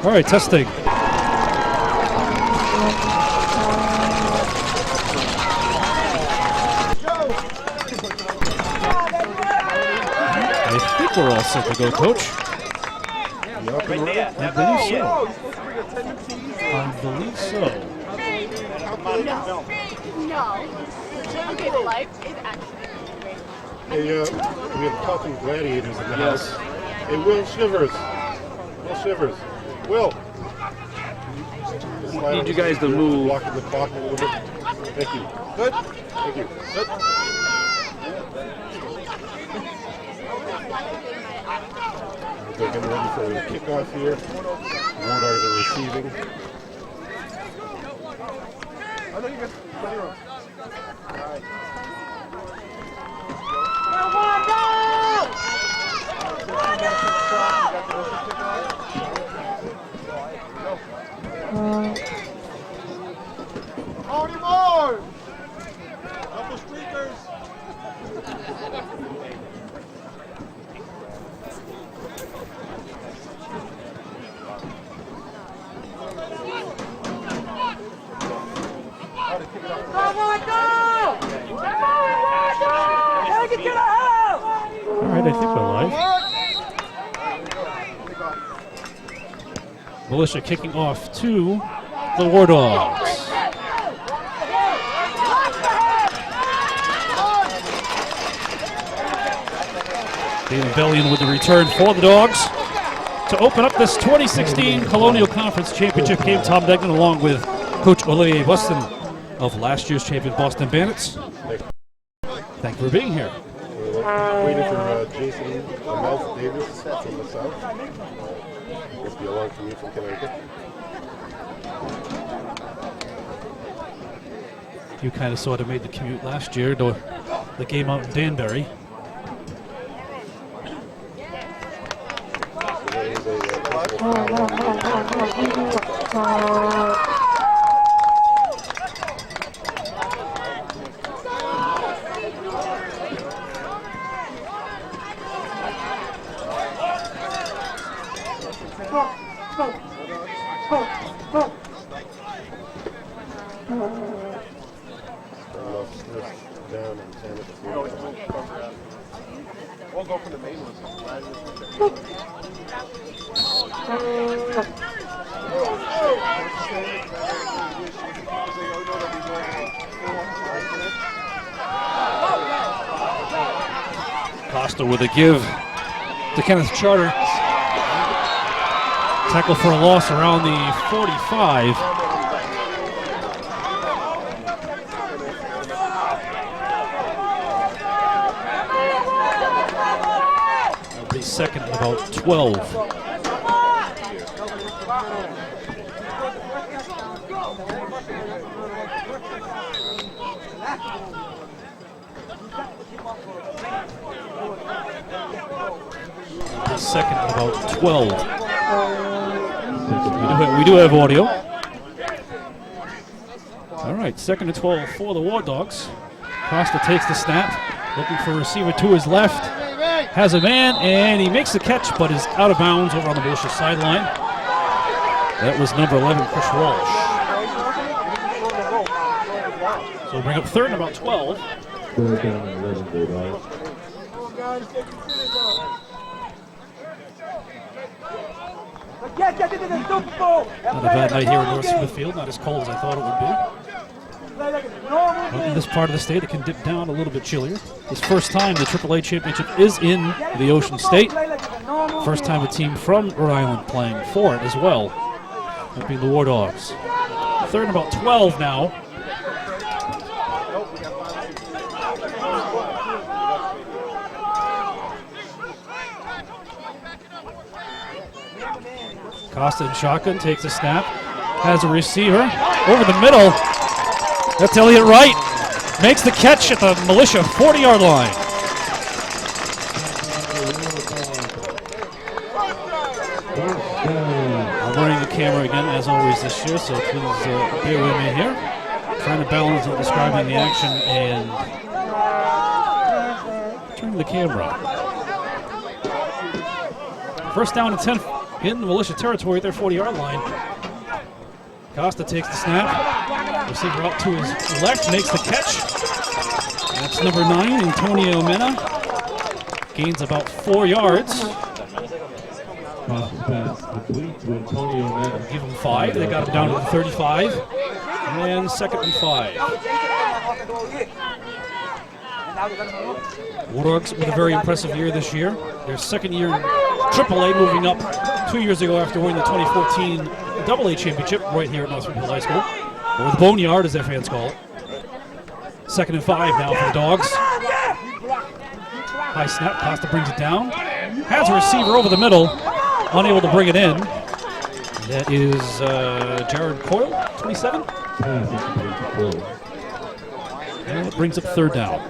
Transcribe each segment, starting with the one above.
All right, testing. I think we're all set to go, Coach. I believe so. I believe so. No. Okay, the life is actually great. Hey, we have talking gladiators in the house. Hey, Will Shivers. Will Shivers. Will. Need you guys to move. Blocking the clock a little bit. Thank you. Good. Thank you. Good. They're getting ready for the kickoff here. Wardogs are receiving. I know you guys plenty of room. All right. Only more! Couple streakers! All right, I think we're live. Militia kicking off to the Wardogs. David Bellion with the return for the Dogs to open up this 2016 Colonial Conference Championship game. Tom Degnan along with Coach Olivier Buston of last year's champion Boston Bandits. Thank you for being here. Waiting for Jason Mel Davis from the south. Must be a long commute from Connecticut. You kind of sort of made the commute last year to the game out in Danbury. We'll go for the main one. Costa with a give to Kenneth Charter. Tackle for a loss around the 45. That'll be second and about 12. Second and about 12. We do have audio. All right, second and 12 for the Wardogs. Costa takes the snap, looking for a receiver to his left. Has a man, and he makes the catch, but is out of bounds over on the Militia sideline. That was number 11, Chris Walsh. So we'll bring up third and about 12. Third down and 11, Wardogs. Not a bad night here in North Smithfield, not as cold as I thought it would be. But in this part of the state, it can dip down a little bit chillier. This first time the AAA championship is in the Ocean State. First time a team from Rhode Island playing for it as well. That being the Wardogs. Third and about 12 now. Costa in shotgun, takes a snap, has a receiver over the middle. That's Elliott Wright. makes the catch at the Militia 40-yard line. I'm running the camera again, as always this year, so please bear with me here. Trying to balance describing the action and turning the camera. First down and 10 in the Militia territory at their 40-yard line. Costa takes the snap. Receiver out to his left, makes the catch. That's number 9, Antonio Mena. Gains about 4 yards. Give him 5. They got him down to the 35. And 2nd and 5. Wardogs with a very impressive year this year. Their 2nd year in AAA, moving up 2 years ago after winning the 2014 AA championship right here at Smithfield High School, or the Boneyard as their fans call it. 2nd and 5 now for the Dogs. High snap, Costa brings it down. Has a receiver over the middle, unable to bring it in. That is Jared Coyle, 27. And it brings up 3rd down.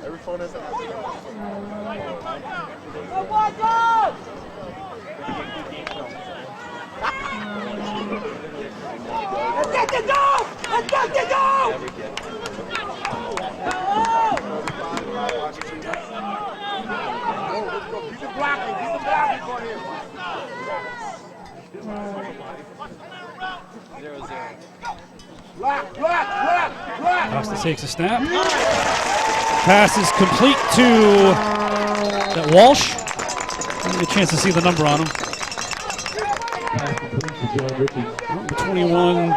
Every phone has an Costa takes a snap. Pass is complete to that Walsh. Didn't get a chance to see the number on him. Number 21,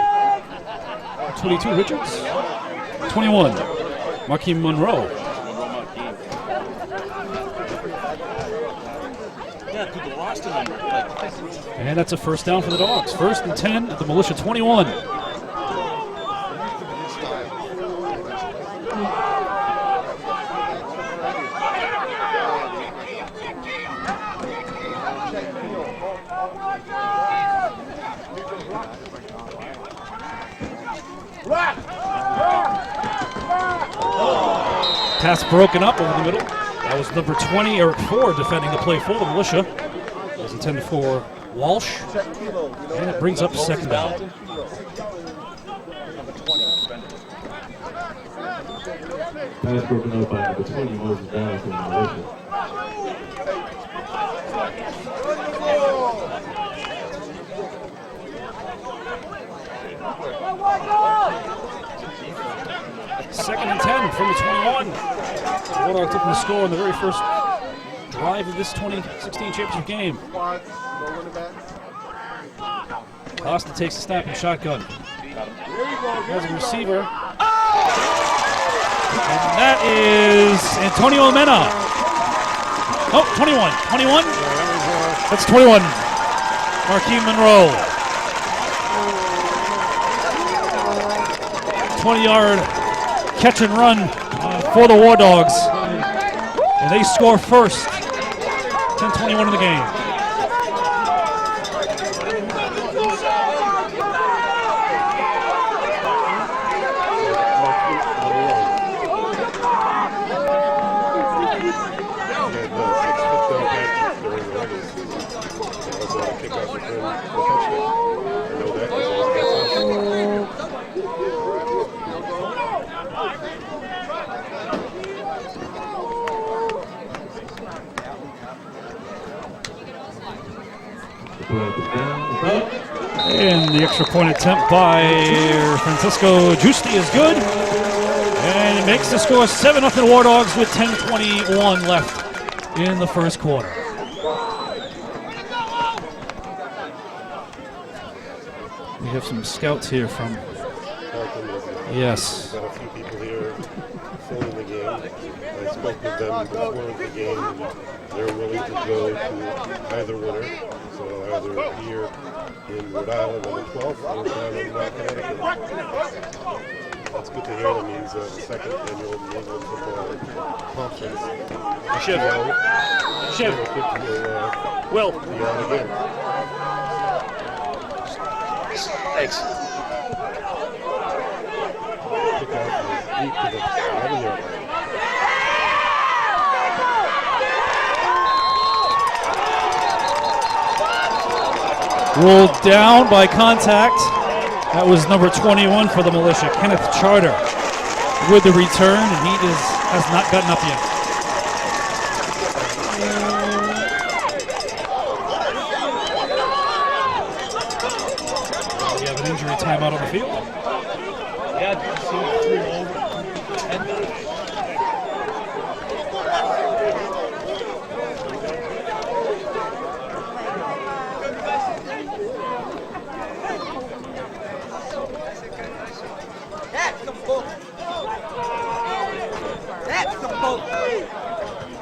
22 Richards. 21, Markeem Monroe. And that's a 1st down for the Dogs. 1st and 10 at the Militia 21. Pass broken up over the middle. That was number 20, Eric Ford, defending the play for the Militia. It was intended for Walsh. And it brings up 2nd down. Pass broken up by number 20, Moses Brown from the Militia. Second and 10 from the 21. Wardogs looking to score on the very first drive of this 2016 championship game. Costa takes the snap and shotgun. Has a receiver. And that is Antonio Mena. Oh, 21. 21? That's 21. Markeem Monroe. 20-yard catch and run for the Wardogs. And they score first. 10-21 in the game. And the extra point attempt by Francisco Giusti is good. And it makes the score 7-0 Wardogs with 10:21 left in the first quarter. We have some scouts here from... Yes. Got a few people here filming the game. I spoke with them before the game. They're willing to go to either winner. So either here in Rhode Island on the 12th or down in Connecticut. That's good to hear. That means the second annual New England Football Conference. Shiv. Shiv. Will be on again. Thanks. Kickoff is deep to the 11-yard line. Rolled down by contact. That was number 21 for the Militia, Kenneth Charter, with the return, and he has not gotten up yet. We have an injury timeout on the field.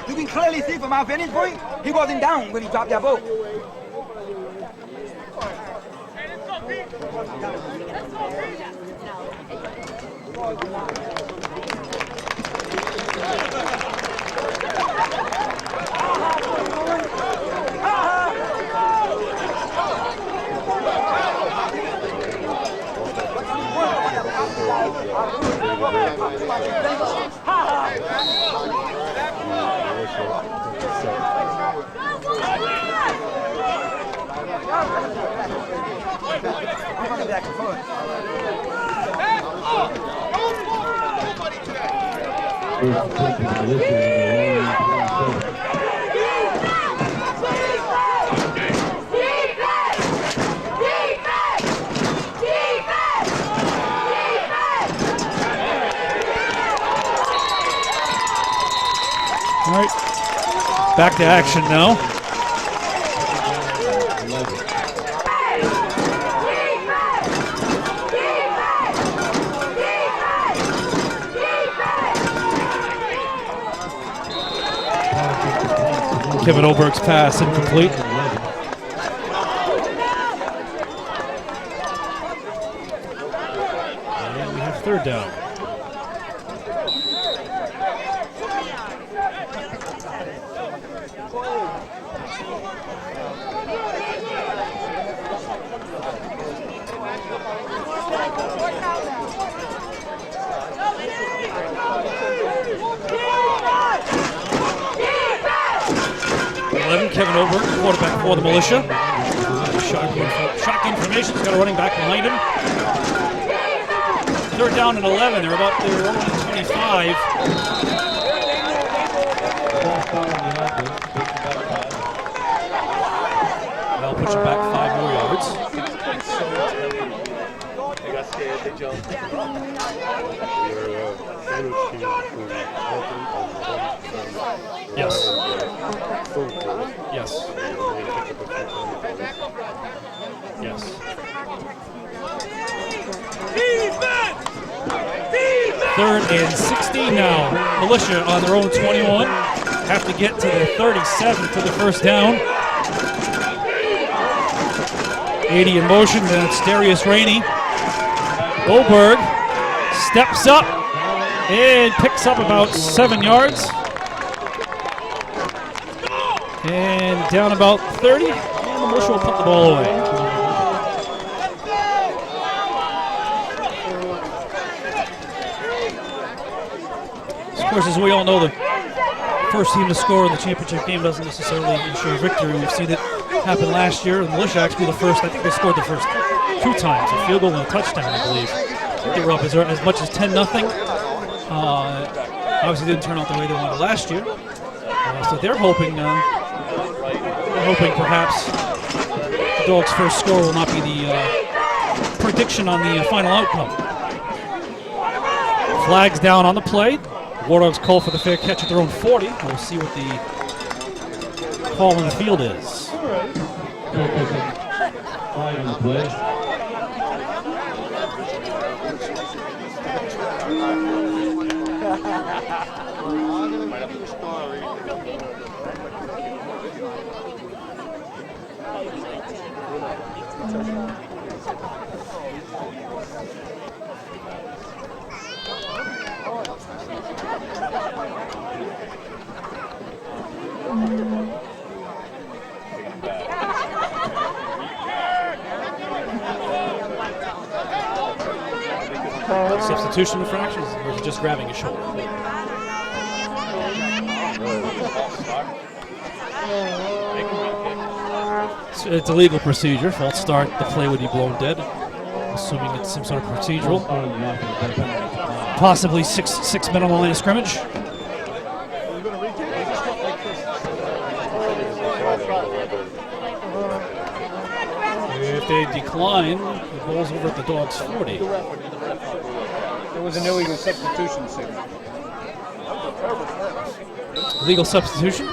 You can clearly see from our vantage point, he wasn't down when he dropped that boat. All right, back to action now. Kevin Oberg's pass incomplete. And we have third down. Kevin Oberg, quarterback for the Militia. Shotgun formation, he's got a running back behind him. Third down and 11, they're about their own 25. That'll push him back 5 more yards. They got scared, they jumped. Yes. Yes. Yes. Third and 16 now. Militia on their own 21. Have to get to the 37 for the first down. 80 in motion, then it's Darius Rainey. Oberg steps up and picks up about 7 yards. And down about 30, and the Militia will put the ball away. Of course, as we all know, the first team to score in the championship game doesn't necessarily ensure victory. We've seen it happen last year. The Militia actually the first, I think they scored the first 2 times, a field goal and a touchdown, I believe. I think they were up as much as 10-0. Obviously didn't turn out the way they wanted last year. So they're hoping perhaps the Dogs' first score will not be the prediction on the final outcome. Flags down on the play. Wardogs call for the fair catch at their own 40. We'll see what the call on the field is. Flag on the play. Substitution infractions, or is it just grabbing his shoulder? It's a legal procedure. False start, the play would be blown dead. Assuming it's some sort of procedural. Possibly six men on the line of scrimmage. If they decline, the ball's over at the Dogs' 40. There was an illegal substitution signal. Legal substitution?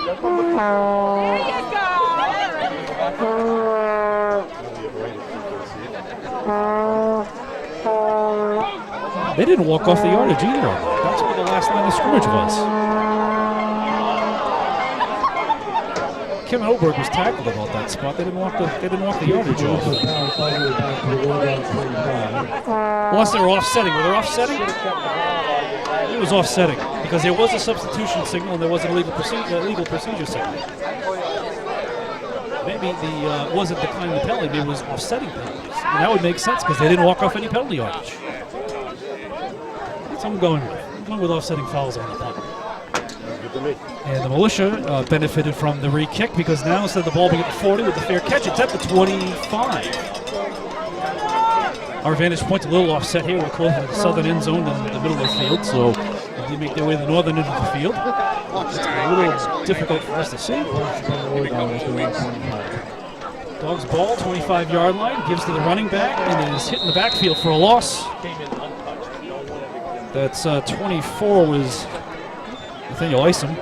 They didn't walk off the yardage either. That's where the last line of scrimmage was. Kevin Oberg was tackled about that spot. They didn't walk the yardage off. Unless they were offsetting. Were they offsetting? It was offsetting because there was a substitution signal and there was an illegal procedure signal. Maybe it wasn't declining the penalty, maybe it was offsetting penalties. And that would make sense because they didn't walk off any penalty yardage. That's what I'm going with. I'm going with offsetting fouls on the punt. And the Militia benefited from the re-kick because now instead of the ball being at the 40 with the fair catch, it's at the 25. Our vantage point's a little offset here. We're close to the southern end zone in the middle of the field, so they make their way to the northern end of the field. It's a little difficult for us to see. Dogs ball, 25-yard line, gives to the running back, and is hit in the backfield for a loss. That's 24 was Nathaniel Isom.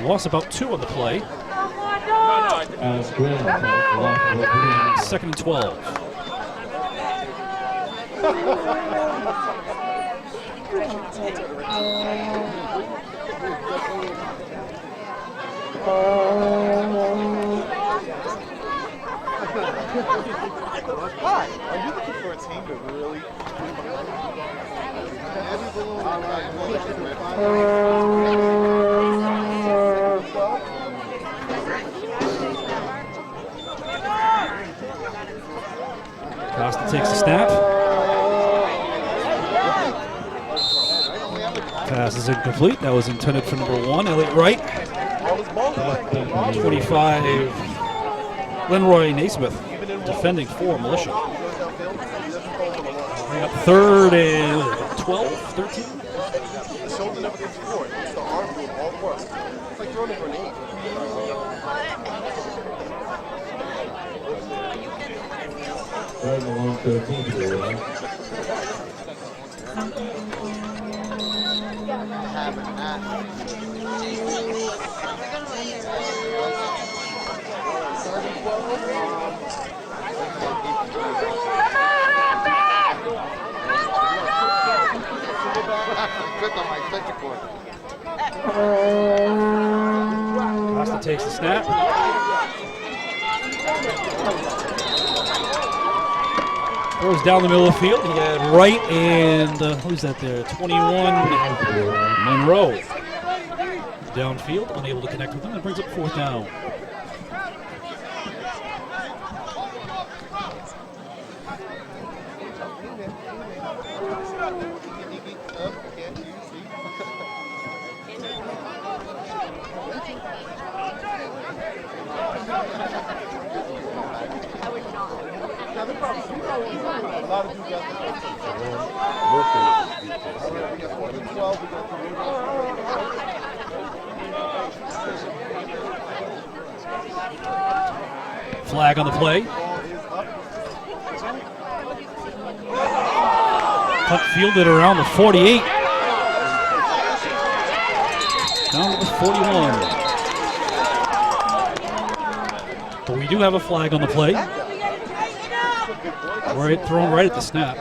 Lost about 2 on the play. Second and 12. Hi, are you looking for a team to really? Costa takes the snap. Pass is incomplete. That was intended for number 1, Elliott Wright. 25, Lenroy Naismith defending for Militia. Bring up 3rd and 12, 13. The shoulder never gets scored. It's the arm doing all the work. It's like throwing a grenade. Right along 13 here, right? Costa takes the snap. Throws down the middle of the field. He had Wright and who's that there? 21 Monroe. Downfield, unable to connect with him. That brings up 4th down. Flag on the play. Punt fielded around the 48. Down to the 41. But we do have a flag on the play. Thrown right at the snap.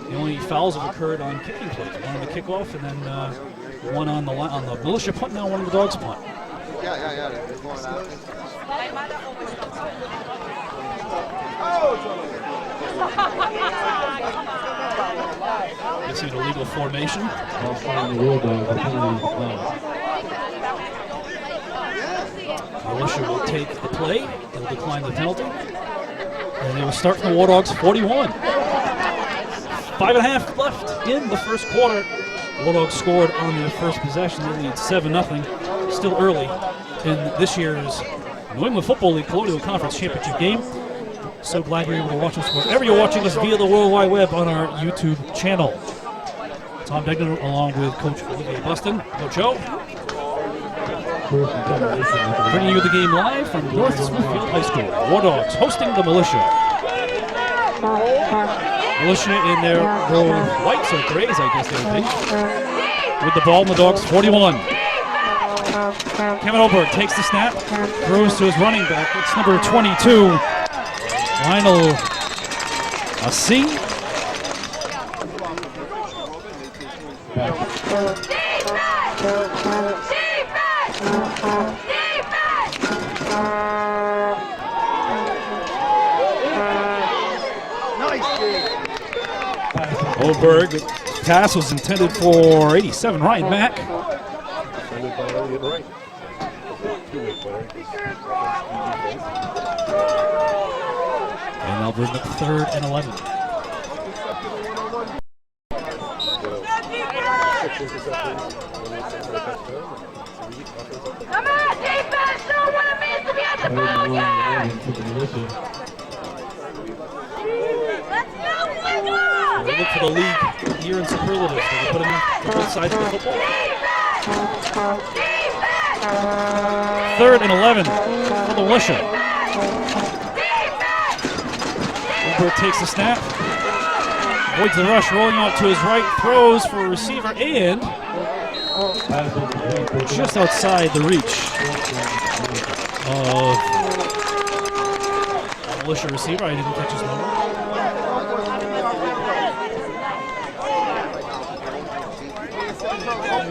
The only fouls have occurred on kicking plays. One on the kickoff, and then one on the Militia punt. Now one on the Dogs punt. Yeah. This is an illegal formation. Militia will take the play. They'll decline the penalty. And they will start from the Wardogs 41. 5.5 left in the first quarter. Wardogs scored on their first possession. They lead 7-0. Still early in this year's New England Football League Colonial Conference Championship game. So glad you're able to watch us wherever you're watching us via the World Wide Web on our YouTube channel. Tom Degnan along with Coach Olivier Buston. Coach O. Bringing you the game live from North Smithfield High School. Wardogs hosting the Militia. Militia in their Rhode whites or grays, I guess they would be. With the ball in the Dogs 41. Kevin Oberg takes the snap, throws to his running back. It's number 22, Lionel C. Oberg, pass was intended for 87, Ryan Mack. And they'll bring up 3rd and 11. Come on, defense! Show what it means to be at the ball game! Let's go, Wardogs! They look for the league year in superlatives. They can put them in both sides of the football. 3rd and 11 for the Militia. Oberg takes the snap, avoids the rush, rolling out to his right, throws for a receiver, and just outside the reach of the Militia receiver. I didn't catch his number.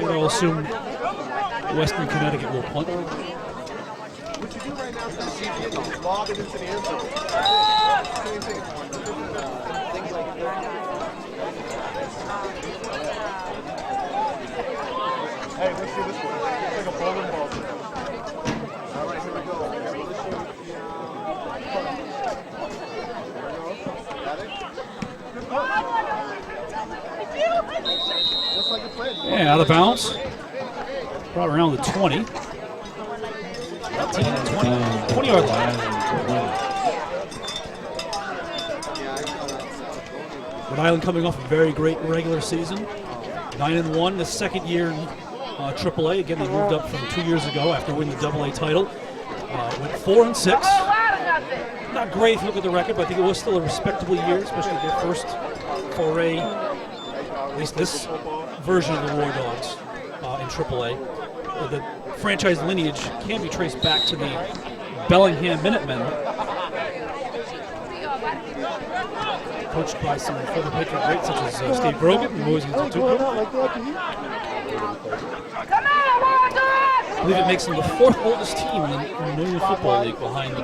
I'll assume Western Connecticut will punt. What you do right now is log it into the end zone. Same thing. Things like hey, let's do this one. It's like a bowling ball. All right, here we go. Got it? Just like a play. Yeah, out of bounds. Brought around the 20. 20-yard line. Rhode Island coming off a very great regular season. 9-1, the second year in AAA. Again, they moved up from 2 years ago after winning the AA title. Went 4-6. Not great if you look at the record, but I think it was still a respectable year, especially their first foray, at least this version of the Wardogs in AAA. The franchise lineage can be traced back to the Bellingham Minutemen, coached by some former Patriot greats such as Steve Grogan and Moses Tutu. I believe it makes them the 4th oldest team in the New England Football League behind the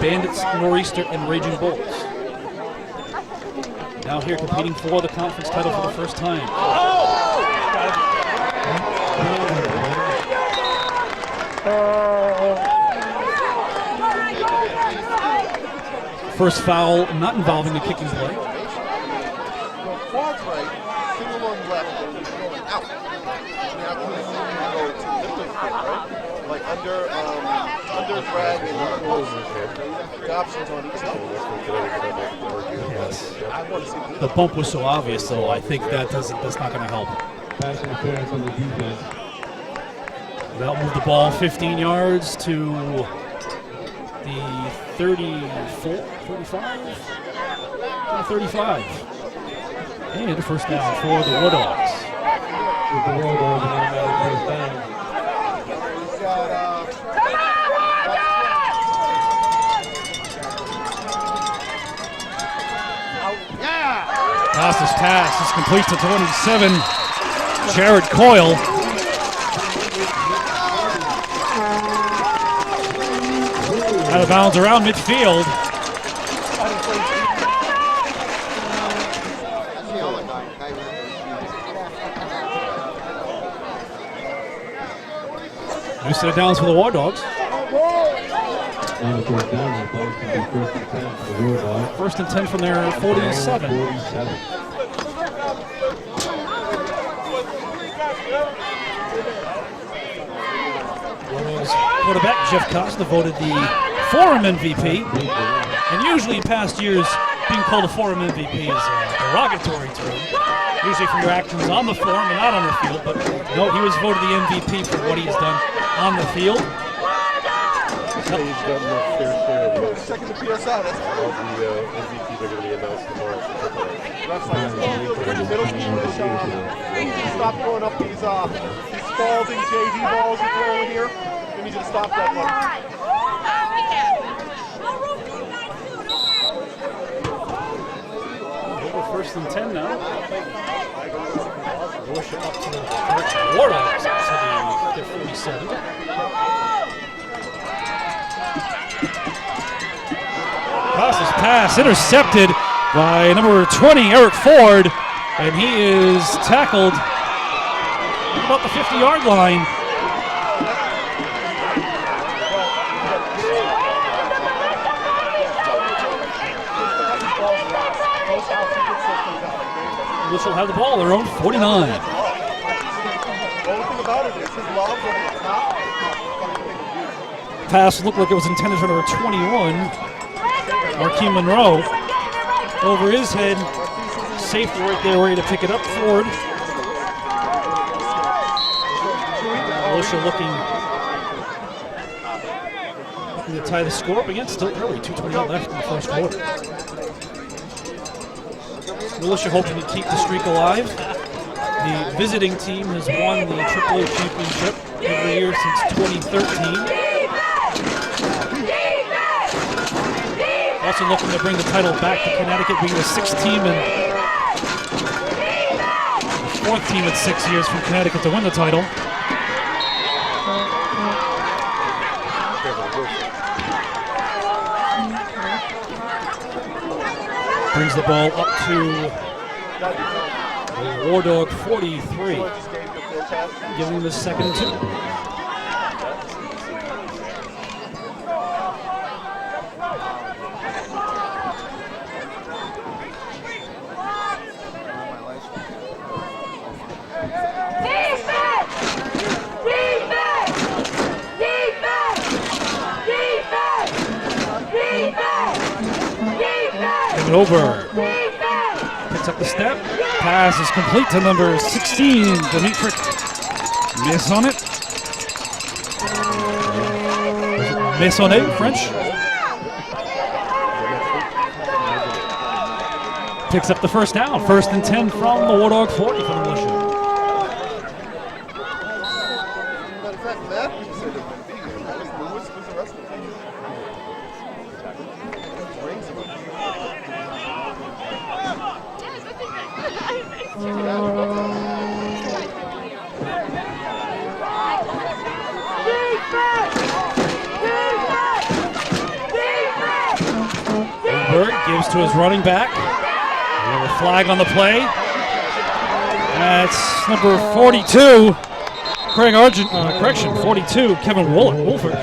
Bandits, Nor'easter, and Raging Bulls. Now here competing for the conference title for the first time. First foul not involving the kicking play. Quads right, single on left, going out. Now go to middle right? Like under drag and the options on each side. Yes. I want to see The bump was so obvious, though. I think that's not going to help. Pass interference on the defense. They'll move the ball 15 yards to the 34, 35? 35. And a first down for the Wardogs. With the Wardogs, and automatic first down. Costas pass is complete to 27. Jared Coyle. Out of bounds around midfield. New set of downs for the Wardogs. On the first down, the play can be first and 10 for the Wardogs. First and 10 from their 47. 47. Wardogs quarterback Jeff Costa voted the Forum MVP. And usually in past years, being called a Forum MVP is a derogatory term. Usually for your actions on the forum and not on the field. But no, he was voted the MVP for what he's done on the field. He's gotten a fair share of votes. Second to PSI. That's All the MVPs are going to be announced tomorrow. That's like in the middle school. Stop throwing up these Spalding JV balls you're throwing here. We need you to stop that one. First and 10 now. Militia up to the Wardogs to the 47. Costa's pass intercepted by number 20, Eric Ford, and he is tackled about the 50-yard line. Which will have the ball, their own 49. The only thing about it is his lobs over the top. Pass looked like it was intended for number 21, Marquis Monroe. Over his head, safety right there ready to pick it up. Ford. Militia looking to tie the score up again. Still early, 2:20 left in the first quarter. Militia hoping to keep the streak alive. The visiting team has won the AAA championship every year since 2013. Also looking to bring the title back to Connecticut, being the sixth team and the fourth team in 6 years from Connecticut to win the title. Brings the ball up to the Wardog 43, giving the second and 2. Over. Picks up the step. Pass is complete to number 16, Dimitri. Miss on it. Miss on it, French. Picks up the first down. First and 10 from the Wardog 40 for the Militia. Matter of fact, Matthew said it would be here. Who's the rest of the team? Berg gives to his running back. We have a flag on the play. That's number 42. Correction, 42, Kevin Wolford.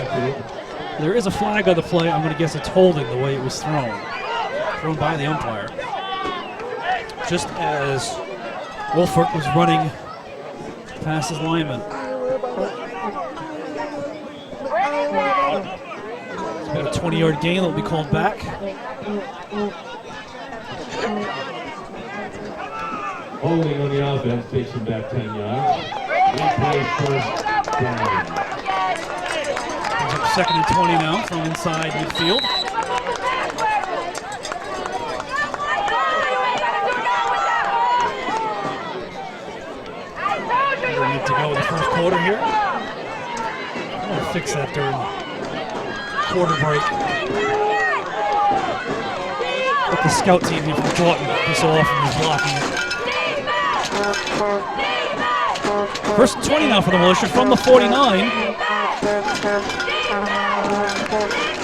There is a flag on the play. I'm going to guess it's holding the way it was thrown. Thrown by the umpire. Just as Wolford was running past his lineman. It's about a 20-yard gain that will be called back. Holding on the offense takes him back 10 yards. Replay first down. Second and 20 now from inside midfield. We need to go in the first quarter here. I'm going to fix that during quarter break. But the scout team here from Taunton, every so often is blocking it. First and 20 now for the Militia from the 49.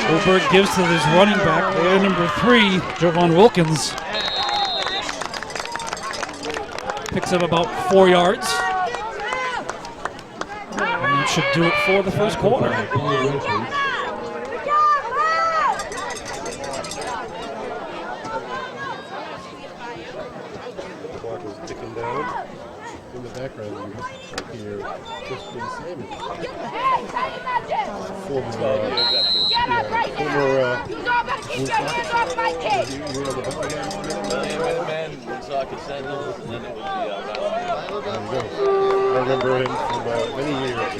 Goldberg gives to his running back, player number 3, Jovan Wilkins. Picks up about 4 yards. And that should do it for the first quarter. friend here, Christian Simon. Former I remember him from many years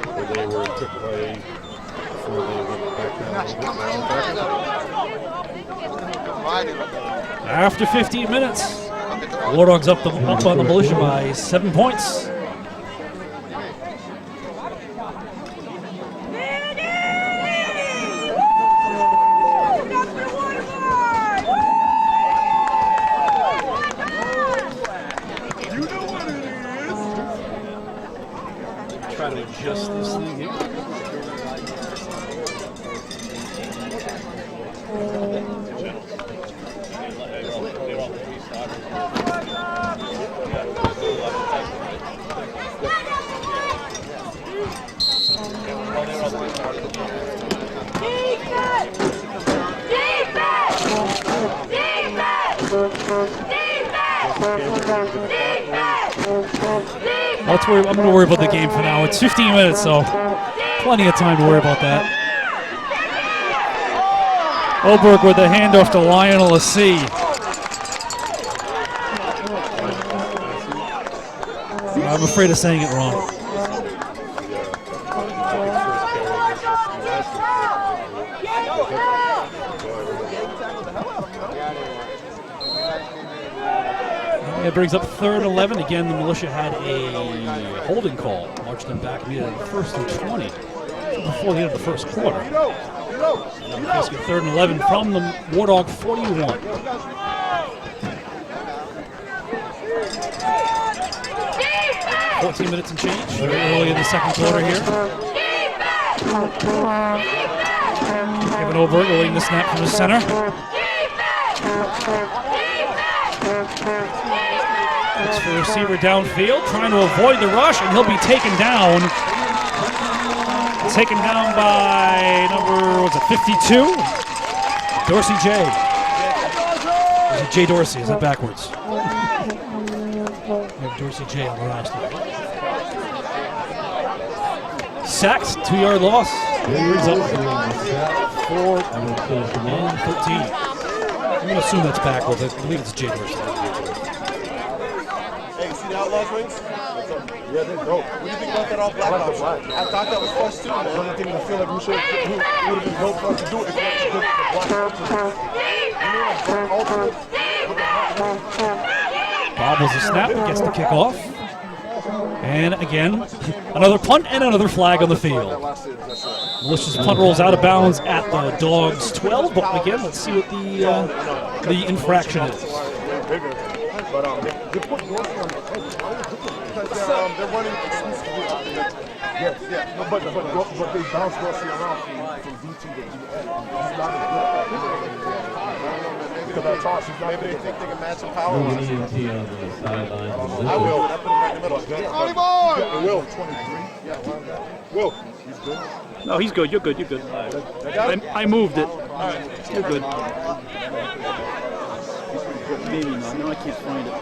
when they were in AAA before they went back down. After 15 minutes, Wardogs up on the Militia by 7 points. Try to adjust this thing here. I'm going to worry about the game for now. It's 15 minutes, so plenty of time to worry about that. Oberg with the handoff to Lionel Lassie. I'm afraid of saying it wrong. It brings up 3rd and 11. Again, the Militia had a holding call. Marched them back immediately at 1st and 20 before the end of the first quarter. Basically 3rd and 11 from the Wardog 41. $14 minutes and change. Very early in the second quarter here. Kevin Oberg leading the snap from the center. Looks for a receiver downfield, trying to avoid the rush, and he'll be taken down. Taken down by number, 52? Dorsey J. Is it J. Dorsey? Is that backwards? We have Dorsey J on the roster. Sacked, 2-yard loss. Brings up 4th and 13. I'm going to assume that's backwards. I believe it's J. Dorsey. Outlaws rings? Yeah, they're dope. What do you think about that all black option? I thought that was first too, man. The only thing I feel like we should have would have been dope for us to do is the black option. Bobbles the snap, gets the kickoff. And again, another punt and another flag on the field. Militia's punt rolls out of bounds at the Dogs 12, but again, let's see what the infraction is. But they put Dorsey on the because they're running exclusively off the Yes, yeah. No, but they bounce Dorsey around from DT to DN. He's not as good. Maybe they think they can match some power. On the sideline. I will. I put him right in the middle. Arnie boy! Will. 23. Yeah, Will. He's good. No, he's good. You're good. You're good. I moved it. All right. You're good. Maybe not. No, I can't find it.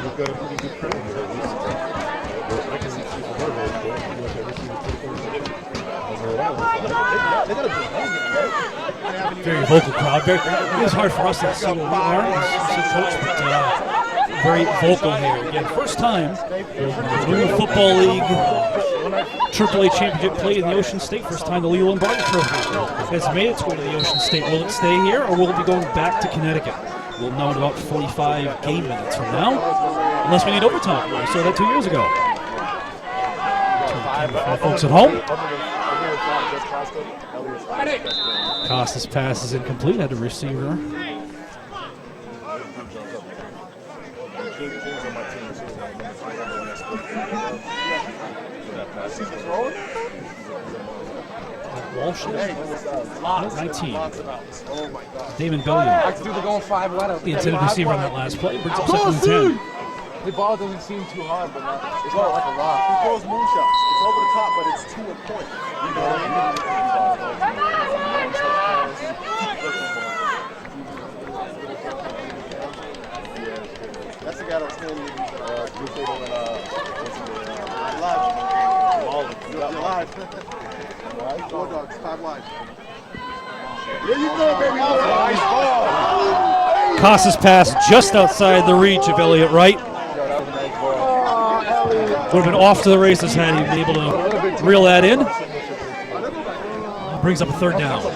We've got a pretty good crew here. I can see from her head, Very vocal crowd. It is hard for us to see what we are as a coach, but very vocal here. Again, first time in the Football League AAA championship played in the Ocean State. First time the Leland Barton program has made its way to the Ocean State. Will it stay here, or will it be going back to Connecticut? We'll know in about 45 game minutes from now, unless we need overtime. We saw that 2 years ago. For folks at home. Costa's pass is incomplete. Had a receiver Walsh, 19. Damon I Bellion, can do the going 5 wide. the intended receiver on that last play, brings up second and 10. The ball doesn't seem too hard, but it's not like a rock. He throws moonshots. It's over the top, but it's to a point. You know what I mean? That's the guy that was standing Buffalo and live. Right? Wardogs, 5 live. There you go, baby. Nice ball. Costa's pass just outside the reach of Elliott Wright. Would have been off to the races had he been able to reel that in. Brings up a third down. What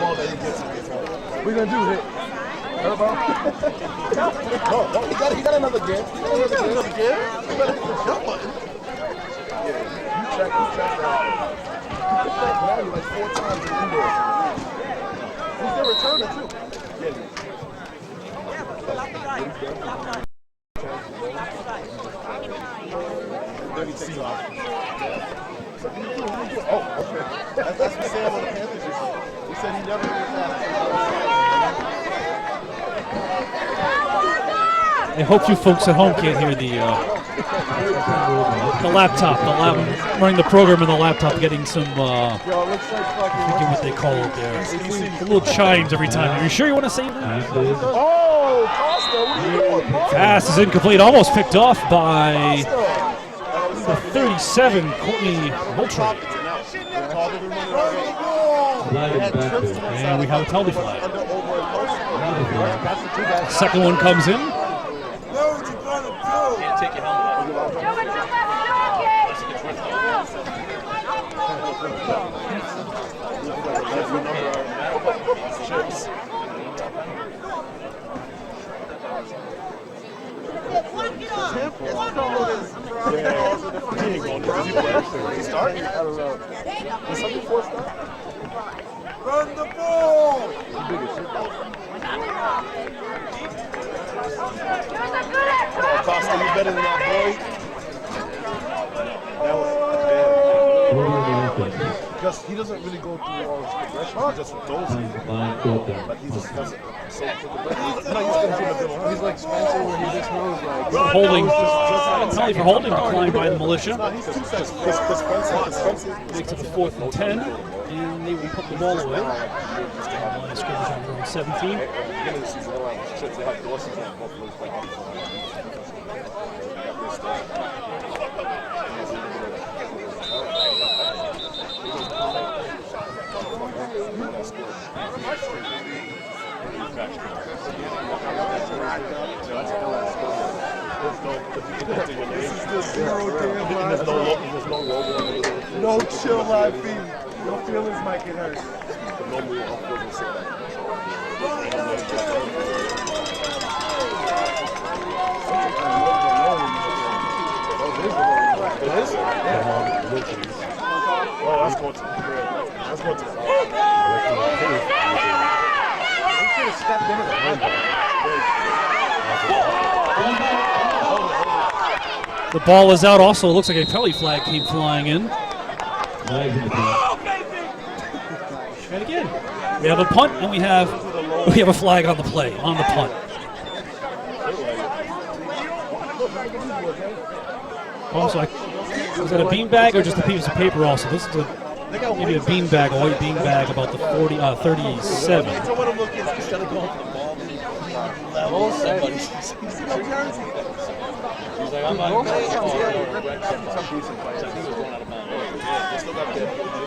are you going to do, Hit? He got another game. You better hit the jump button. Yeah, you check that. Now you're like 4 times in indoors. He's their returner, too. Oh, okay. That's what Sam on the Panthers used to say. He said he never did that. I hope you folks at home can't hear the laptop, running the program in the laptop, getting some, I forget what they call it there. The little chimes every time. Are you sure you want to save that? Oh, Costa, what are you doing? Pass is incomplete, almost picked off by the 37, Courtney Moultrie. And we have a penalty flag. Second one comes in. Can't take your helmet off. Run the ball! Costa, you better than that, boy. That was bad. Because he doesn't really go through all his progression. He just throws it. But he just does it so quick. He's like Spencer where he just knows like... Holding, penalty for holding declined by the Militia. He's 2 seconds. Makes it the 4th and 10, and they will put the ball away. Line of scrimmage on their own 17. No chill live feed. Your feelings might get hurt. It is? Oh, that's going to the crib. That's going to the The ball is out also. It looks like a penalty flag came flying in. And again, we have a punt and we have a flag on the play, on the punt. Also, was that a beanbag or just a piece of paper also? This is maybe a beanbag, a white beanbag about the 37.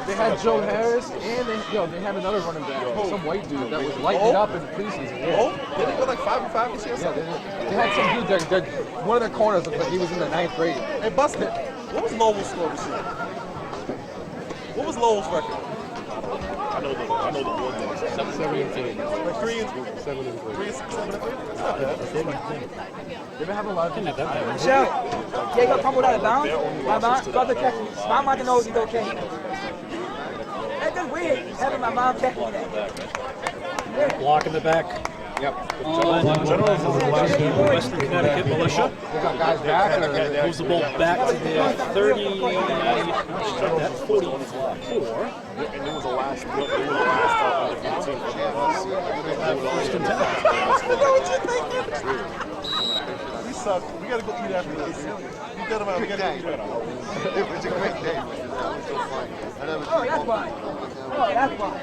They had Joe Harris and they had another running back, some white dude that was lighting it up in preseason. Yeah. Did they go like 5 and 5 this year? Yeah, they had some dude that one of their corners looked like he was in the 9th grade. Hey, Busted, what was Lowell's score this year? What was Lowell's record? I know the Wardogs. 7-3. Like 3 and 7 and 3. 3 and 7 and 3? That's not bad. They've been having a lot of Michelle, yeah, you got crumbled out of bounds. My mom, brother check me. My mom knows he's okay. That's just weird having my mom check me that. Block in the back. on Western Connecticut Militia. They got guys back. Moves the ball back to the 30, that 44. And it was the last under 15 for us. First and 10. We suck. We gotta go eat after this. You got him out. We gotta go eat after. It was a great day. That was so fun. That's fine. Oh, that's fine.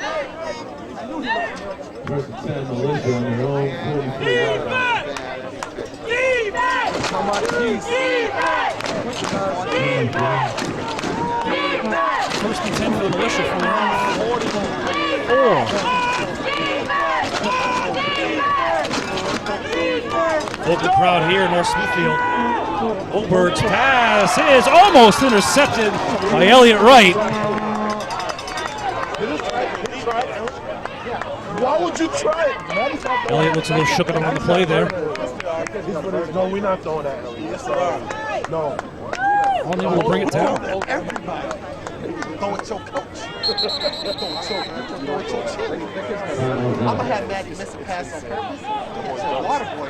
First and 10, Militia on their own 44-yard line. How much peace? First and 10 for the Militia from their own 44. Full good crowd here in North Smithfield. Oberg's pass is almost intercepted by Elliott Wright. Why would you try it, man? Elliott looks a little shook on the play there. No, we're not throwing that, Elliott. Yes, no. Only will bring it down. Everybody. Throw it to coach. Throw it to chili. I'm going to have Maddie miss a pass on purpose. It's a water boy.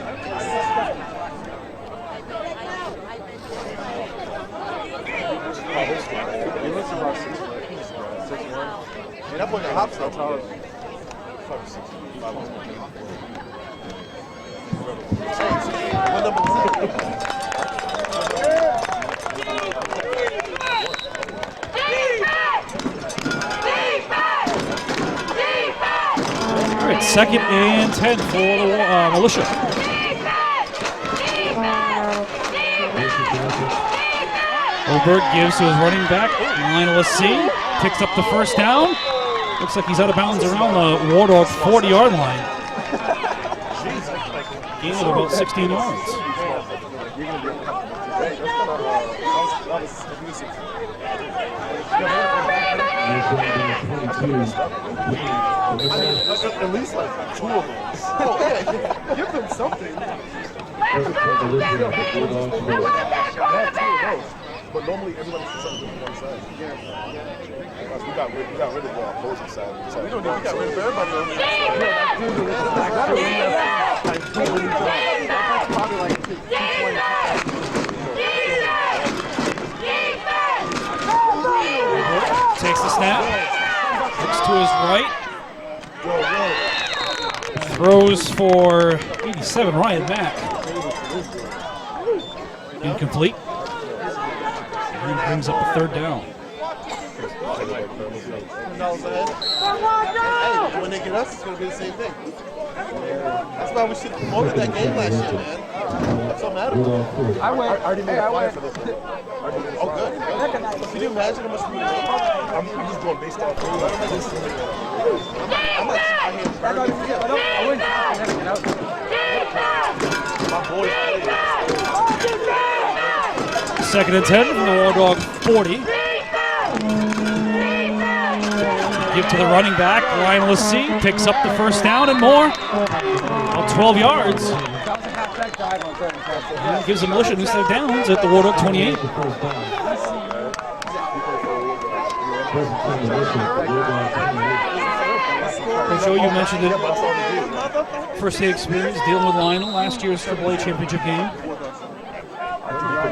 Yeah, that boy got hops though. What number was that? All right, second and 10 for the Militia. Oberg gives to his running back, Lionel C. Picks up the first down. Looks like he's out of bounds around the Wardogs 40-yard line. Gain of about 16 yards. At least like 2 of them. Oh, yeah, give them something. But normally everybody sits on one side. We got rid of the opposing side. So we got rid of everybody on the Takes the snap. Looks to his right. Throws for 87, Ryan Mack. Incomplete. And he brings up a third down. Hey, when they get us, it's going to be the same thing. That's why we should have promoted that game last year, man. That's what matters. I went. I already made a flyer for this one. Oh, good. Can you imagine how much we made? I'm just going based off. I'm like, I hear Bernie. My boys play. Second and 10 from the Wardogs 40. Give to the running back, Lionel C. Picks up the first down and more. About 12 yards. And gives the Militia a new set of downs at the Wardog 28. Joe, you mentioned it. First-hand experience dealing with Lionel last year's AAA championship game.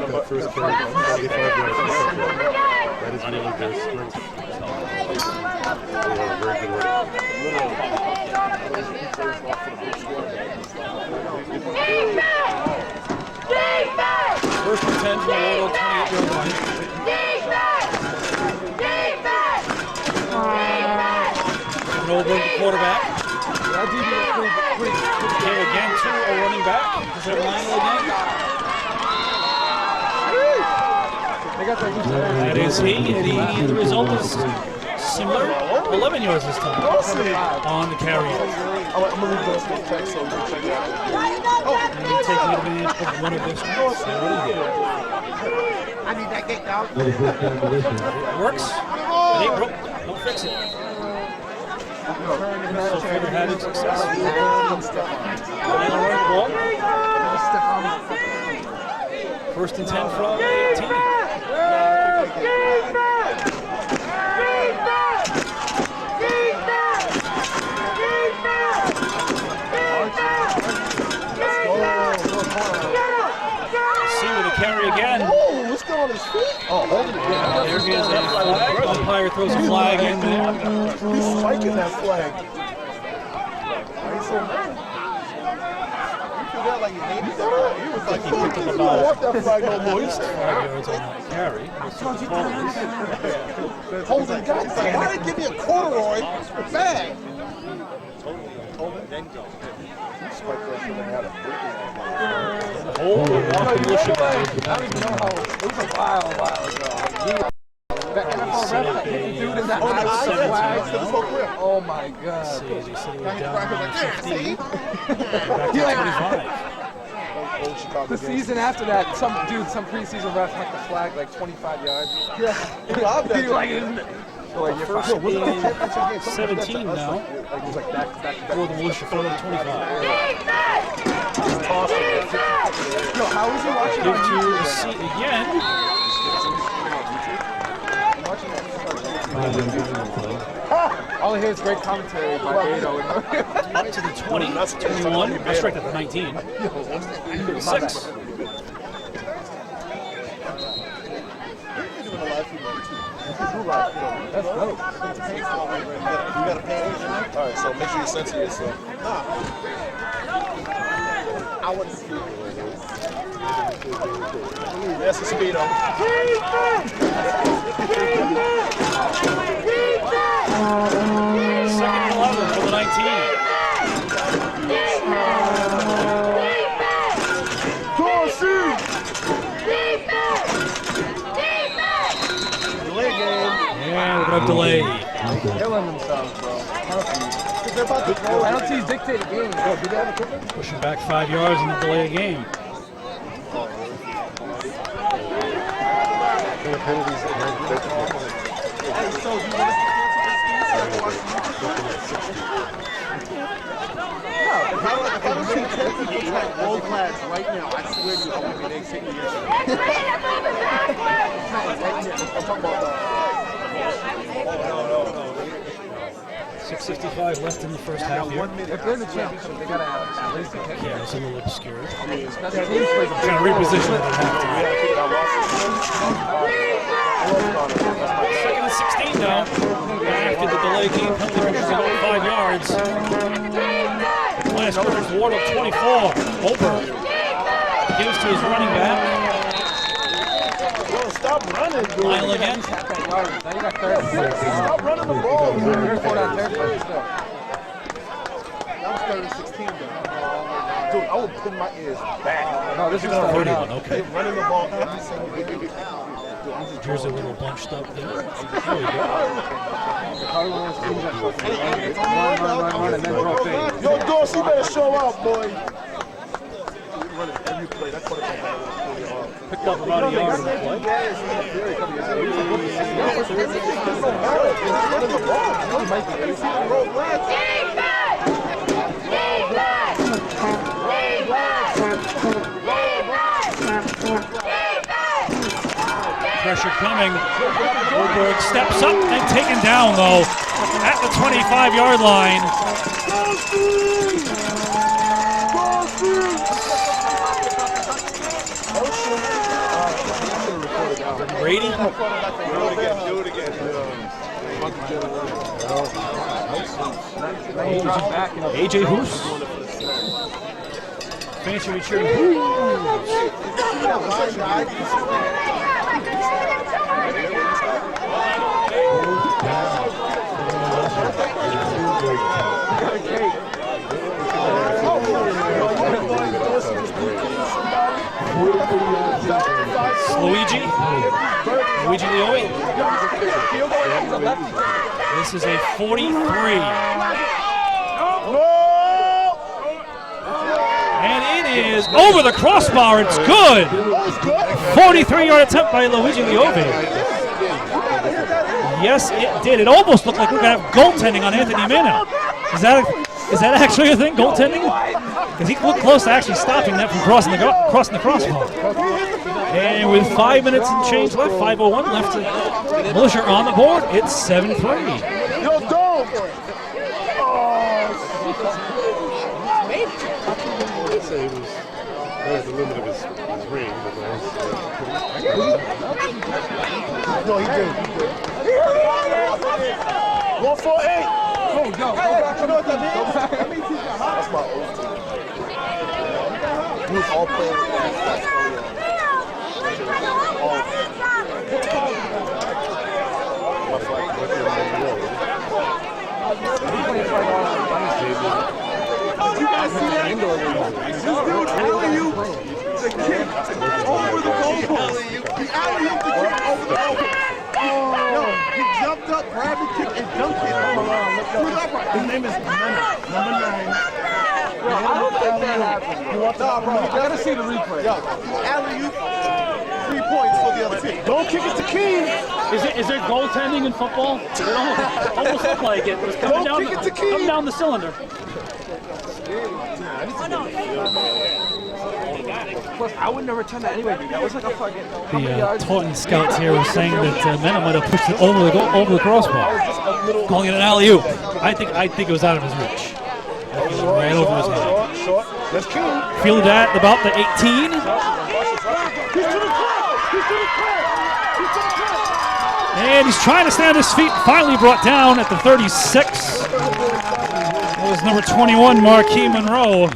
That first carry, 45 yards. That is really their strength. They have a very good running. First and 10 from the Wardogs 28-yard line. And over the quarterback. Here again to a running back. Is that Lionel again? That is he, and the result is similar. 11 yards this time on the carry. I'm going to leave those check so we can check that. And he taking advantage of one of those strengths. They really did. I need that gate down. It works. It ain't broke. Don't fix it. So further having success. First and 10 from 18. carry again. Oh, what's going on his feet? Oh, holding it. Yeah, There is a flag. Umpire throws a flag in there. he's spiking that flag. Why he's so mad? You do that like you hated that. He was like, fuck, you don't want that flag no more. He's 5 yards on that carry. holding the guy. He's like, why did they give me a corduroy bag? Hold the militia bag. I don't even know how it was a while ago. The NFL ref hit the dude in the eye with the flag. Oh my God. See, they said they were down 15. Back to 25. The season after that, some preseason ref had the flag like 25 yards. Yeah, he loved that. He like, like you're First fucking- and 17 now. Like, it was like back. For the militia from the 25. Yo, how was he watching Give on to YouTube? the seat again. All I hear is great commentary by Beto. Up to the 20, 21. That's right at the 19. 6. That's dope. You got to pay attention. All right, so make sure you censor yourself. I want to see it. That's the speedo. Second and 11 for the 19. Yeah, we're going to delay. Killing themselves, bro. I don't see he's dictating games. Bro, do they have a kicker? Pushing back 5 yards and the delay a game. If I don't see 10 people type gold flags right now, I swear to you, I won't be next 10 years. I'm talking about 6:55 left in the first half here. If they're in the championship, they gotta have at least a kicker. Yeah, it's a little obscure. Special teams plays a Kind of reposition it at halftime. Second and 16 now. After the delay game, penalty pushes it over 5 yards. Last quarter's Wardog 24. Over. Gives to his running back. stop running, dude. Lyle again. Now you got 36. Stop running the ball, You're man. for that third place still. That was 3rd and 16, though. Dude, I would put my ears back. No, this is third 31, down. okay. They running the ball every single day. Jersey a little bunched up there. There we go. Cardinals teams that run, and then drop in. Yo, Dorsey, you better show out, boy. Running every play. That quarterback really hard. Picked up about a yard in the play. Pressure coming. Goldberg steps up and taken down, though, at the 25-yard line. Brady. Do it again. AJ Hoos. Fancy Richard Hoos. Luigi Leoi. This is a 43. And it is over the crossbar. It's good. 43-yard attempt by Luigi Leoi. Yes, it did. It almost looked like we're going to have goaltending on Anthony Minna. Is that actually a thing, goaltending? Because he looked close to actually stopping that from crossing the crossbar. And with 5 minutes and change left, 5:01 left, Militia are on the board. It's 7-3. Yo, don't! the limit of his range, but No, he did. 148. Oh, yo, go back. You know what that means? That's my old team. He was all playing with that stuff early on. You guys see that? This dude alley-oop the kick over the goalpost. He alley-ooped the kick over the goalpost. Yo, he jumped up, grabbed the kick, and dunked it. Threw it upright. His name is number 9. I don't think that happened. Nah, bro. I gotta see the replay. Yo, he alley-ooped 3 points for the other team. Don't kick it to King. Is there goaltending in football? It almost looked like it. It was coming Don't kick it to King. coming down the cylinder. Plus, I would never turn that anyway, dude. That was like a fucking. The Taunton scouts here were saying that Mena might have pushed it over the crossbar, calling it an alley-oop. I think it was out of his reach. It was right over his head. Short. That's King. Fielded at about the 18. He's to the crowd. He's to the crowd. He's to the crowd. And he's trying to stand on his feet. Finally brought down at the 36. That was number 21, Marquis Monroe.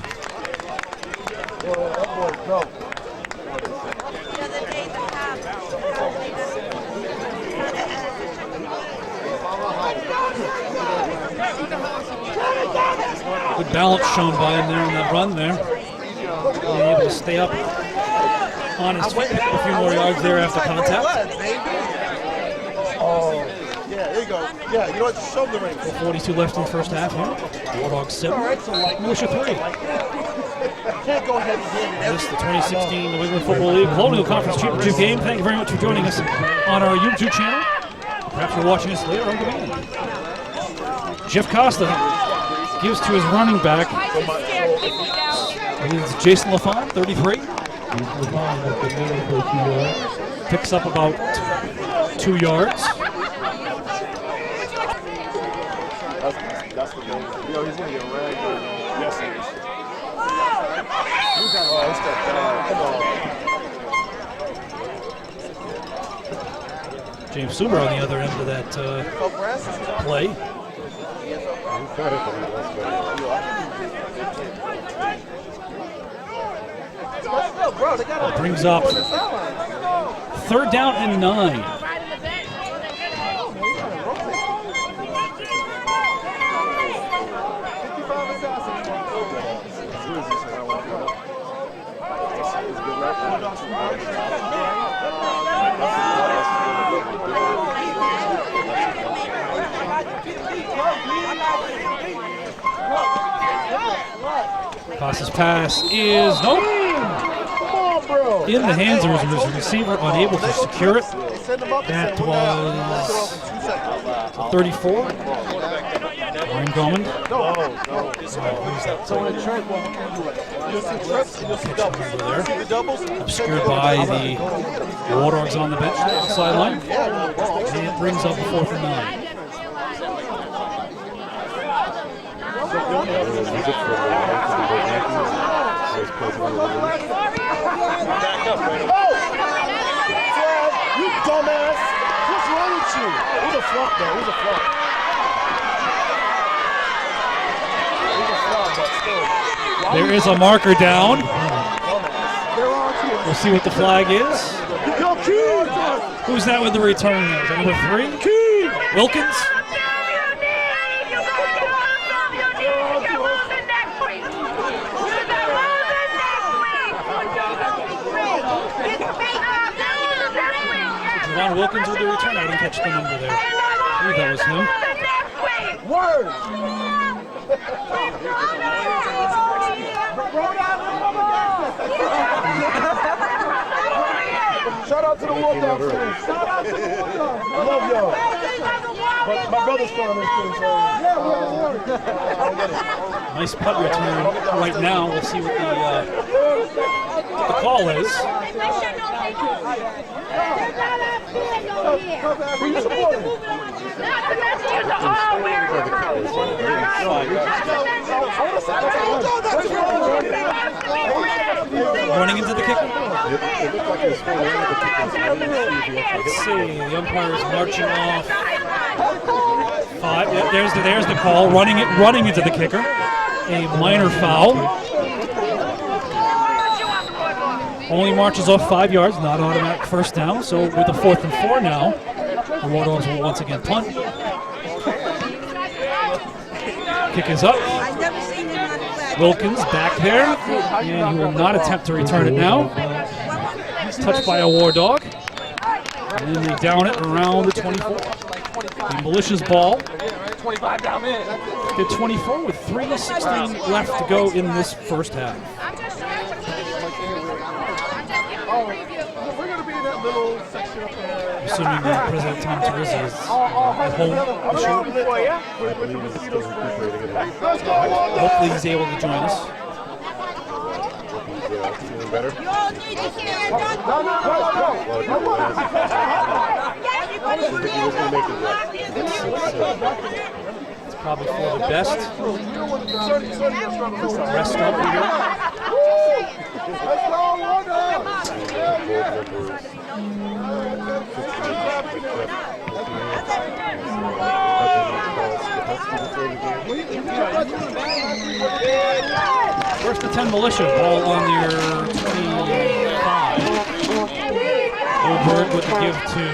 Good balance shown by him there in that run there. Being able to stay up on his feet, pick up a few more yards there after contact. Oh, yeah, there you go. Yeah, you know what? Show him the ring. 42 left in the first half here. Wardogs 7, Militia 3. Can't go ahead and This is the 2016 New England Football League Colonial Conference Championship game. Thank you very much for joining us on our YouTube channel. Perhaps you're watching us later on demand. Jeff Costa gives to his running back. It's Jason LaFon, 33. Picks up about 2 yards. That's the game. Yo, he's going to get ragged. Yes, he is. James Suber on the other end of that play. Brings up 3rd down and 9. Costa's pass is in the hands of his receiver, unable to secure it. That was 34. Ryan Goldman. Obscured by the Wardogs on the bench on the sideline. And it brings up a 4th and 9. You dumbass! What's wrong with you? It was a flop, though. It was a flop. There is a marker down. We'll see what the flag is. Who's that with the return there? Is that number 3? Wilkins? Javon Wilkins with the return. I didn't catch the number there. I believe that was him. Word! Shout out to the Wardogs fans. Shout out to the Wardogs. I love y'all. But my brother's from this too, so Nice punt return right now. We'll see what the the call is. Running into the kicker. Let's see, the umpire is marching off. 5. Yeah, there's the call. Running into the kicker. A minor foul. Only marches off 5 yards, not automatic first down. So with a 4th and 4 now, the Wardogs will once again punt. Kick is up. Wilkins back there, and he will not attempt to return it now. Touched by a Wardog. And then they down it around the 24. The Militia's ball. 25 down in. Did 24 with 3:16 left to go in this first half. We're going to be in that little section up there. Assuming that President Tom Teresa is at home. Hopefully he's able to join us. Better. It's probably for the best. Rest up here. First and 10 Militia, ball on their 25. Oberg with the give to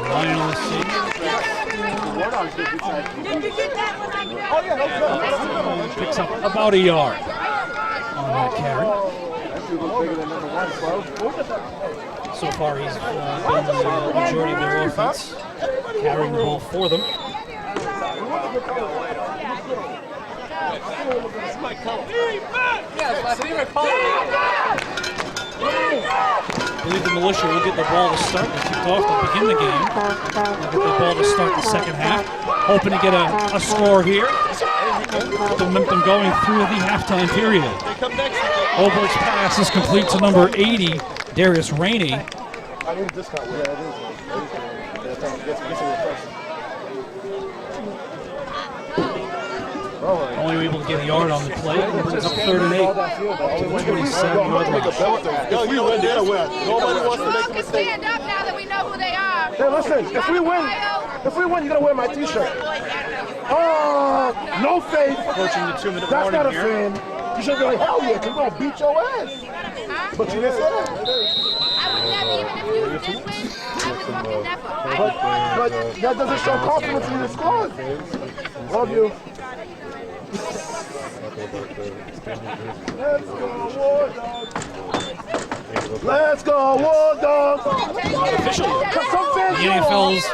Ryan on the seat. Picks up about a yard on that carry. So far he's been the majority of their offense, carrying the ball for them. I believe the Militia will get the ball to start. They kicked off to begin the game. They'll get the ball to start the second half. Hoping to get a score here. Get the momentum going through the halftime period. Oberg's pass is complete to number 80, Darius Rainey. I need a discount. Yeah, it is. Only able to get a yard on the play. It's up 3rd and 8 to the 27-yard line. Yo, you win, they're gonna win. Nobody wants to make a mistake. Stand up now that we know who they are. Hey, listen, if we win, you gotta wear my t-shirt. Oh, no faith. Approaching the 2-minute That's warning not a here. fan. You should be like, hell yeah, because we're gonna beat your ass. But you didn't say that. I would never, even if you did win, I would fucking never. But that doesn't show confidence in your squad. Love you. Let's go, Wardogs! Officially, the NEFL's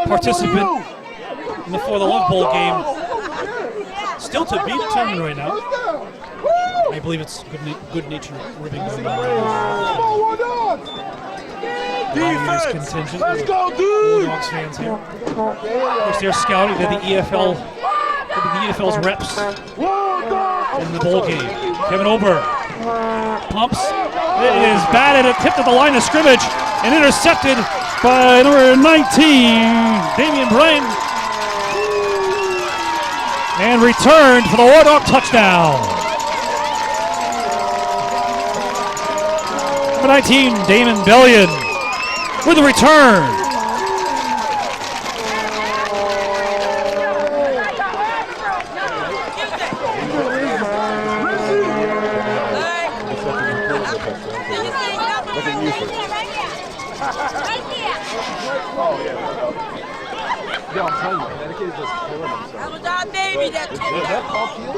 participant in the For the Love Bowl game. Still to be determined right now. I believe it's good natured ribbing going on right now. Defense! Contingent. Let's go, dude! Wardogs fans here. Of course, they're scouting. They're the EFL. The EFL's reps in the bowl game. Kevin Oberg pumps. It is batted, tipped at the line of scrimmage and intercepted by number 19, Damian Bryan. And returned for the Wardog touchdown. Number 19, Damon Bellion with the return. Yo, I'm telling you, that kid is just killing himself. That was our baby that took Is that Paul Peel?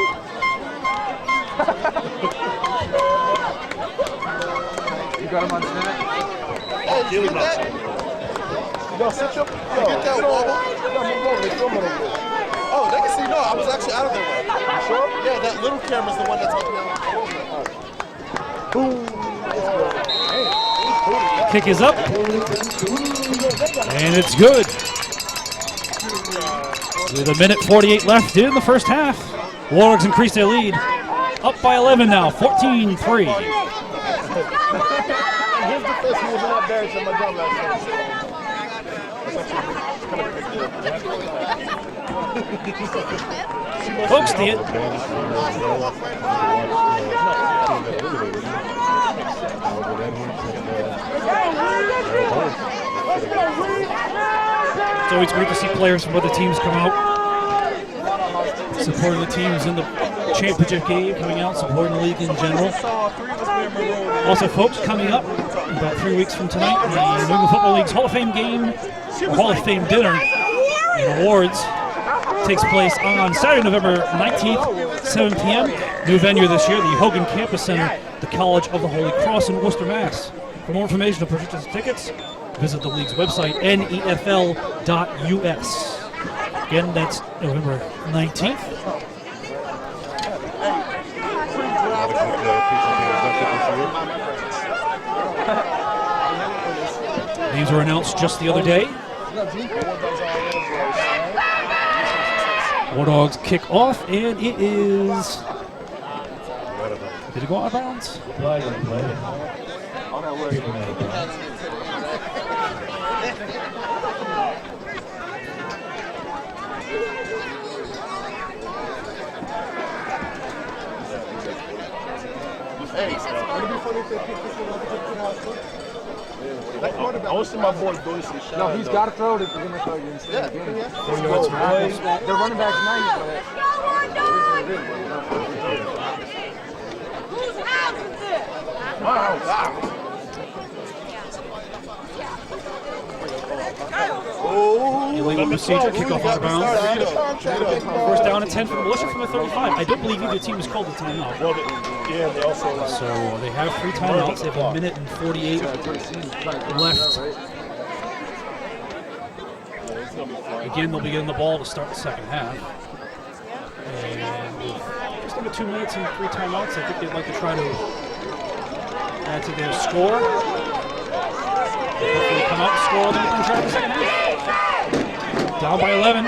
You got him on snap? Hey, did you get that? Yo, sit your... You get that wobble? Oh, they can see. No, I was actually out of their way. You sure? Yeah, that little camera's the one that's up there. Kick is up. And it's good. With 1:48 left in the first half. Wardogs increased their lead. Up by 11 now, 14-3. In his defense, he was not buried in my drum last time. Folks, it's always great to see players from other teams come out, supporting the teams in the championship game, coming out, supporting the league in general. Also, folks, coming up about 3 weeks from tonight, the New England Football League's Hall of Fame game, or Hall of Fame dinner and awards takes place on Saturday, November 19th, 7 p.m. New venue this year, the Hogan Campus Center, the College of the Holy Cross in Worcester, Mass. For more information or purchase tickets, visit the league's website, nefl.us. Again, that's November 19th. Names were announced just the other day. Wardogs kick off, and it is... Did it go out of bounds? I want to see my boy Dorsey shine. No, he's got to throw it if he's going to throw you instead. Yeah. They're running backs nice, Wow. Illegal procedure, kickoff out of bounds. First down and 10 for the Militia from the 35. I don't believe either team has called the timeout. Yeah, they also So they have 3 timeouts. They have 1 minute and 48 left. Again, they'll be getting the ball to start the second half. And with just under 2 minutes and 3 timeouts, I think they'd like to try to add to their score. Hopefully come out and score, then we can try the second half. Down by 11.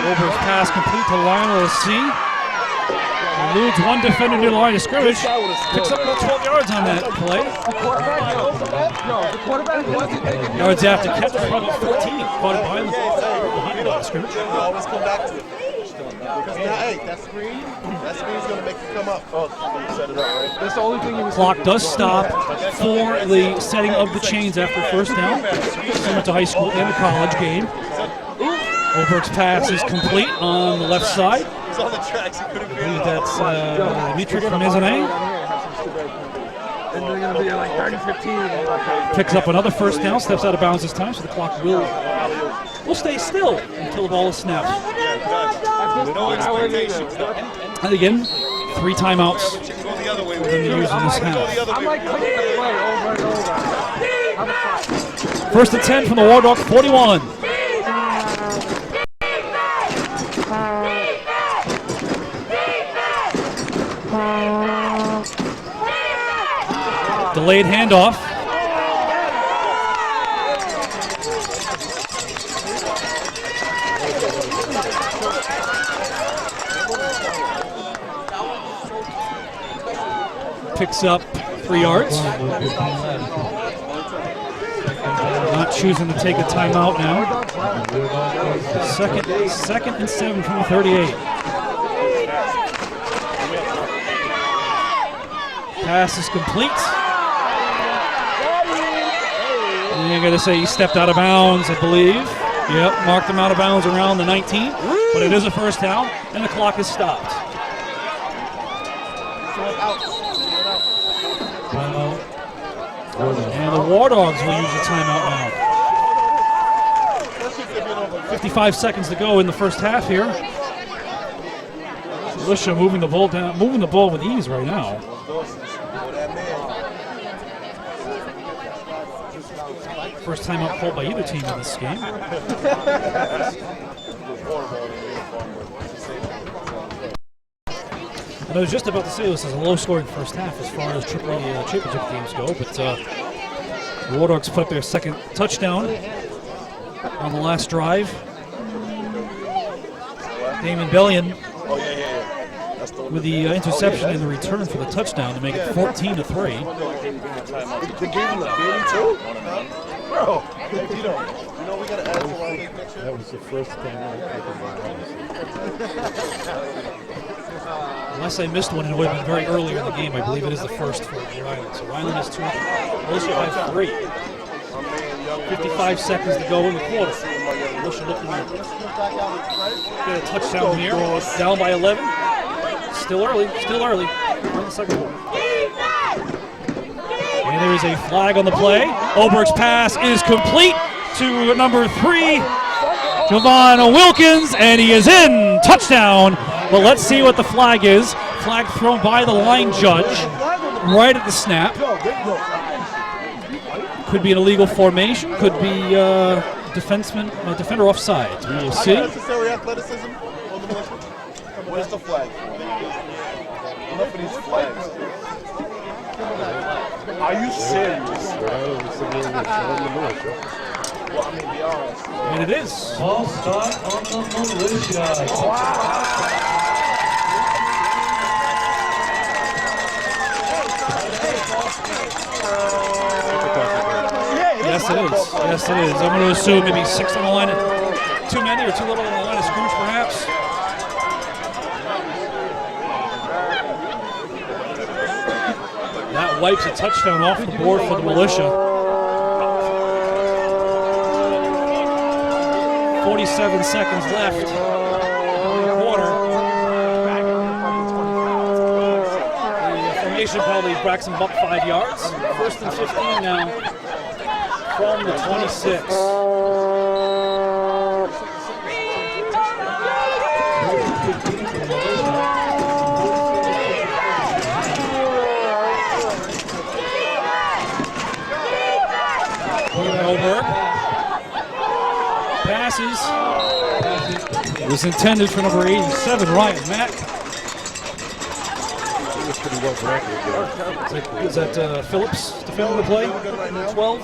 Over's pass complete to Lionel C. Eludes one defender near the line of scrimmage. Picks up about 12 yards on that play. Yards after catch, probably 14. Caught it behind the line of scrimmage. always come back to it. Because now, hey, that screen's going to make you come up. Oh, set it up, right? That's the only thing he was. Clock does stop for the setting of the chains after first down. Similar to high school and a college game. Oberg's pass is complete on the left side. He's on the tracks. He couldn't I believe that's Militia from Maisonneuve. And they're going to be like 30-15. Picks up another first down, steps out of bounds this time, so the clock will stay still until the ball is snapped. And again, 3 timeouts for them to use in this half. I might click the play over and over. First and 10 from the Wardogs 41. Delayed handoff. Picks up 3 yards. Not choosing to take a timeout now. Second and 7 from the 38. Pass is complete. And you're going to say he stepped out of bounds, I believe. Yep, marked him out of bounds around the 19, but it is a first down, and the clock is stopped. And the Wardogs will use a timeout now. 55 seconds to go in the first half here. Militia moving the ball down, moving the ball with ease right now. First timeout called by either team in this game. And I was just about to say this is a low-scoring first half as far as AAA championship games go, but the Wardogs put up their second touchdown on the last drive. Damian Bellion Oh, yeah. That's the one. with the interception and the return for the touchdown to make it 14-3. They gave him a beating too? Bro, you know we got to add to our league next year? That was the first thing I Unless I missed one, it would have been very early in the game. I believe it is the first for Rhode Island. So Rhode Island is 2, Militia by 3. 55 seconds to go in the quarter. Militia looking to get a touchdown here. Down by 11. Still early. We're in the second quarter. And there is a flag on the play. Oberg's pass is complete to number 3, Javon Wilkins, and he is in. Touchdown. But let's see what the flag is. Flag thrown by the line judge right at the snap. Could be an illegal formation. Could be defender offside. We will see. Unnecessary athleticism on the militia. What is the flag for? Enough of these flags. Are you serious? Well, I mean, be honest. And it is. False start on the Militia. Yes, it is. I'm going to assume maybe 6 on the line. Too many or too little on the line of scrimmage, perhaps. That wipes a touchdown off the board for the Militia. 47 seconds left in the quarter. The formation probably backs them up 5 yards. 1st and 15 now from the 26. Over. Passes. It was intended for number 87, Ryan Mack. Is that Phillips defending the play? 12.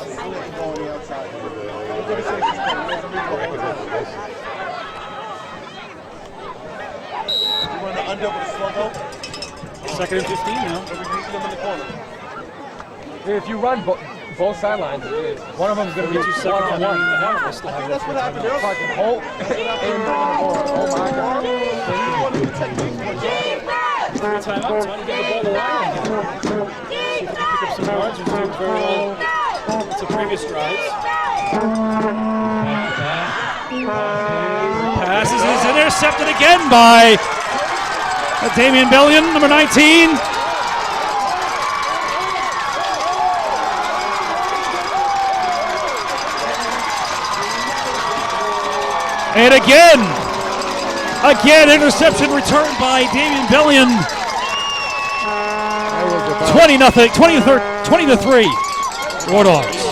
Second and 15 now. If you run both sidelines, one of them is going to be 2 seconds on 1. I still have that. Fucking hold. Oh my God. Timeout. Time to get the ball to line again. See if we can pick up some yards. We're doing very well to previous drives. Passes is intercepted again by Damian Bellion, number 19. And again, interception returned by Damian Bellion. 20-3. Wardogs.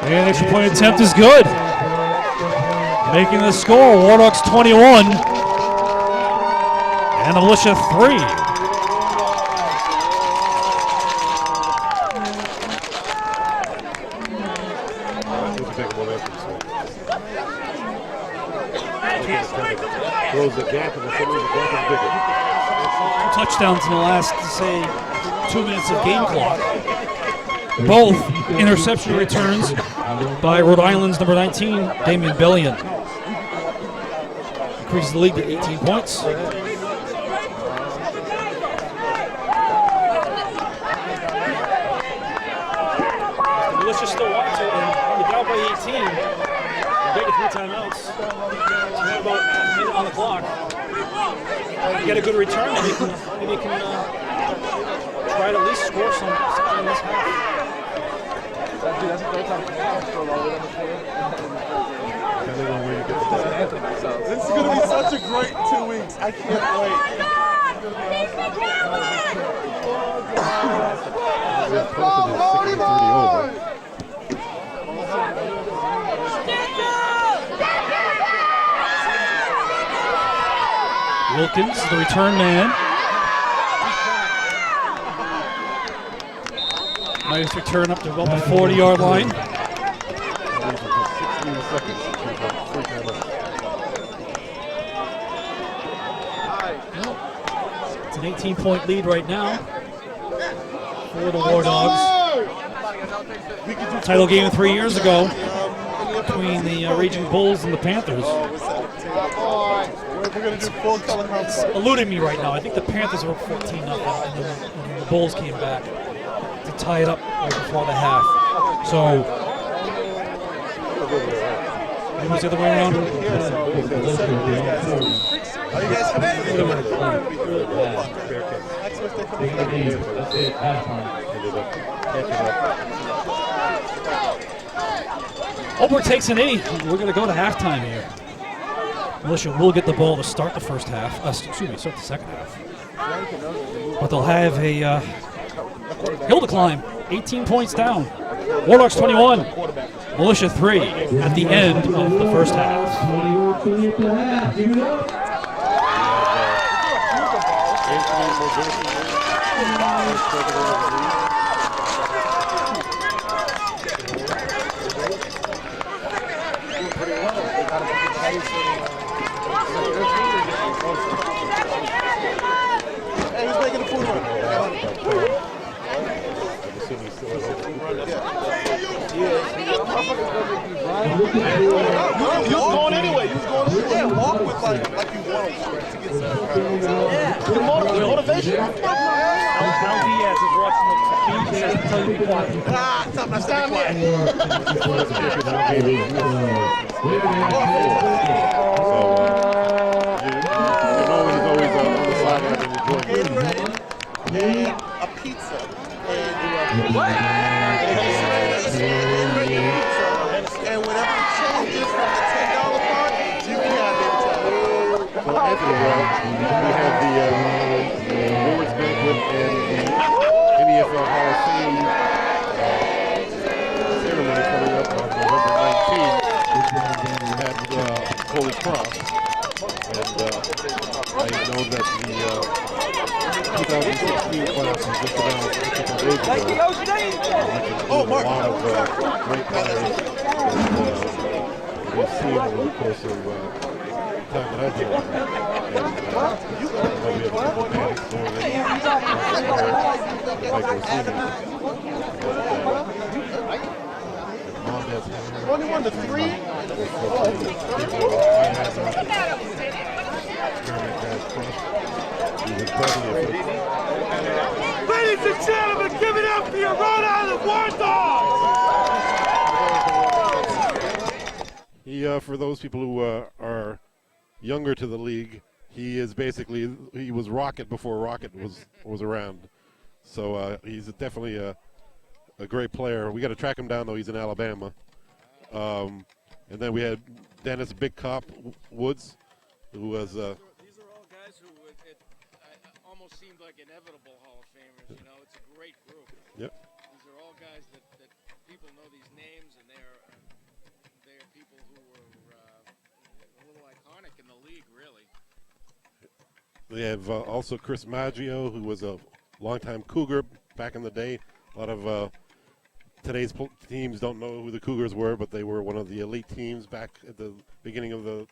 And extra point attempt is good. Making the score, Wardogs 21 and the Militia 3. Close the gap, and the gap is bigger. Touchdowns in the last, say, 2 minutes of game clock. Both interception returns by Rhode Island's number 19, Damian Bellion. Increases the lead to 18 points. The Militia still wants it, and you're down by 18. Take the 3 timeouts. We have about a minute on the clock. Get a good return, maybe you can try to at least score something in this half. That's the third time Connecticut scored already on the field. This is going to be such a great 2 weeks. I can't wait. Wilkins, the return man. Nice return up to about the 40-yard line. It's an 18-point lead right now for the Wardogs. Title game 3 years ago between the Raging Bulls and the Panthers. We're going to do full color It's eluding me right now. I think the Panthers were 14-0, and then the Bulls came back to tie it up right before the half. So, it was the other way around. Are you guys coming for Ober takes an knee. We're going to go to halftime here. Militia will get the ball to start the first half. Start the second half. But they'll have a hill to climb. 18 points down. Wardogs 21. Militia 3 at the end of the first half. Hey, who's making the food run? You was going anyway. Yeah, walk with like you want to get some motivation. Diaz is watching the feed. He says to tell you to be quiet. It's time yet. A pizza and whenever it changes from the $10 part, you can have it. So after the round, we have the awards banquet and the NEFL Hall of Fame ceremony coming up on November 19th at Holy Cross. And I know that the 2016 class was just announced a couple of days ago. A lot of great players that we've seen over the course of time that I've been here. And we have a couple of bands more than Michael Senior. Only one to 3? Ladies and gentlemen, give it up for your Rhode Island Wardogs! For those people who are younger to the league, he is basically, he was Rocket before Rocket was around. So he's definitely a great player. We got to track him down though. He's in Alabama. And then we had Dennis Big Cop Woods, who was. These are all guys who almost seemed like inevitable Hall of Famers. You know, it's a great group. Yep. These are all guys that people know these names, and they're people who were a little iconic in the league, really. They have also Chris Maggio, who was a longtime Cougar back in the day. A lot of today's teams don't know who the Cougars were, but they were one of the elite teams back at the beginning of the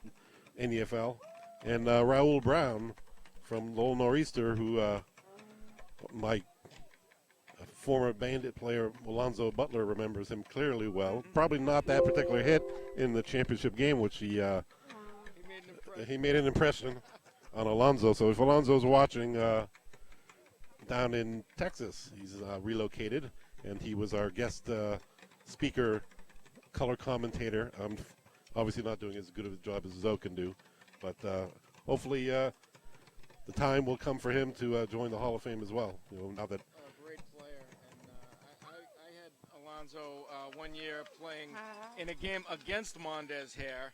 NEFL. And Raul Brown from Lowell Nor'easter, who my former Bandit player Alonzo Butler remembers him clearly well. Probably not that particular hit in the championship game, which he made an impression on Alonzo. So if Alonzo's watching down in Texas, he's relocated, and he was our guest speaker, color commentator obviously not doing as good of a job as Zoe can do. But hopefully the time will come for him to join the Hall of Fame as well. Now that A great player, and I had Alonzo 1 year playing in a game against Mondez here,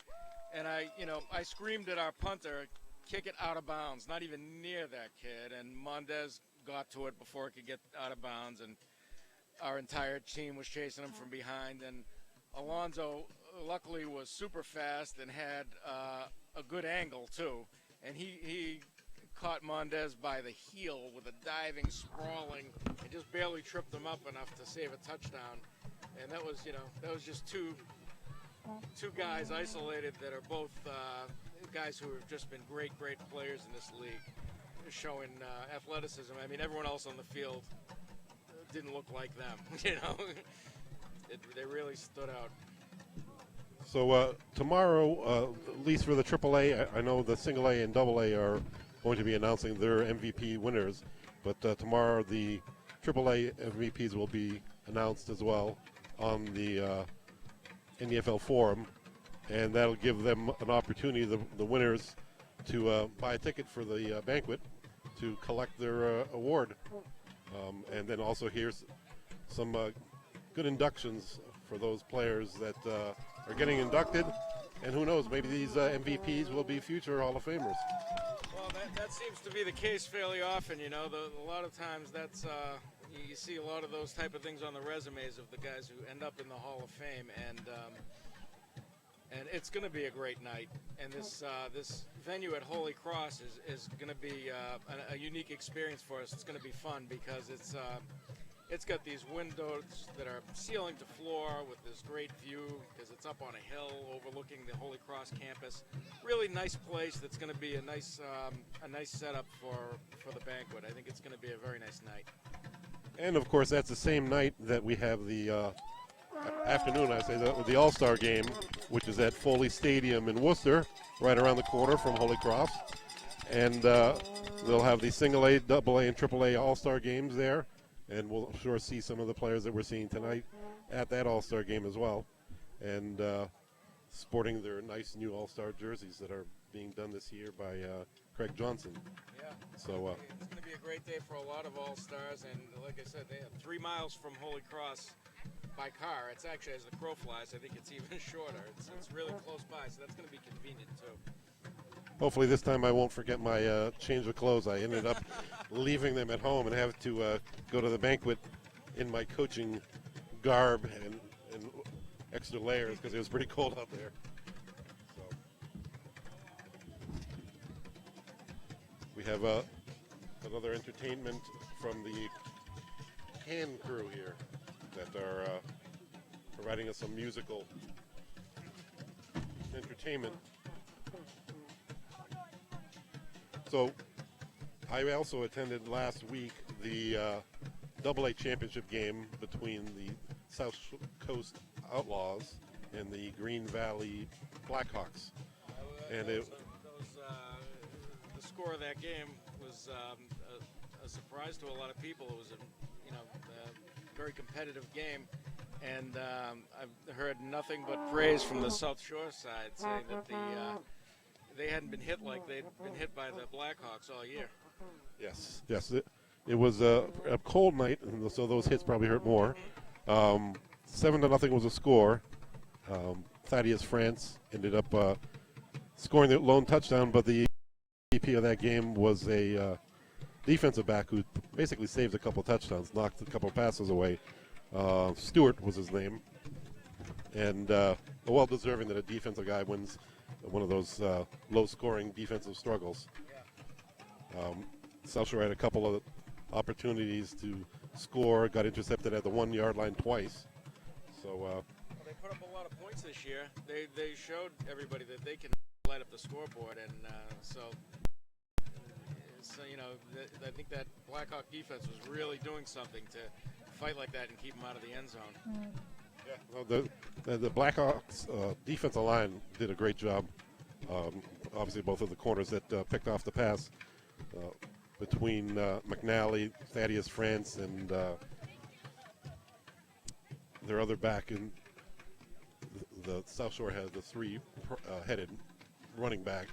and I screamed at our punter, kick it out of bounds, not even near that kid, and Mondez got to it before it could get out of bounds, and our entire team was chasing him from behind, and Alonzo luckily was super fast and had a good angle too, and he caught Mondez by the heel with a diving, sprawling, and just barely tripped him up enough to save a touchdown. And that was just two guys isolated that are both guys who have just been great players in this league, showing athleticism. I mean, everyone else on the field didn't look like them, they really stood out. So tomorrow, at least for the AAA, I know the single A and double A are going to be announcing their MVP winners, but tomorrow the AAA MVPs will be announced as well on the NEFL forum, and that'll give them an opportunity, the winners, to buy a ticket for the banquet to collect their award. And then also here's some good inductions for those players that are getting inducted, and who knows, maybe these MVPs will be future Hall of Famers. Well, that seems to be the case fairly often, a lot of times that's, you see a lot of those type of things on the resumes of the guys who end up in the Hall of Fame, and it's going to be a great night, and this venue at Holy Cross is going to be a unique experience for us. It's going to be fun because it's got these windows that are ceiling to floor with this great view because it's up on a hill overlooking the Holy Cross campus. Really nice place that's going to be a nice setup for the banquet. I think it's going to be a very nice night. And of course, that's the same night that we have the afternoon, the All-Star game, which is at Foley Stadium in Worcester, right around the corner from Holy Cross. And they'll have the single A, double A, and triple A All-Star games there. And we'll sure see some of the players that we're seeing tonight at that All-Star game as well. And sporting their nice new All-Star jerseys that are being done this year by Craig Johnson. Yeah. So it's going to be a great day for a lot of All-Stars. And like I said, they have 3 miles from Holy Cross by car. It's actually, as the crow flies, I think it's even shorter. It's really close by, so that's going to be convenient too. hopefully this time I won't forget my change of clothes. I ended up leaving them at home and have to go to the banquet in my coaching garb and extra layers because it was pretty cold out there. So we have another entertainment from the can crew here that are providing us some musical entertainment. So I also attended last week the AA championship game between the South Coast Outlaws and the Green Valley Blackhawks. And the score of that game was a surprise to a lot of people. It was a very competitive game, and I've heard nothing but praise from the South Shore side, saying that they hadn't been hit like they'd been hit by the Blackhawks all year. Yes. It was a cold night, and so those hits probably hurt more. 7-0 was a score. Thaddeus France ended up scoring the lone touchdown, but the MVP of that game was a defensive back who basically saved a couple touchdowns, knocked a couple passes away. Stewart was his name, and well deserving that a defensive guy wins one of those low-scoring defensive struggles. South Shore had a couple of opportunities to score, got intercepted at the 1-yard line twice. So well, they put up a lot of points this year. They showed everybody that they can light up the scoreboard, and so I think that Blackhawk defense was really doing something to fight like that and keep them out of the end zone. Yeah, well, the Blackhawks defensive line did a great job. Obviously, both of the corners that picked off the pass between McNally, Thaddeus France, and their other back in the South Shore has the three-headed running back.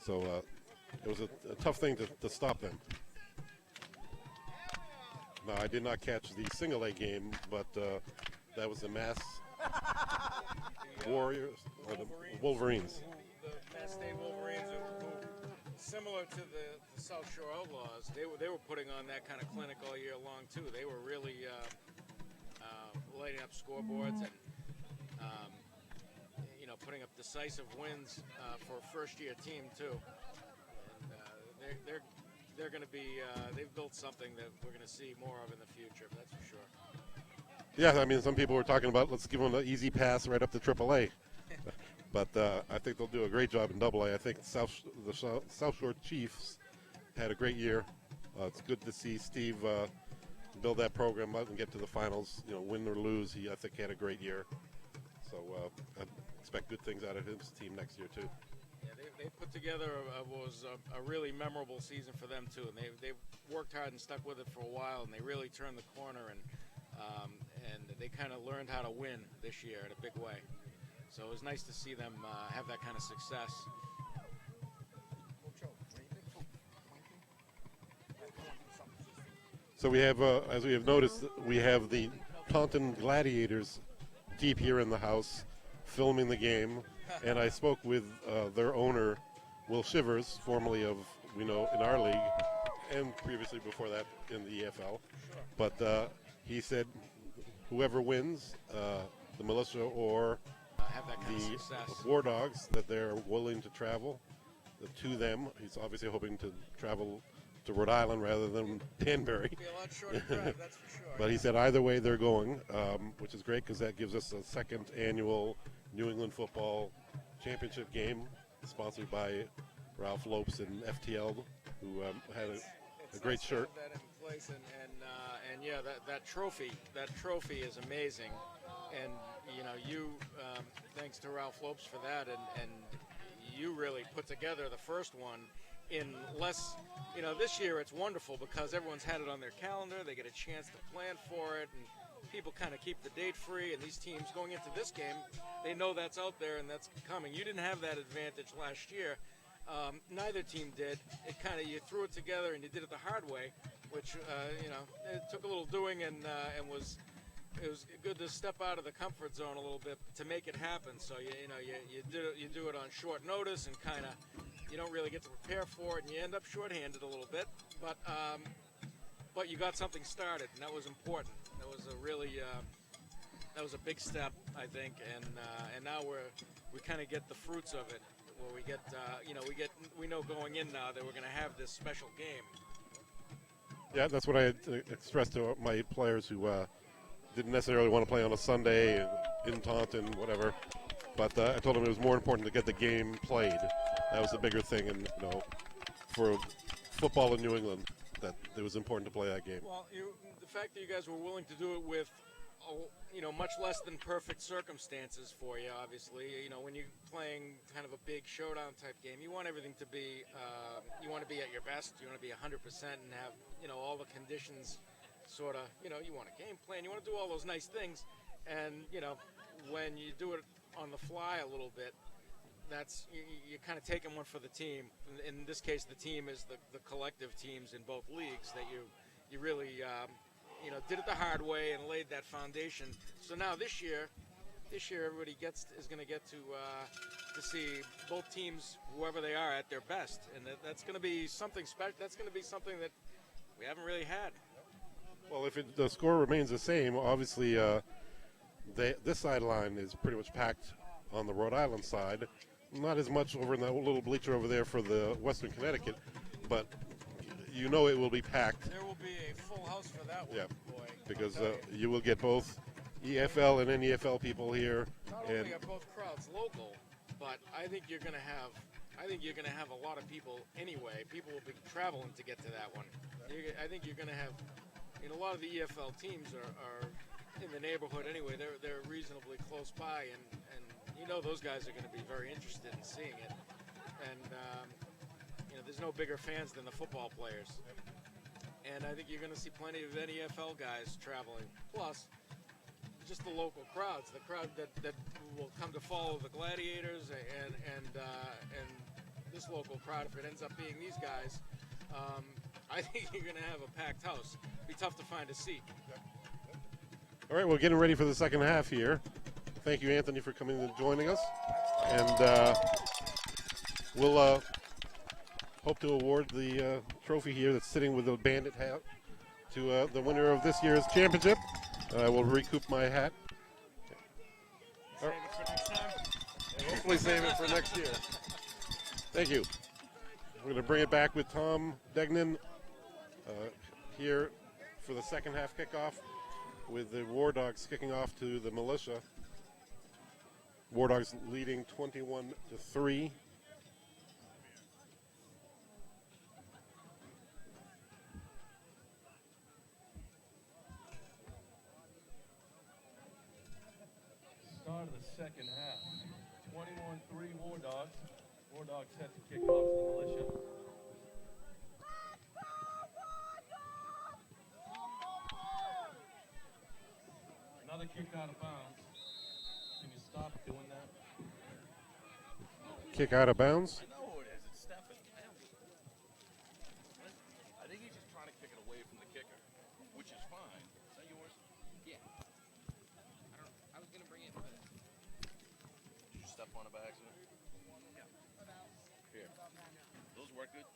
So it was a tough thing to stop them. No, I did not catch the single A game, but that was the Mass Warriors, or the Wolverines. The Mass State Wolverines, who similar to the South Shore Outlaws, they were putting on that kind of clinic all year long too. They were really lighting up scoreboards and putting up decisive wins for a first-year team too. And they're going to be they've built something that we're going to see more of in the future. That's for sure. Yeah, I mean, some people were talking about let's give them an easy pass right up to AAA. But I think they'll do a great job in AA. I think the South Shore Chiefs had a great year. It's good to see Steve build that program up and get to the finals. Win or lose, I think he had a great year. So I expect good things out of his team next year too. Yeah, they put together a really memorable season for them too, and they worked hard and stuck with it for a while, and they really turned the corner and they kind of learned how to win this year in a big way. So it was nice to see them have that kind of success. So we have, as we have noticed, we have the Taunton Gladiators deep here in the house filming the game. And I spoke with their owner, Will Shivers, formerly of, in our league, and previously before that in the EFL. But he said whoever wins, the Militia or have that kind the of success. Wardogs, that they're willing to travel to them. He's obviously hoping to travel to Rhode Island rather than Danbury. It'll be a lot shorter drive, that's for sure. But he said either way they're going, which is great because that gives us a second annual New England Football Championship game sponsored by Ralph Lopes and FTL, who had a great nice shirt. To have that in place, and yeah, that trophy is amazing. And you thanks to Ralph Lopes for that, and you really put together the first one in less. This year it's wonderful because everyone's had it on their calendar. They get a chance to plan for it, and people kind of keep the date free. And these teams going into this game, they know that's out there and that's coming. You didn't have that advantage last year. Neither team did. It kind of, you threw it together and you did it the hard way, which it took a little doing and it was good to step out of the comfort zone a little bit to make it happen. So you do it on short notice and kind of you don't really get to prepare for it, and you end up shorthanded a little bit. But you got something started, and that was important. That was a really that was a big step, I think, and now we kind of get the fruits of it. Where we get we know going in now that we're going to have this special game. Yeah, that's what I had expressed to my players who didn't necessarily want to play on a Sunday in Taunton, whatever. But I told them it was more important to get the game played. That was the bigger thing, and for football in New England, that it was important to play that game. Well, the fact that you guys were willing to do it with, much less than perfect circumstances for you, obviously. When you're playing kind of a big showdown type game, you want everything to be, you want to be at your best. You want to be 100% and have, all the conditions sort of, you want a game plan. You want to do all those nice things. And, when you do it on the fly a little bit, that's you're kind of taking one for the team. In this case, the team is the collective teams in both leagues that you really did it the hard way and laid that foundation. So now this year everybody is going to get to see both teams, whoever they are, at their best, and that's going to be something special. That's going to be something that we haven't really had. Well, if the score remains the same, obviously this sideline is pretty much packed on the Rhode Island side. Not as much over in that little bleacher over there for the Western Connecticut, but it will be packed. There will be a full house for that one, boy. Because you will get both EFL and NEFL people here. Not only are both crowds local, but I think you're going to have a lot of people anyway. People will be traveling to get to that one. I think you're going to have, a lot of the EFL teams are in the neighborhood anyway. They're reasonably close by, and those guys are going to be very interested in seeing it. And there's no bigger fans than the football players. And I think you're going to see plenty of NEFL guys traveling. Plus, just the local crowds, the crowd that will come to follow the Gladiators and this local crowd. If it ends up being these guys, I think you're going to have a packed house. Be tough to find a seat. All right, we're getting ready for the second half here. Thank you, Anthony, for coming and joining us. And we'll hope to award the trophy here that's sitting with the bandit hat to the winner of this year's championship. I will recoup my hat. Save it for next time. And hopefully save it for next year. Thank you. We're going to bring it back with Tom Degnan here for the second half kickoff, with the Wardogs kicking off to the Militia. Wardogs leading 21-3. Start of the second half. 21-3 Wardogs. Wardogs set to kick off the Militia. Another kick out of bounds. Can you stop doing that? Kick out of bounds. I know who it is. It's Stefan. I think he's just trying to kick it away from the kicker, which is fine. Is that yours? Yeah. I don't know. I was going to bring it, but... Did you step on it by accident? Yeah. Here. Those work good?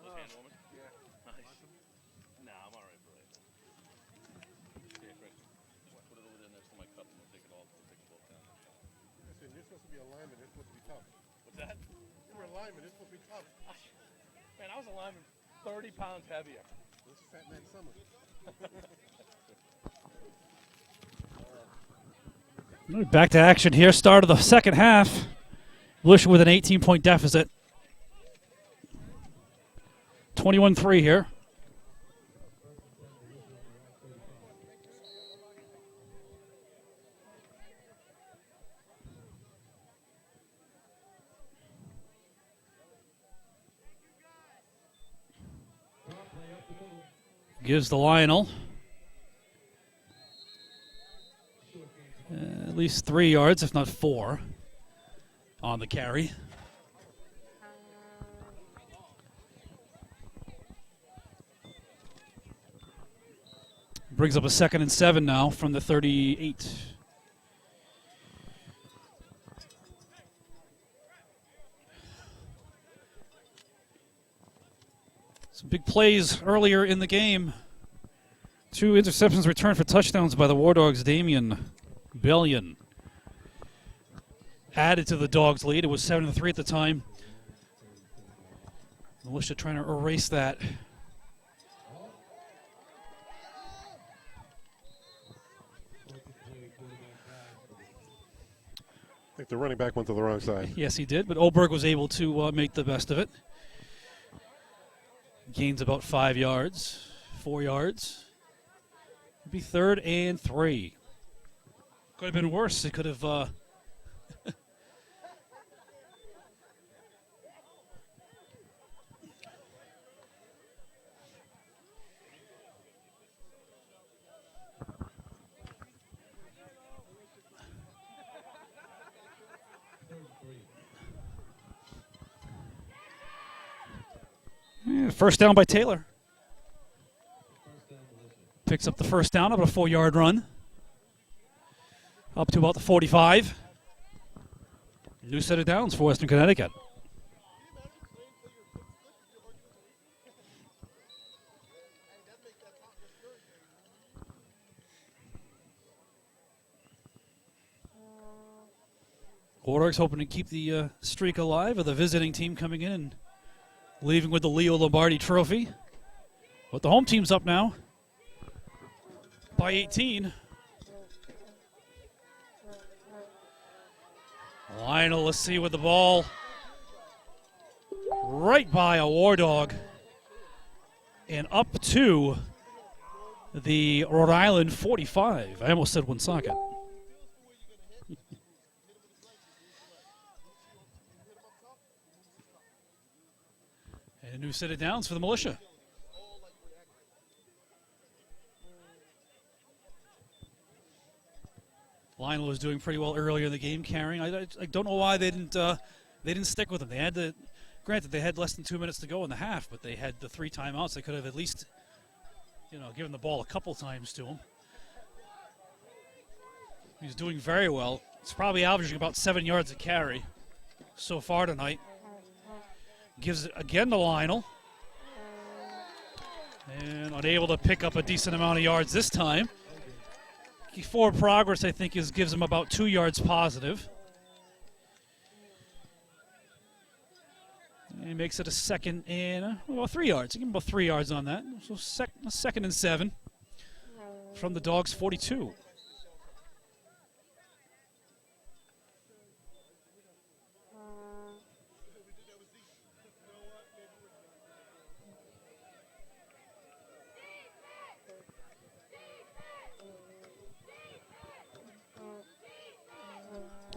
Those hand warmers? Yeah. Nice. Nah, I'm all right for right now. Here, Chris. Just put it over there next to my cup and we'll take it all down. Listen, you're supposed to be a lineman. You're supposed to be tough. What's that? You're a lineman. You're supposed to be tough. Man, I was a lineman 30 pounds heavier. This is Fat Man Summer. Back to action here. Start of the second half. Militia with an 18-point deficit. 21-3 here. Gives the Lionel at least 3 yards, if not 4, on the carry. Brings up a 2nd and 7 now from the 38. Some big plays earlier in the game. 2 interceptions returned for touchdowns by the Wardogs. Damian Bellion added to the Dogs' lead. It was 7-3 at the time. Militia trying to erase that. I think the running back went to the wrong side. Yes, he did, but Oberg was able to make the best of it. Gains about 5 yards, 4 yards. It'd be 3rd and 3. Could have been worse. It could have. First down by Taylor. Picks up the first down, about a 4-yard run. Up to about the 45. New set of downs for Western Connecticut. Wardogs hoping to keep the streak alive of the visiting team coming in and leaving with the Leo Lombardi Trophy. But the home team's up now by 18. Lionel, let's see with the ball. Right by a Wardog. And up to the Rhode Island 45. I almost said Woonsocket. And a new set of downs for the Militia. Lionel was doing pretty well earlier in the game, carrying. I don't know why they didn't stick with him. They had to. Granted, they had less than 2 minutes to go in the half, but they had the 3 timeouts. They could have at least, given the ball a couple times to him. He's doing very well. He's probably averaging about 7 yards a carry so far tonight. Gives it again to Lionel. And unable to pick up a decent amount of yards this time. Forward progress, I think, gives him about 2 yards positive. And he makes it a second and about 3 yards. Give him about 3 yards on that. So second and 7 from the Dogs' 42.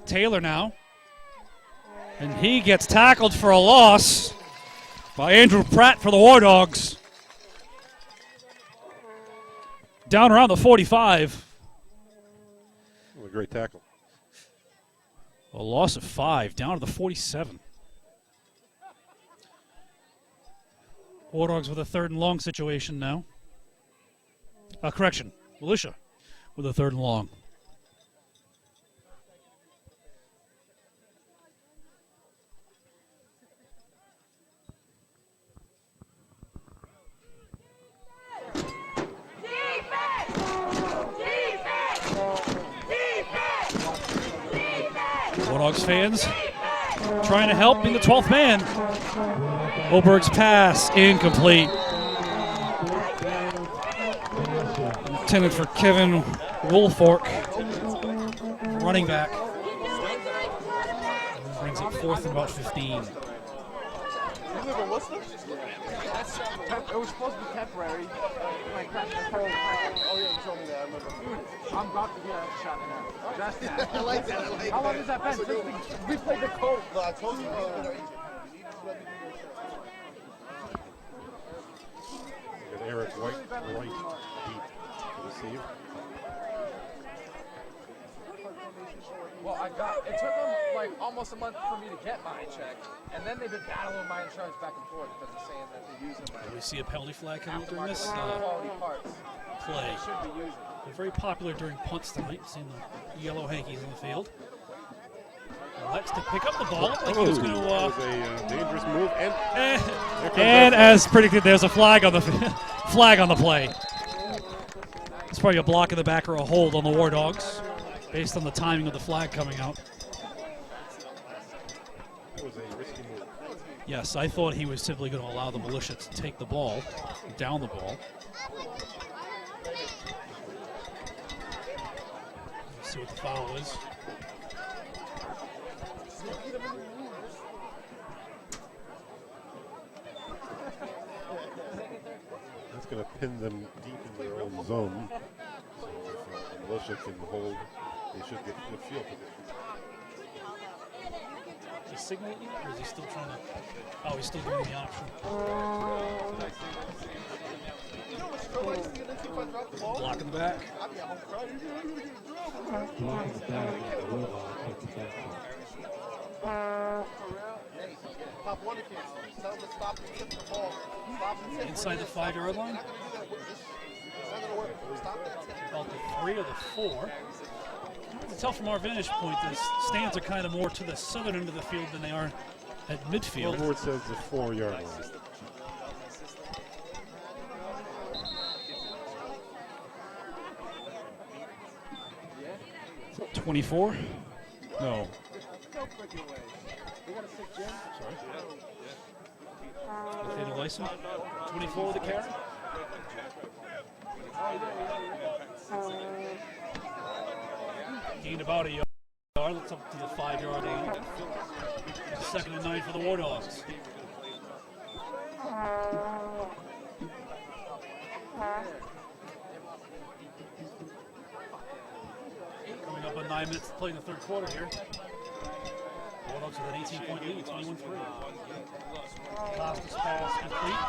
Taylor now. And he gets tackled for a loss by Andrew Pratt for the Wardogs. Down around the 45. What a great tackle. A loss of 5, down to the 47. Wardogs with a 3rd and long situation now. Correction, Militia with a 3rd and long. Wardogs fans trying to help in the 12th man. Oberg's pass incomplete. Intended for Kevin Woolfork, running back. Brings up 4th and about 15. You live in Worcester? It was supposed to be temporary. My crash was cold. Oh yeah, you told me that. I remember. Dude, I'm about to get a shot now. That's that. I like that. How long has that been? Since we played the cold. No, I told you. Eric White, right deep to receive. Well, it took them like almost a month for me to get mine checked, and then they've been battling my insurance back and forth because they're saying that they're using my. Do we see a penalty flag coming during this quality parts. play? They should be using. They're very popular during punts tonight. Seeing the yellow hankies on the field. Lex to pick up the ball. Like he was going to. That was a dangerous move, and as predicted, there's a flag on the flag on the play. It's probably a block in the back or a hold on the Wardogs, based on the timing of the flag coming out. That was a risky move. Yes, I thought he was simply going to allow the Militia to take the ball, down the ball. Let's see what the foul is. That's going to pin them deep in their own zone. So if Militia can hold, they should get good field position. Is he signaling it, or is he still trying to? Oh, he's still giving the option. Block in the back. Inside the 5-yard line. About the 3 or the 4. You can tell from our vantage point, the stands are kind of more to the southern end of the field than they are at midfield. Billboard says the 4-yard line. 24? No. Nathaniel Lyson? 24 with the carry? Gained about a yard. That's up to the 5-yard line. 2nd and 9 for the Wardogs. Coming up on 9 minutes to play in the 3rd quarter here. Wardogs with an 18-point lead, 21-3. Costas pass complete.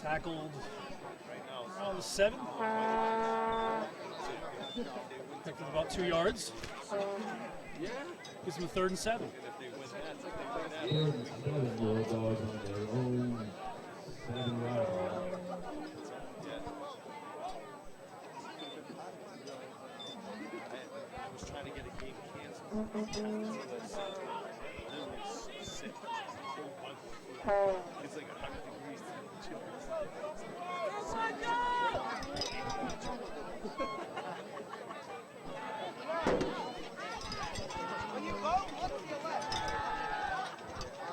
Tackled around the 7. Picked up about 2 yards. Gives him a 3rd and 7. was trying to get a game canceled. It's like 100 degrees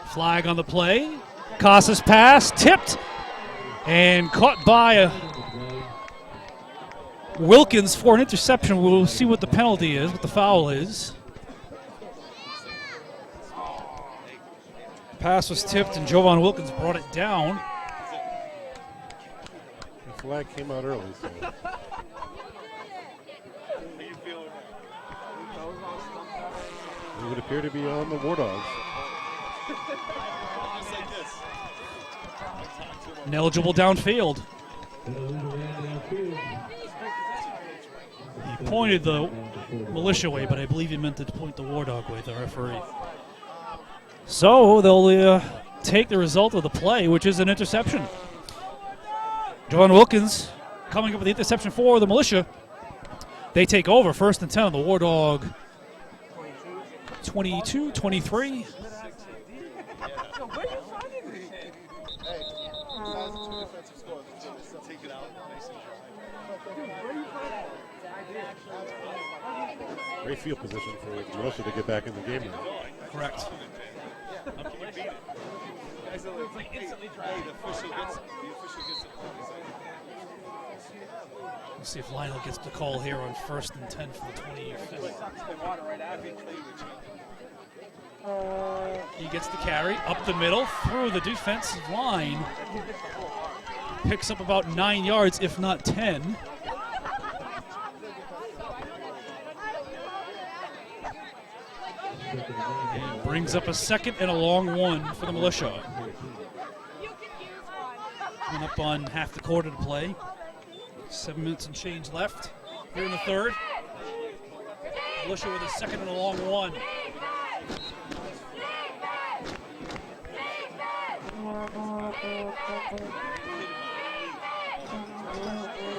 Flag on the play. Casas pass, tipped, and caught by Wilkins for an interception. We'll see what the penalty is, what the foul is. Pass was tipped, and Jovan Wilkins brought it down. The flag came out early. So. It would appear to be on the Wardogs. Ineligible downfield. He pointed the Militia way, but I believe he meant to point the Wardog way, the referee. So they'll take the result of the play, which is an interception. Jovan Wilkins coming up with the interception for the Militia. They take over 1st and 10 on the Wardog 22-23. Great field position for Militia to get back in the game now. Correct. Let's see if Lionel gets the call here on 1st and 10 for the 25th. He gets the carry up the middle through the defensive line. Picks up about 9 yards, if not 10. And brings up a 2nd and a long one for the Militia. Coming up on half the quarter to play. 7 minutes and change left here in the 3rd. Militia with a 2nd and a long one.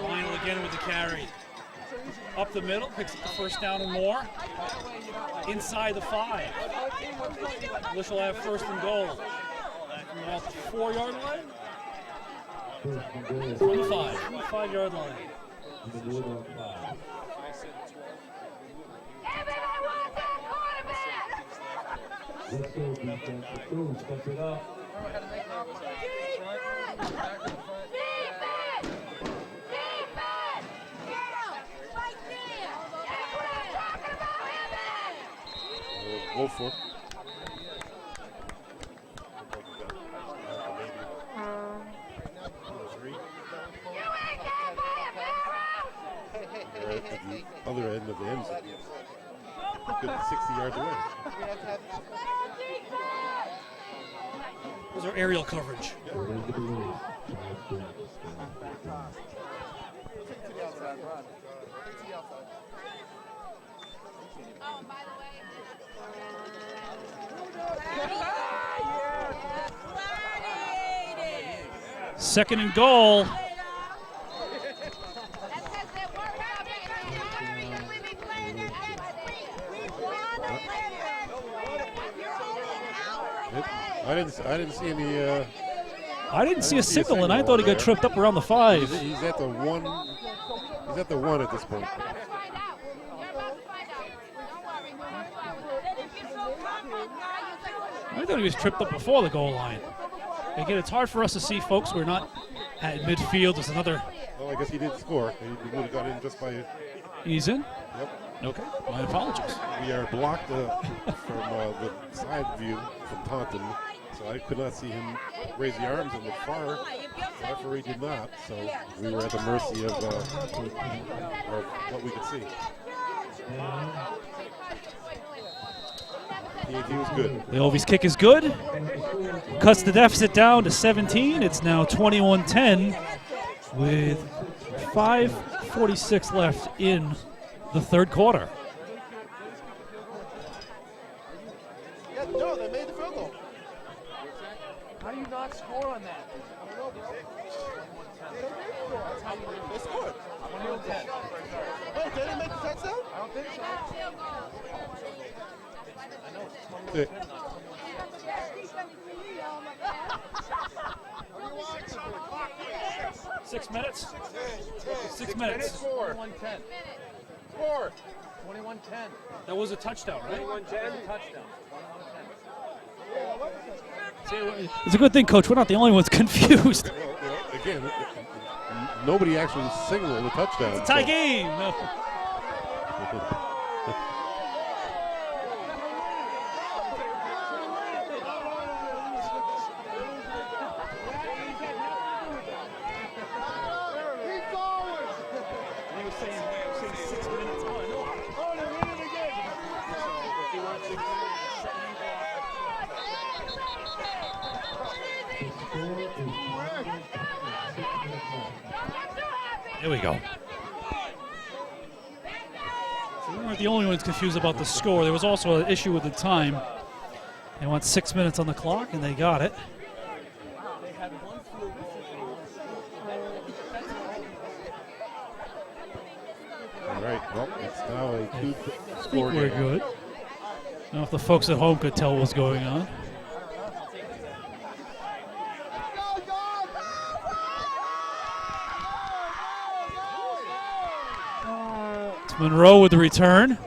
Lionel again with the carry. Up the middle, picks up the 1st down and more. Inside the 5. Militia will have 1st and goal. From about the 4-yard line. From the 5-yard line. Let's go, defense. Let's go. Step it up. Go for it. At the other end of the end zone. Good 60 yards away. Those are aerial coverage. Second and goal. I didn't see any. I didn't see a signal, and I thought he got tripped up around the 5. He's at the 1. He's at the 1 at this point. I thought he was tripped up before the goal line. Again, it's hard for us to see, folks. We're not at midfield. There's another. Well, I guess he did score. He would have got in just by. He's in? Yep. Okay. My apologies. We are blocked from the side view from Taunton, so I could not see him raise the arms in the far. The referee did not, so we were at the mercy of what we could see. PAT was good. The Ovies kick is good. Cuts the deficit down to 17. It's now 21-10 with 5:46 left in the third quarter. Yeah, no, they made the field goal. How do you not score on that? They scored. Wait, they didn't make the touchdown? I don't think so. 6 minutes. 6 minutes. Score. 21-10. Score. 21-10. That was a touchdown, right? 21-10. Touchdown. It's a good thing, Coach. We're not the only ones confused. Again, nobody actually signaled a touchdown. It's a tie game. There we go. So we weren't the only ones confused about the score. There was also an issue with the time. They want 6 minutes on the clock, and they got it. All right, well, it's now a I two-score think we're game. good. I don't know if the folks at home could tell what was going on. It's Monroe with the return.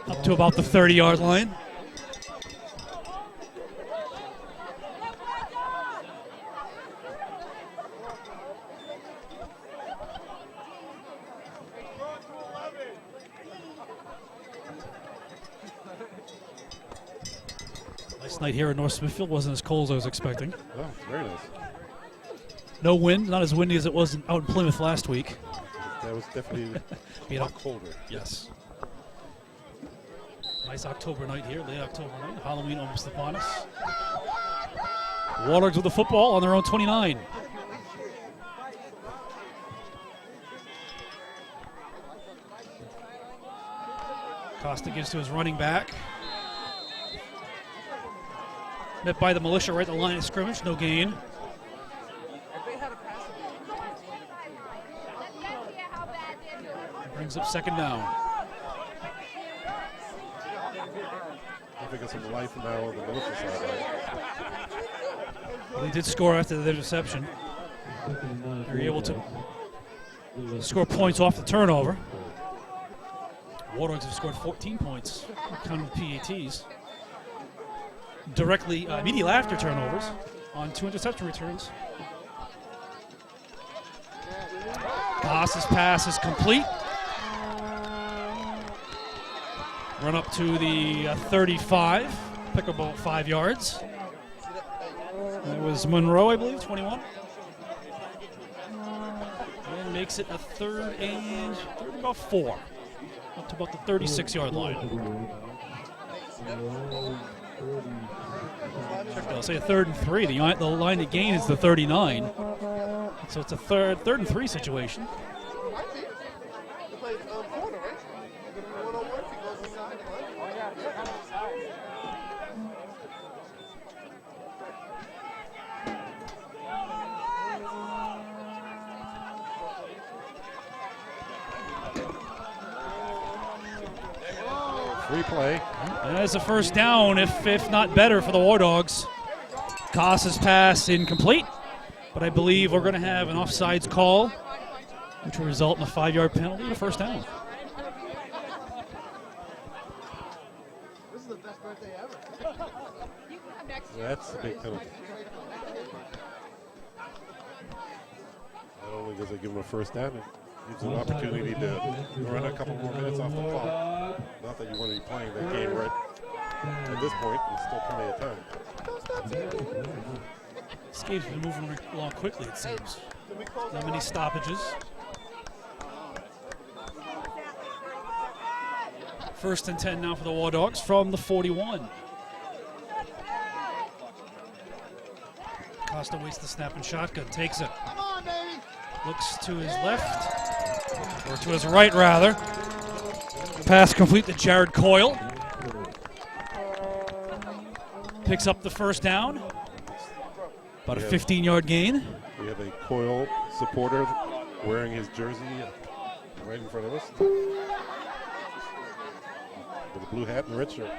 Up to about the 30-yard line. Nice night here in North Smithfield. Wasn't as cold as I was expecting. Oh, very nice. No wind, not as windy as it was out in Plymouth last week. That was definitely a lot colder. Yes. Nice October night here, late October night. Halloween almost upon us. Wardogs with the football on their own 29. Costa gives to his running back. Met by the Militia right at the line of scrimmage, no gain. Brings up second down. I think it's some life now on the Militia side. They did score after the interception. They were able to score points off the turnover. Wardogs have scored 14 points, counting the PATs. Directly, immediately after turnovers on 2 interception returns. Haas's pass is complete. Run up to the 35, pick up about 5 yards. That was Monroe, I believe, 21. And makes it a third and about 4. Up to about the 36-yard line. I'll say a 3rd and 3. The line to gain is the 39. So it's a third and 3 situation. They played corner, right? They're going to be 1-on-1 if he goes inside the line. Oh, yeah. Free play. That's a first down, if not better, for the Wardogs. Costa's pass incomplete, but I believe we're going to have an offsides call, which will result in a 5-yard penalty and a first down. This is the best birthday ever. That's a big penalty. Not only does it give him a first down, it gives him an opportunity to run a couple more minutes off the clock. Not that you want to be playing that game right at this point. There's still plenty of time. This game's been moving along quickly, it seems. Not many stoppages. First and 10 now for the Wardogs from the 41. Costa waits the snap and shotgun, takes it. Looks to his left, or to his right rather. Pass complete to Jared Coyle. Picks up the first down. About a 15-yard gain. We have a Coyle supporter wearing his jersey right in front of us. With a blue hat and red shirt.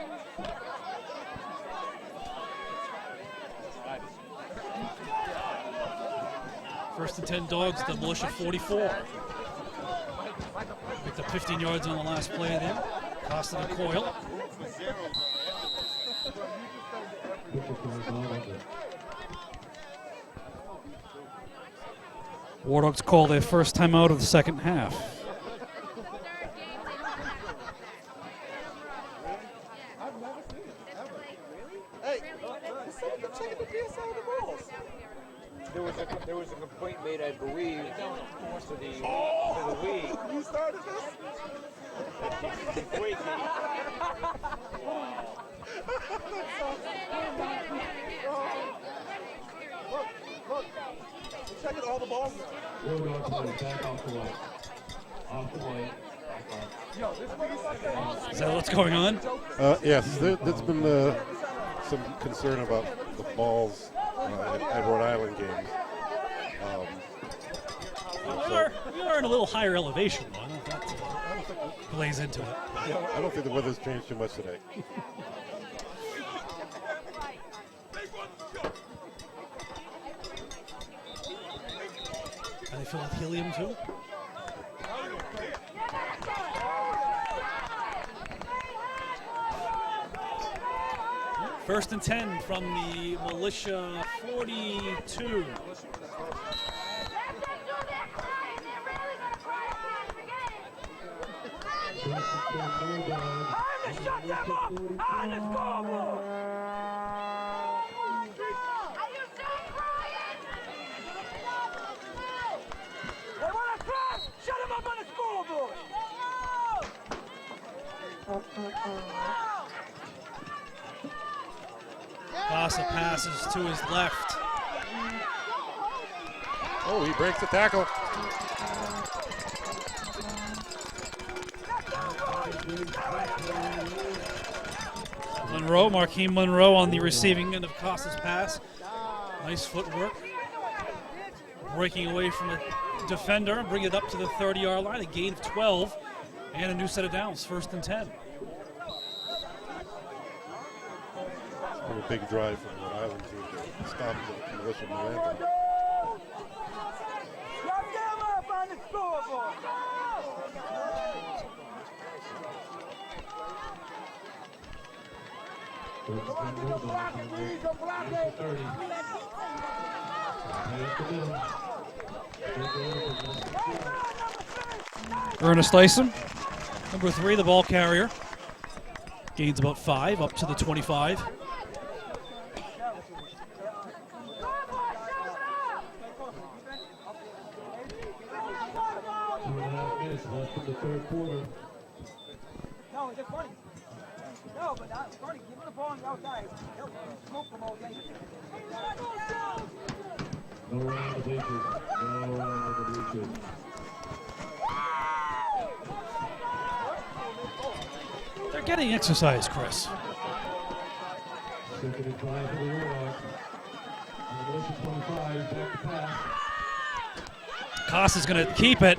First and 10 Dogs, the Militia 44. Picked up 15 yards on the last play there. Costa to Coyle. Wardogs call their first timeout of the second half. There was a complaint made, I believe, to the league. You started this? Look. Check it, all the balls. Back off the white. Off the white. Is that what's going on? Yes, there's been some concern about the balls at Rhode Island games. We are in a little higher elevation, though. I don't know if that plays into it. I don't think the weather's changed too much today. Are they filled with helium, too? First and 10 from the Militia 42. Shut him up on the scoreboard! Costa passes to his left. Oh, he breaks the tackle. Monroe, Markeem Monroe on the receiving end of Costa's pass. Nice footwork. Breaking away from a defender and bring it up to the 30-yard line. A gain of 12 and a new set of downs. First and 10. It's been a big drive from Rhode Island team to stop the Militia momentum. Shut them up on the scoreboard! Ernest Isom, number 3, the ball carrier. Gains about 5, up to the 25. 2.5 minutes left in the third quarter. No, it's just funny. No, but that's funny. Give him the ball on the outside. He'll smoke them all day. No around the bleachers. No around the bleachers. They're getting exercise, Chris. Second and 5 for the Wardogs. Militia 25, back to pass. Costa's going to keep it.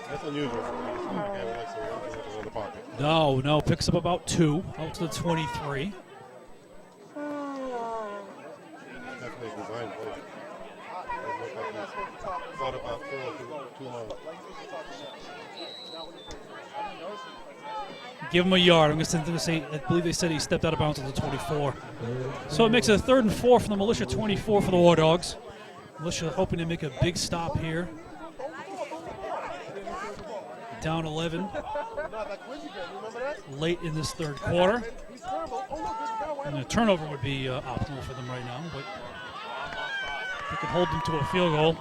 That's unusual for me. So he likes to run in the pocket. No, picks up about 2, out to the 23. Definitely a design play. Thought about too long. Give him a yard. I'm going to say, I believe they said he stepped out of bounds at the 24. So it makes it a 3rd and 4 from the Militia 24 for the Wardogs. Militia hoping to make a big stop here. Down 11 late in this third quarter. And a turnover would be optimal for them right now, but they can hold them to a field goal.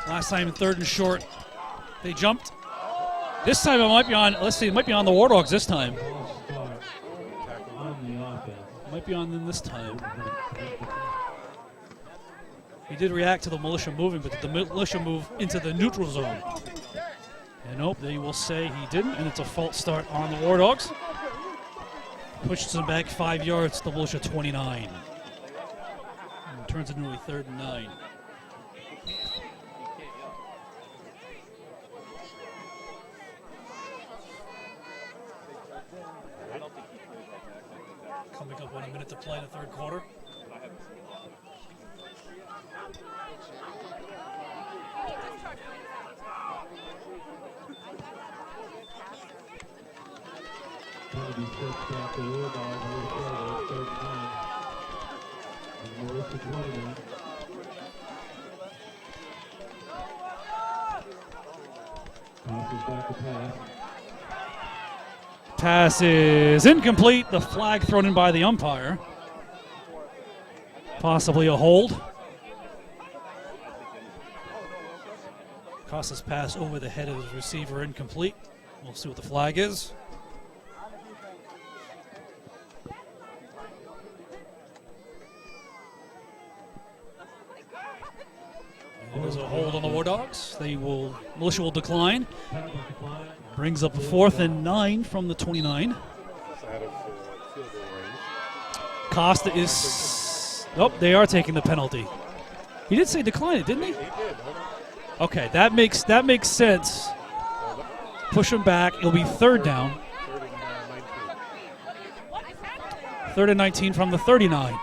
Last time in 3rd and short, they jumped. This time it might be on, let's see, it might be on the Wardogs this time. Might be on them this time. He did react to the Militia moving, but did the Militia move into the neutral zone? And nope, they will say he didn't, and it's a false start on the Wardogs. Pushes them back 5 yards to the Militia 29. And turns it into a 3rd and 9. Coming up on a minute to play in the 3rd quarter. Kennedy sets back the Wardogs over the field, 3rd and 9. And Militia 29. Passes back to pass. Pass is incomplete. The flag thrown in by the umpire. Possibly a hold. Costa's pass over the head of his receiver incomplete. We'll see what the flag is. And there's a hold on the Wardogs. Militia will decline. Brings up a 4th and 9 from the 29. Costa is... Nope, they are taking the penalty. He did say decline it, didn't he? He did. Okay, that makes sense. Push him back. It'll be 3rd down. 3rd and 19 from the 39.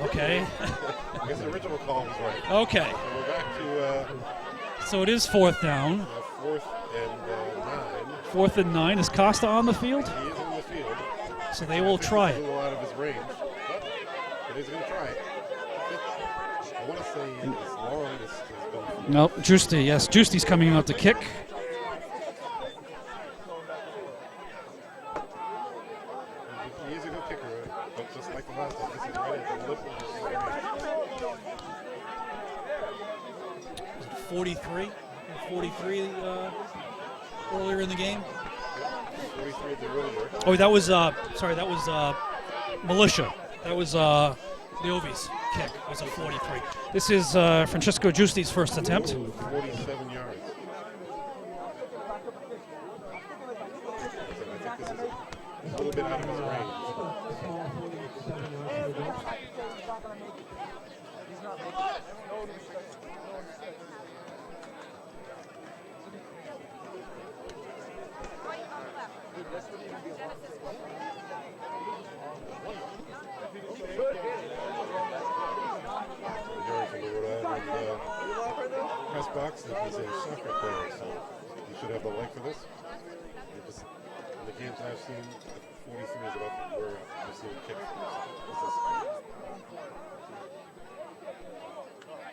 Okay. I guess the original call was right. Okay. So we're back to... so it is 4th down. 4th and 9. 4th and 9. Is Costa on the field? He is in the field. So they will try He's a it. little out of his range, but he's going to try it. I want to say it's long. It's going. Nope, Giusti, yes. Giusti's coming out to kick. He is a good kicker, but just like the last time, this is right at the lip of his range. Was it 43? 43 earlier in the game? 43 at the earlier. Oh, that was, sorry, that was Militia. That was the Ovi's kick. It was a 43. This is Francesco Giusti's first attempt. 47 yards. I think this is a little bit out of his range. Press box, he's a soccer player, so he should have the leg for this. In the games I've seen, 43 is about where I've seen him kick.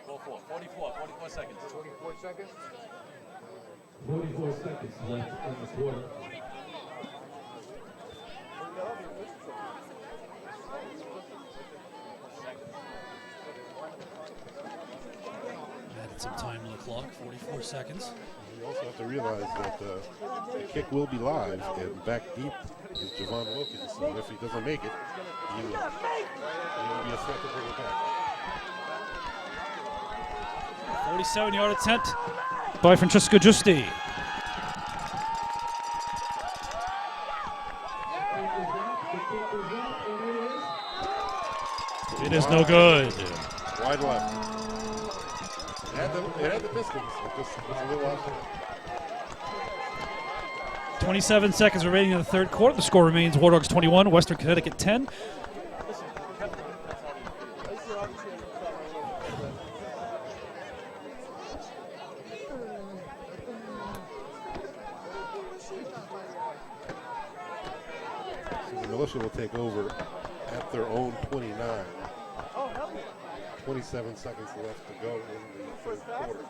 Go for it. 44 seconds. 24 seconds. 44 seconds left in the quarter. Added some time to the clock, 44 seconds. You also have to realize that the kick will be live, and back deep is Javon Wilkins. So if he doesn't make it, he will be a threat to bring it back. 47-yard attempt by Francesco Giusti. It is no good. Wide left. It had the distance. It was a little off. 27 seconds remaining in the third quarter. The score remains Wardogs 21, Western Connecticut 10. So the Militia will take over at their own 29. 27 seconds left to go in the third quarter.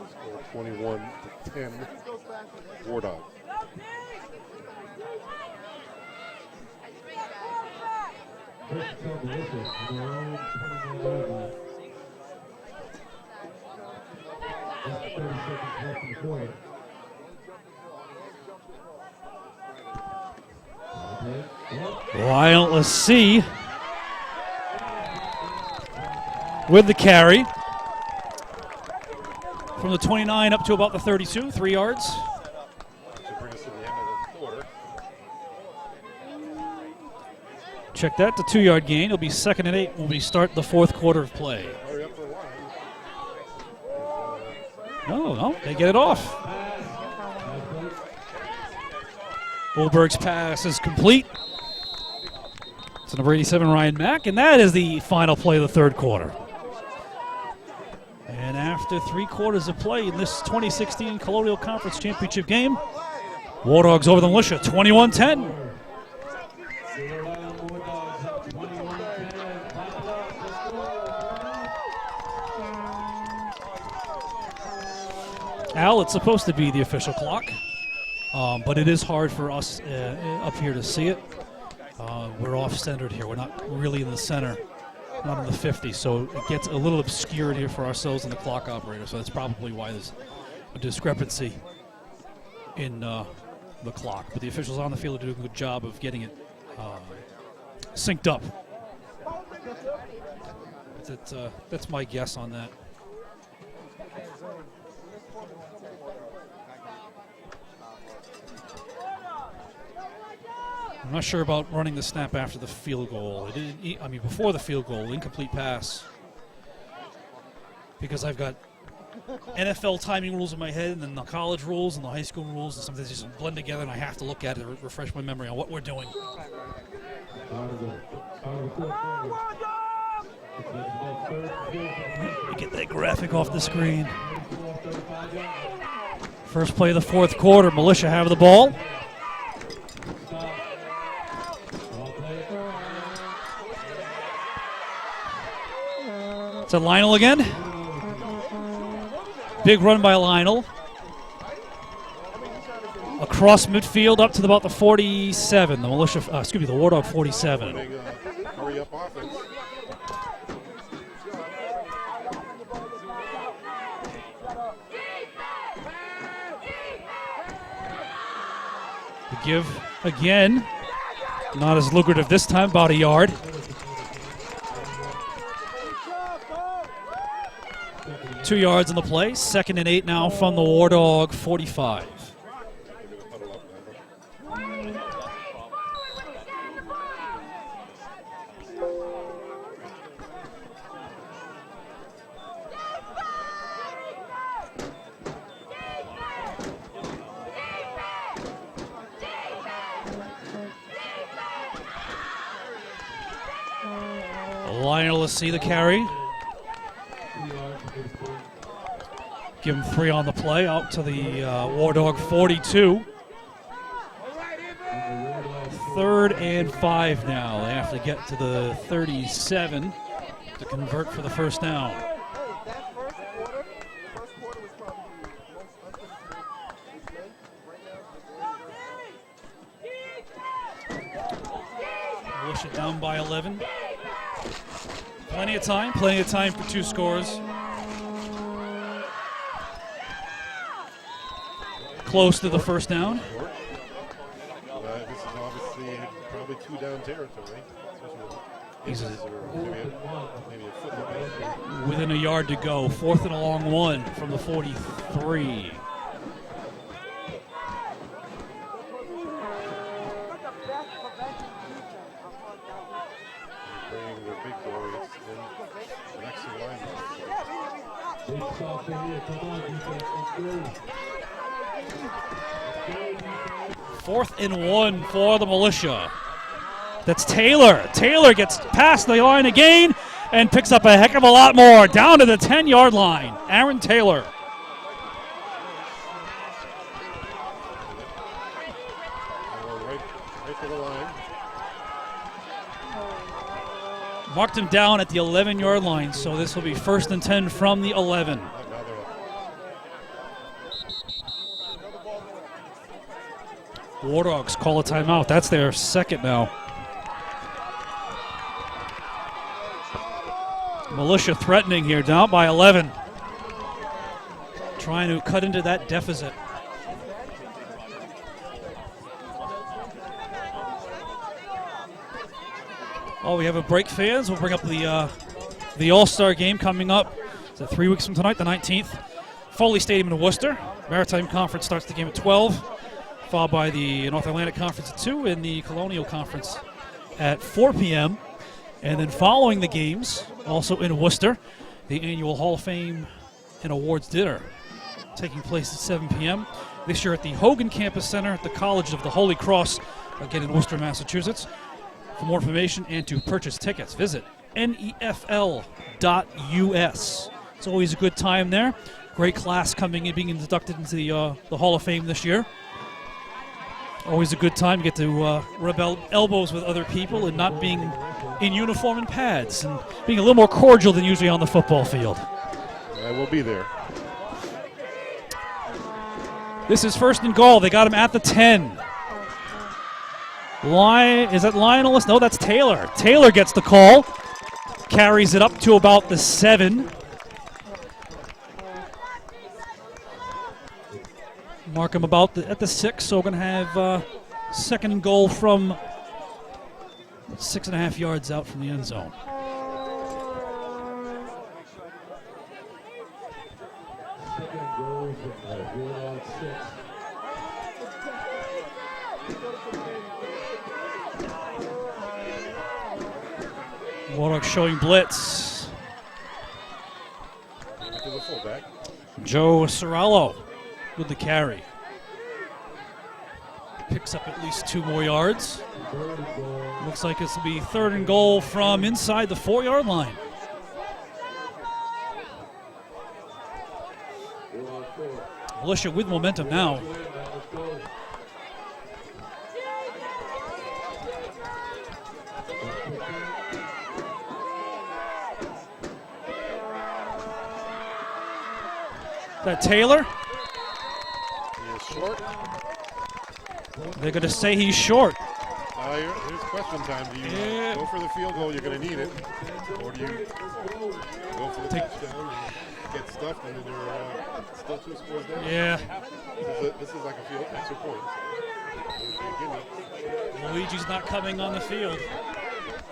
Score 21-10. Wardogs. First tell Militia, their own 29 over. Just 30 seconds left in the quarter. Lionel, let's see. With the carry. From the 29 up to about the 32, 3 yards. Should bring us to the end of the quarter. Check that, the 2-yard gain. It'll be 2nd and 8 when we start the fourth quarter of play. Hurry up the line. No, they get it off. Olberg's pass is complete. To number 87, Ryan Mack, and that is the final play of the third quarter. And after 3 quarters of play in this 2016 Colonial Conference Championship game, Wardogs over the Militia, 21-10. Al, it's supposed to be the official clock, but it is hard for us up here to see it. We're off-centered here. We're not really in the center, not in the 50, so it gets a little obscured here for ourselves and the clock operator, so that's probably why there's a discrepancy in the clock. But the officials on the field are doing a good job of getting it synced up. That's my guess on that. I'm not sure about running the snap after the field goal. Before the field goal, incomplete pass. Because I've got NFL timing rules in my head and then the college rules and the high school rules and some of these just blend together, and I have to look at it to refresh my memory on what we're doing. You get that graphic off the screen. First play of the fourth quarter, Militia have the ball. It's a Lionel again. Big run by Lionel. Across midfield up to about the 47. The Militia, the Wardog 47. Hurry up offense. The give again. Not as lucrative this time, about a yard. Two yards on the play. 2nd and 8 now from the Wardog 45. Lionel, let's see the carry. Give him 3 on the play, out to the Wardog 42. 3rd and 5 now. They have to get to the 37 to convert for the first down. Militia down by 11. Plenty of time for 2 scores. Close to the first down. This is obviously probably 2 down territory. He's maybe a foot away. within a yard to go. 4th and a long 1 from the 43. Bringing their big boys in next to the line. 4th and 1 for the Militia. That's Taylor. Taylor gets past the line again and picks up a heck of a lot more. Down to the 10-yard line. Aaron Taylor. Right to the line. Marked him down at the 11-yard line, so this will be 1st and 10 from the 11. Wardogs call a timeout. That's their second now. Militia threatening here, down by 11. Trying to cut into that deficit. Oh, we have a break, fans. We'll bring up the All-Star game coming up. It's 3 weeks from tonight, the 19th. Foley Stadium in Worcester. Maritime Conference starts the game at 12, followed by the North Atlantic Conference at 2 and the Colonial Conference at 4 p.m. And then following the games, also in Worcester, the annual Hall of Fame and Awards dinner taking place at 7 p.m. This year at the Hogan Campus Center at the College of the Holy Cross, again in Worcester, Massachusetts. For more information and to purchase tickets, visit NEFL.us. It's always a good time there. Great class coming in, being inducted into the Hall of Fame this year. Always a good time. You get to rub elbows with other people and not being in uniform and pads and being a little more cordial than usually on the football field. I will be there. This is 1st and goal. They got him at the 10. Is that Lionel? No, that's Taylor. Taylor gets the call. Carries it up to about the 7. Mark him about at the 6, so we're going to have 2nd and goal from 6.5 yards out from the end zone. Wardogs showing blitz. To the fullback. Joe Sorello with the carry. Picks up at least 2 more yards. Looks like this will be 3rd and goal from inside the 4-yard line. Militia with momentum now. That Taylor? He is short. They're going to say he's short. Here's question time. Do you go for the field goal? You're going to need it. Or do you go for the touchdown and get stuffed and then you're still 2 scores down? Yeah. This is like a field extra point. So Luigi's not coming on the field.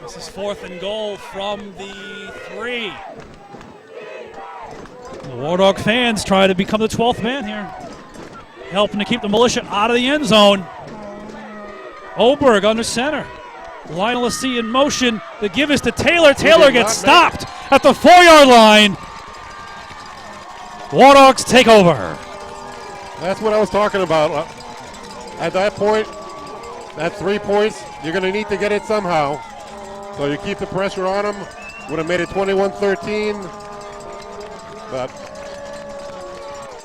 This is 4th and goal from the 3. The Wardog fans try to become the 12th man here, helping to keep the Militia out of the end zone. Oberg under center. Lionel C in motion. The give is to Taylor. Taylor gets stopped at the 4-yard line. Wardogs take over. that's what I was talking about. At that point, at 3 points, you're going to need to get it somehow. So you keep the pressure on them. Would have made it 21-13. But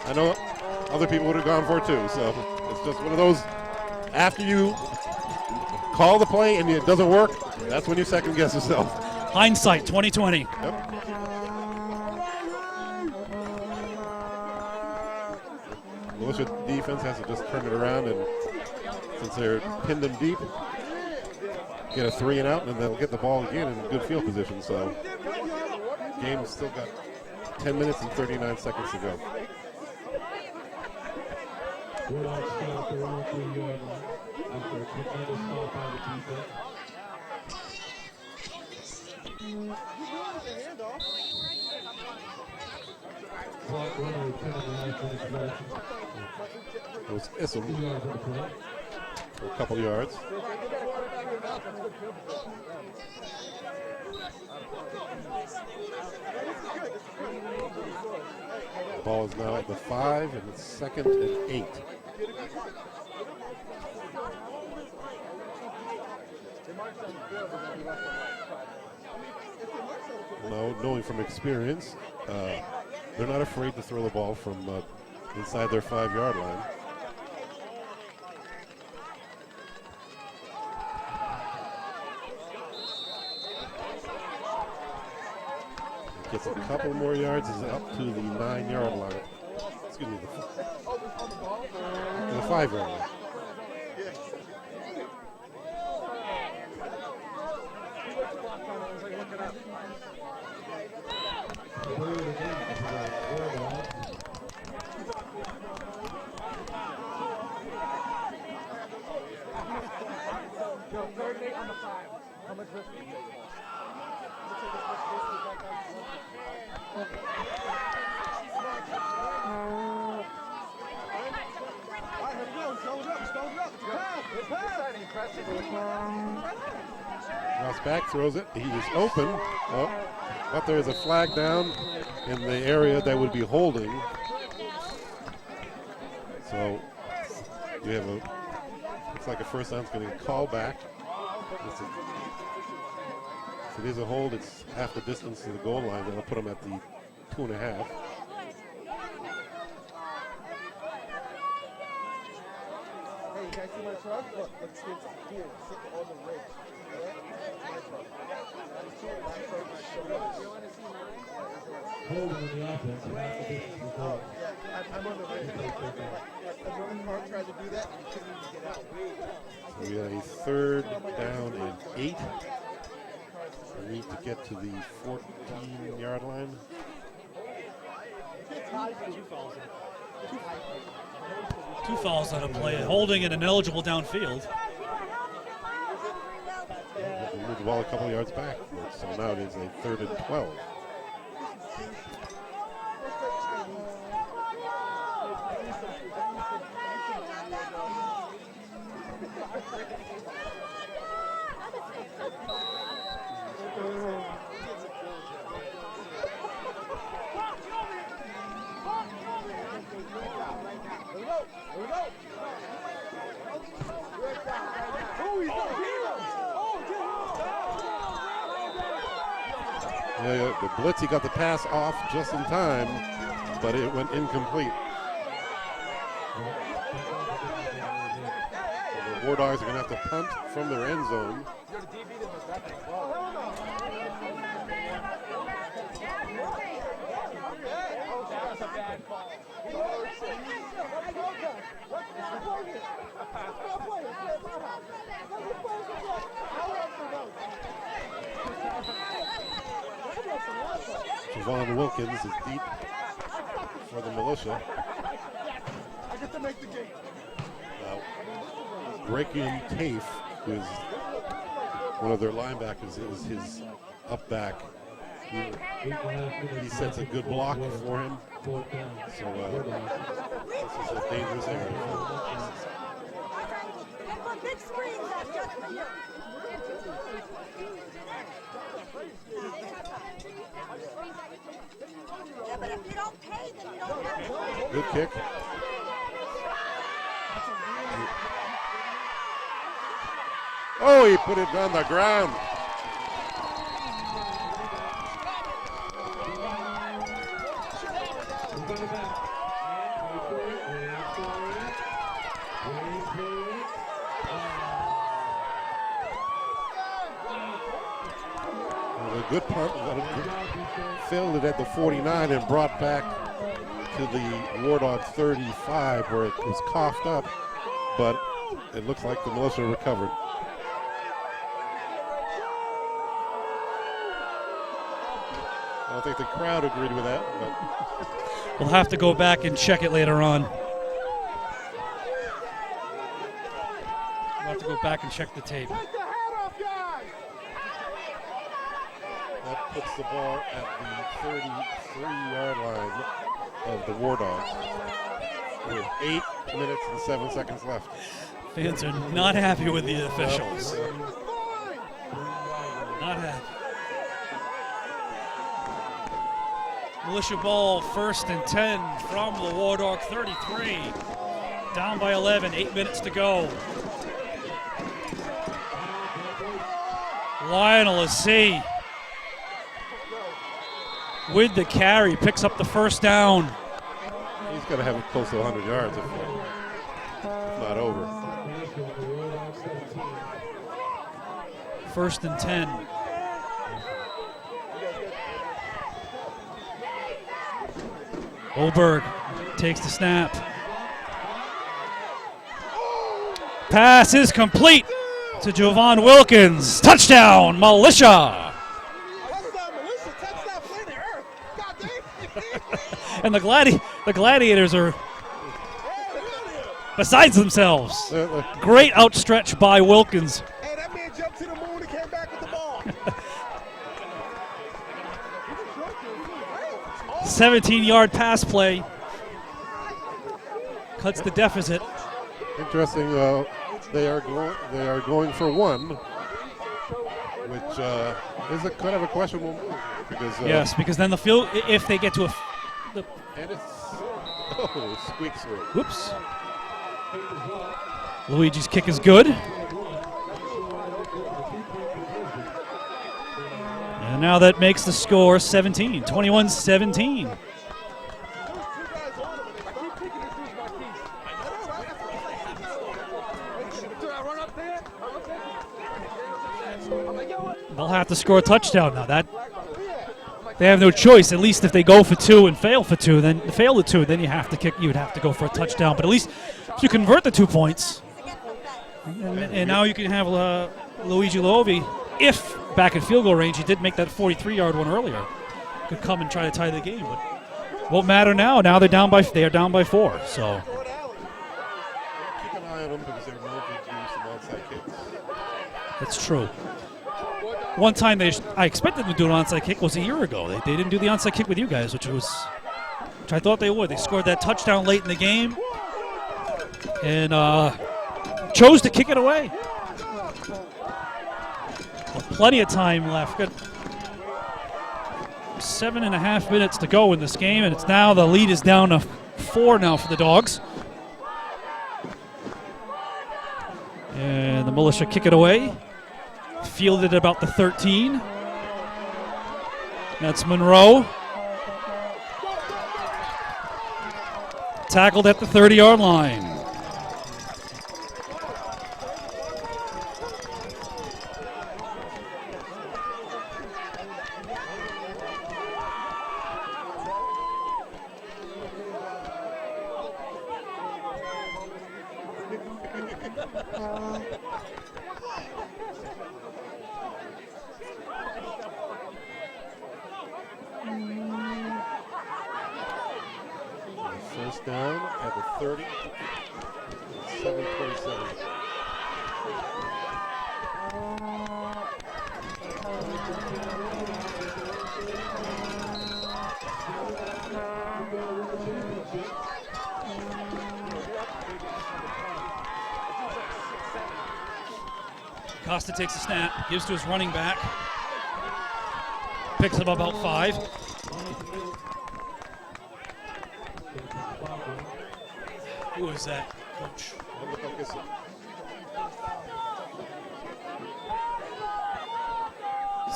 I know other people would have gone for it too. So it's just one of those, after you call the play and it doesn't work, that's when you second guess yourself. Hindsight 2020. Yep. Militia defense has to just turn it around, and since they're pinned them deep, get a 3 and out, and they'll get the ball again in good field position. So game's still got 10 minutes and 39 seconds to go. It was Issam for a couple yards. The ball is now at the 5, and it's 2nd and 8. Now, knowing from experience, they're not afraid to throw the ball from inside their 5-yard line. Gets a couple more yards, is up to the 9-yard line. Excuse me, the 5-yard line. Ross back, throws it. He is open. Oh, but there's a flag down in the area that would be holding. So we have a, looks like a first down is going to call back. So there's a hold. It's half the distance to the goal line. That'll put them at the 2.5. Hey, you guys see my truck? Look, let's sit here, sit on the ridge. Holding in the offense. And half the distance to the goal. Yeah, I'm on the ridge. Another car tried to do that and he couldn't even get out. So we got a 3rd down and 8. We need to get to the 14-yard line. Two fouls on a play, holding and ineligible downfield. We moved the ball a couple yards back, so now it is a 3rd and 12. The blitz, he got the pass off just in time, but it went incomplete. So the Wardogs are going to have to punt from their end zone. Javon Wilkins is deep for the Militia. I get to make the game. Breaking Tafe, who is one of their linebackers, is his up back. He sets a good block for him. So this is a dangerous area. Big screen that's just for you. Yeah, but if you don't pay, then you don't have to. Good kick. Oh, he put it on the ground. A good punt, filled it at the 49 and brought back to the Wardogs 35 where it was coughed up, but it looks like the Militia recovered. I don't think the crowd agreed with that, but we'll have to go back and check it later on. We'll have to go back and check the tape. that puts the ball at the 33-yard line of the Wardogs with 8 minutes and 7 seconds left. Fans are not happy with the officials. Not happy. Militia ball, 1st and 10 from the Wardog 33. Down by 11, 8 minutes to go. Lionel Assi with the carry, picks up the first down. He's got to have it close to 100 yards if not over. 1st and 10. Oberg takes the snap. Pass is complete to Jovan Wilkins. Touchdown, Militia. And the Gladiators are besides themselves. Great outstretch by Wilkins. Hey, that man jumped to the moon and came back with the ball. 17-yard pass play. Cuts the deficit. Interesting. They are going for one, which is a kind of a questionable move because yes, because then the field, if they get to a, and it's squeaks through. Whoops. Luigi's kick is good. And now that makes the score 17, 21-17. They'll have to score a touchdown now. That they have no choice. At least if they go for two and fail for two, then fail the two, then you have to kick. You'd have to go for a touchdown. But at least if you convert the 2 points, and now you can have Luigi Lovi, if back in field goal range, he did make that 43-yard one earlier, could come and try to tie the game. But won't matter now. Now they are down by 4. So Keep an eye on them because they're known to do some onside kicks. that's true. One time I expected them to do an onside kick was a year ago. They didn't do the onside kick with you guys, which I thought they would. They scored that touchdown late in the game and chose to kick it away. Well, plenty of time left. Got 7.5 minutes to go in this game, and it's now the lead is down to 4 now for the Dogs. And the Militia kick it away. Fielded about the 13. That's Monroe. Tackled at the 30-yard line. First down at the 30. 7:27. Costa takes a snap, gives to his running back, picks up about 5. Who is that, Coach?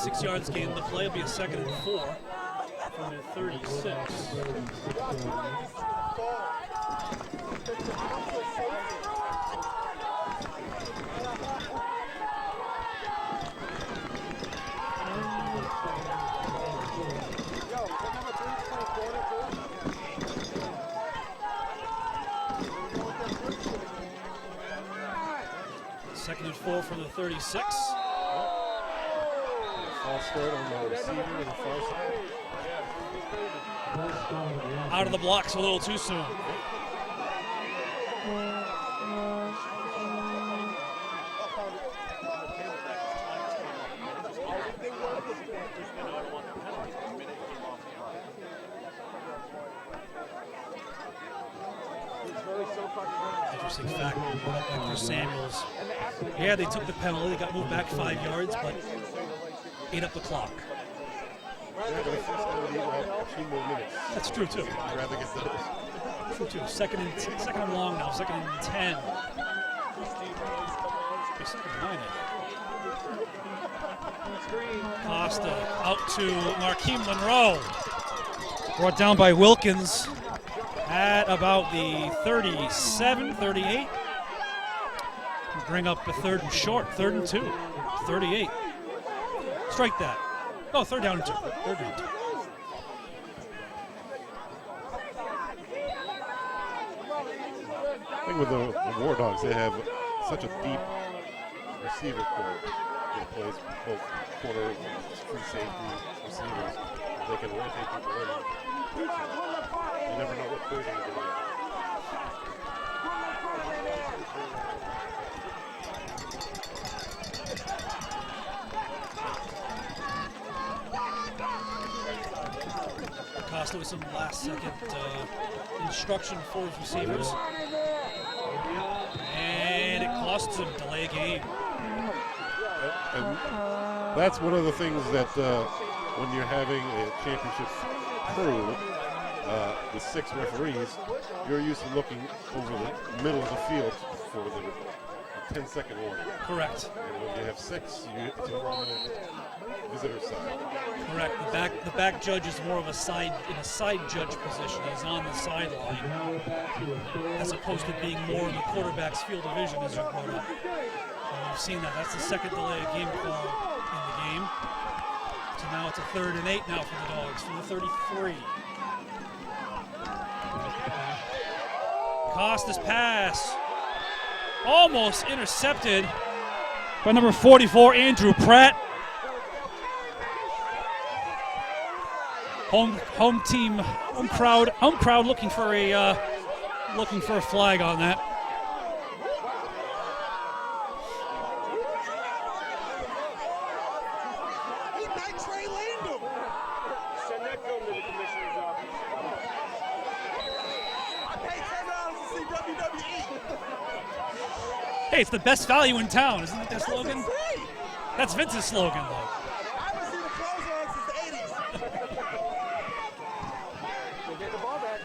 6 yards gain the play. It'll be a 2nd and 4 from the 36. Second and 4 from the 36. False start on the receiver to the far side. Out of the blocks a little too soon. Interesting fact for Samuels. Yeah, they took the penalty. They got moved back 5 yards, but ate up the clock. Yeah, but if it's going to be like 2 more minutes. That's true too. I'd rather get those. True too. Second and long now. 2nd and 10. 2nd and 9. Costa out to Markeem Monroe. Brought down by Wilkins at about the 37, 38. Bring up the 3rd and short, 3rd and 2, 38. Strike that. Oh, 3rd down and 2. 3rd down and 2. thing with the Wardogs, they have such a deep receiver corps that plays both corners and free safety receivers. They can rotate people in. You never know what plays they're going to do. Costa with some last-second instruction for his receivers. And it costs him delay game. And that's one of the things that when you're having a championship crew with 6 referees, you're used to looking over the middle of the field for the 10-second warning. Correct. And when you have 6, it's over on the visitor side. Correct. The back judge is more of a side judge position. He's on the sideline, as opposed to being more in the quarterback's field of vision as you grow up. We've seen that. That's the second delay of game call in the game. So now it's a 3rd and 8 now for the Dogs from the 33. Costa's pass almost intercepted by number 44, Andrew Pratt. Home crowd looking for a flag on that. Hey, it's the best value in town, isn't that their slogan? That's Vince's slogan, though. I haven't seen a close on since the 80s. We'll get the ball back.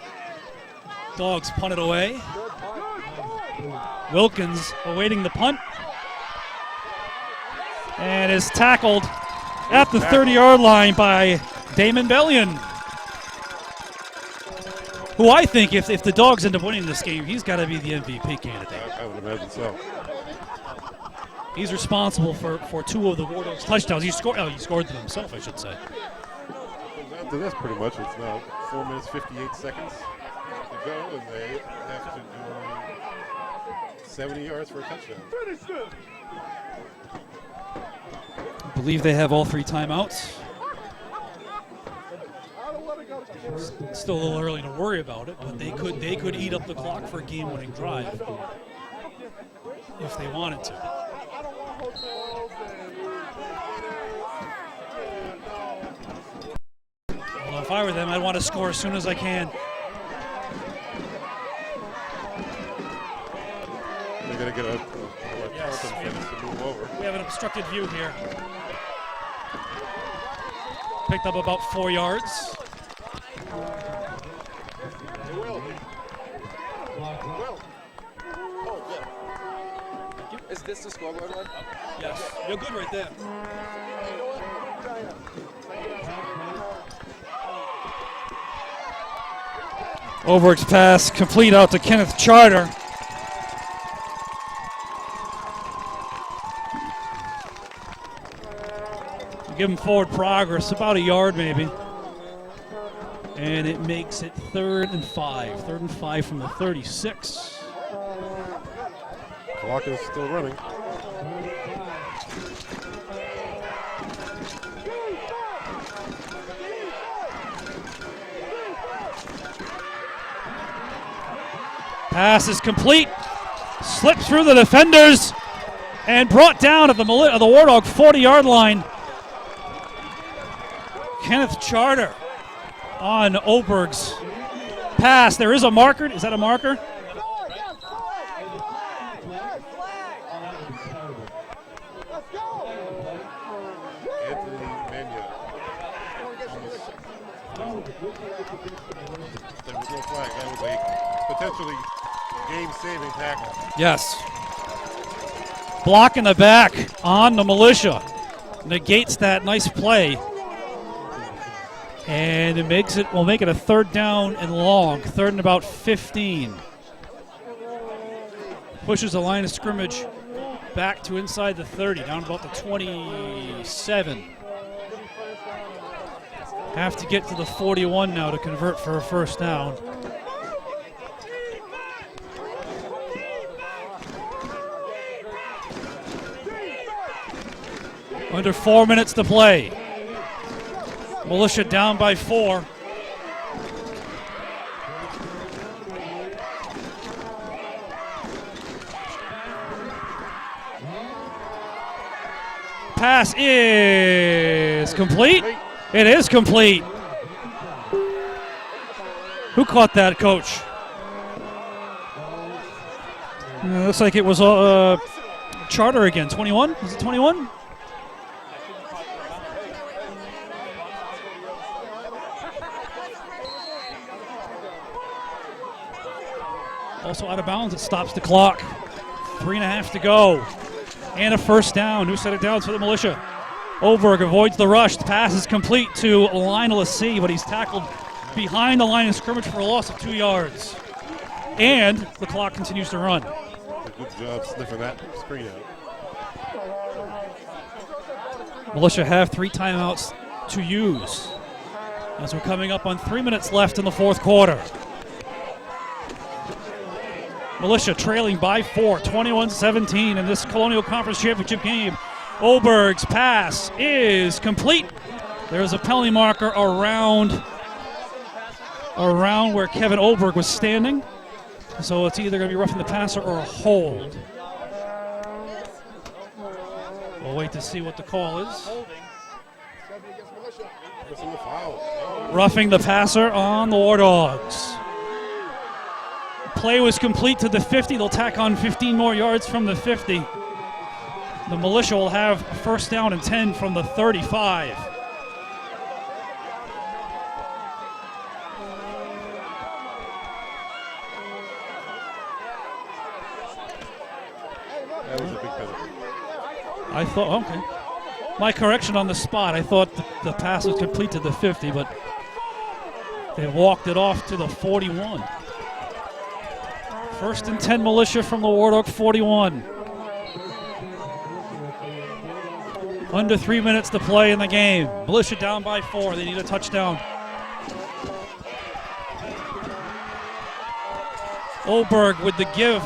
Dogs punt it away. Wilkins awaiting the punt. And is tackled at the 30-yard line by Damon Bellion, who I think if the Dogs end up winning this game, he's got to be the MVP candidate. I would imagine so. He's responsible for 2 of the Wardogs touchdowns. He scored them himself, I should say. Down to this pretty much. It's now 4 minutes, 58 seconds to go, and they have to do 70 yards for a touchdown. I believe they have all 3 timeouts. Still a little early to worry about it, but they could eat up the clock for a game-winning drive if they wanted to. Well, if I were them, I'd want to score as soon as I can. They're going to get a to move over. We have an obstructed view here. Picked up about 4 yards. Is this the scoreboard one? Yes. You're good right there. Over's pass complete out to Kenneth Charter. Give him forward progress, about a yard maybe. And it makes it 3rd and 5. 3rd and 5 from the 36. Clock is still running. Pass is complete. Slipped through the defenders and brought down at the Wardog 40-yard line. Kenneth Charter on Oberg's pass. There is a marker. Is that a marker? That was a potentially game-saving tackle. Yes. Block in the back on the Militia. Negates that nice play. And will make it a 3rd down and long. 3rd and about 15. Pushes the line of scrimmage back to inside the 30, down about the 27. Have to get to the 41 now to convert for a 1st down. Under 4 minutes to play. Militia down by 4. Pass is complete. It is complete. Who caught that, Coach? Looks like it was Charter again. 21? Is it 21? Also out of bounds. It stops the clock. 3.5 to go. And a first down. New set of downs for the Militia. Oberg avoids the rush. The pass is complete to Lionel C, but he's tackled behind the line of scrimmage for a loss of 2 yards. And the clock continues to run. Good job sniffing that screen out. Militia have 3 timeouts to use as we're coming up on 3 minutes left in the fourth quarter. Militia trailing by 4, 21-17 in this Colonial Conference Championship game. Oberg's pass is complete. There's a penalty marker around where Kevin Oberg was standing. So it's either going to be roughing the passer or a hold. We'll wait to see what the call is. Roughing the passer on the Wardogs. Play was complete to the 50. They'll tack on 15 more yards from the 50. The Militia will have first down and 10 from the 35. That was a big penalty. I thought, okay. My correction on the spot, I thought the pass was complete to the 50, but they walked it off to the 41. First and 10 Militia from the Wardog 41. Under 3 minutes to play in the game. Militia down by 4. They need a touchdown. Oberg with the give.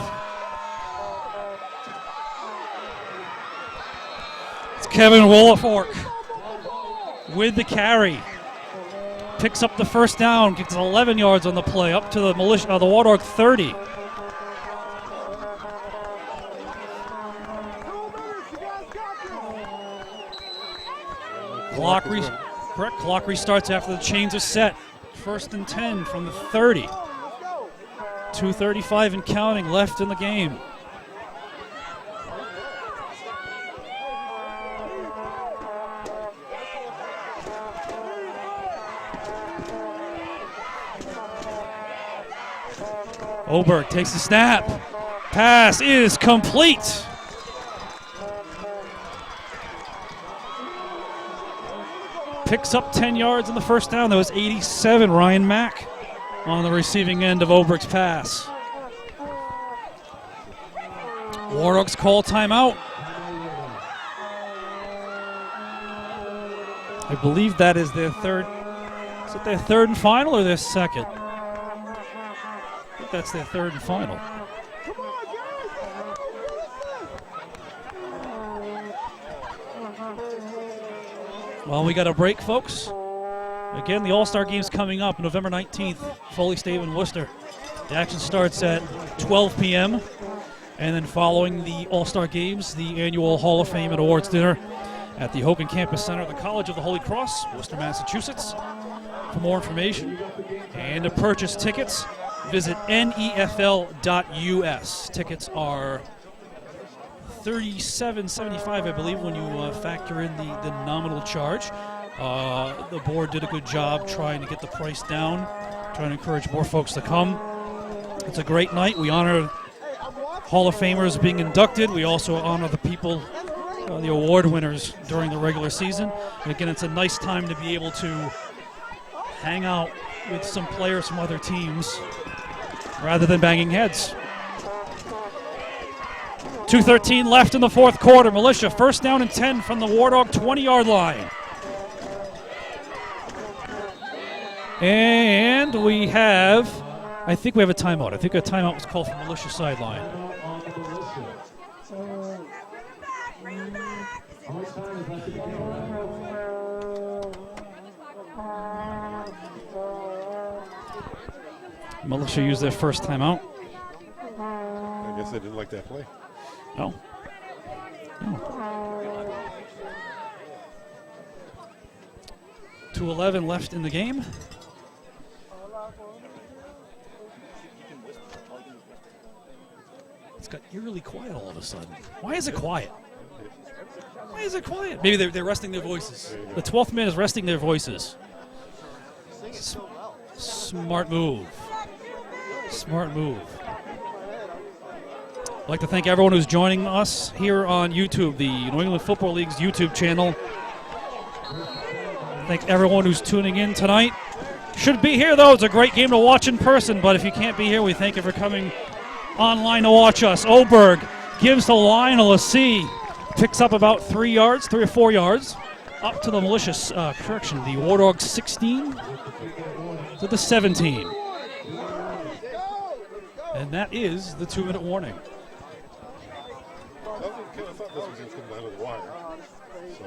It's Kevin Wollafork with the carry. Picks up the first down, gets 11 yards on the play, up to the Militia, the Wardog 30. Clock restarts after the chains are set. First and 10 from the 30. 2:35 and counting left in the game. Oberg takes the snap. Pass is complete. Picks up 10 yards on the first down. That was 87, Ryan Mack, on the receiving end of Oberg's pass. Wardogs call timeout. I believe that is their third. Is it their third and final or their second? I think that's their third and final. Well, we got a break, folks. Again, the All-Star Game's coming up November 19th, Foley Stadium in Worcester. The action starts at 12 p.m. And then following the All-Star Games, the annual Hall of Fame and Awards dinner at the Hogan Campus Center of the College of the Holy Cross, Worcester, Massachusetts. For more information and to purchase tickets, visit NEFL.us. Tickets are $37.75, I believe, when you factor in the nominal charge. The board did a good job trying to get the price down, trying to encourage more folks to come. It's a great night. We honor Hall of Famers being inducted. We also honor the people, the award winners during the regular season. And again, it's a nice time to be able to hang out with some players from other teams rather than banging heads. 2:13 left in the fourth quarter. Militia first down and 10 from the Wardog 20-yard line. And we have, I think we have a timeout. I think a timeout was called from Militia sideline. Militia used their first timeout. I guess they didn't like that play. No. 2:11 left in the game. It's got eerily quiet all of a sudden. Why is it quiet? Why is it quiet? Maybe they're resting their voices. The 12th man is resting their voices. Smart move. Smart move. I'd like to thank everyone who's joining us here on YouTube, the New England Football League's YouTube channel. Thank everyone who's tuning in tonight. Should be here, though. It's a great game to watch in person, but if you can't be here, we thank you for coming online to watch us. Oberg gives to Lionel a C. Picks up about 3 yards, 3 or 4 yards. Up to the malicious, the Wardogs 16 to the 17. And that is the 2-minute warning.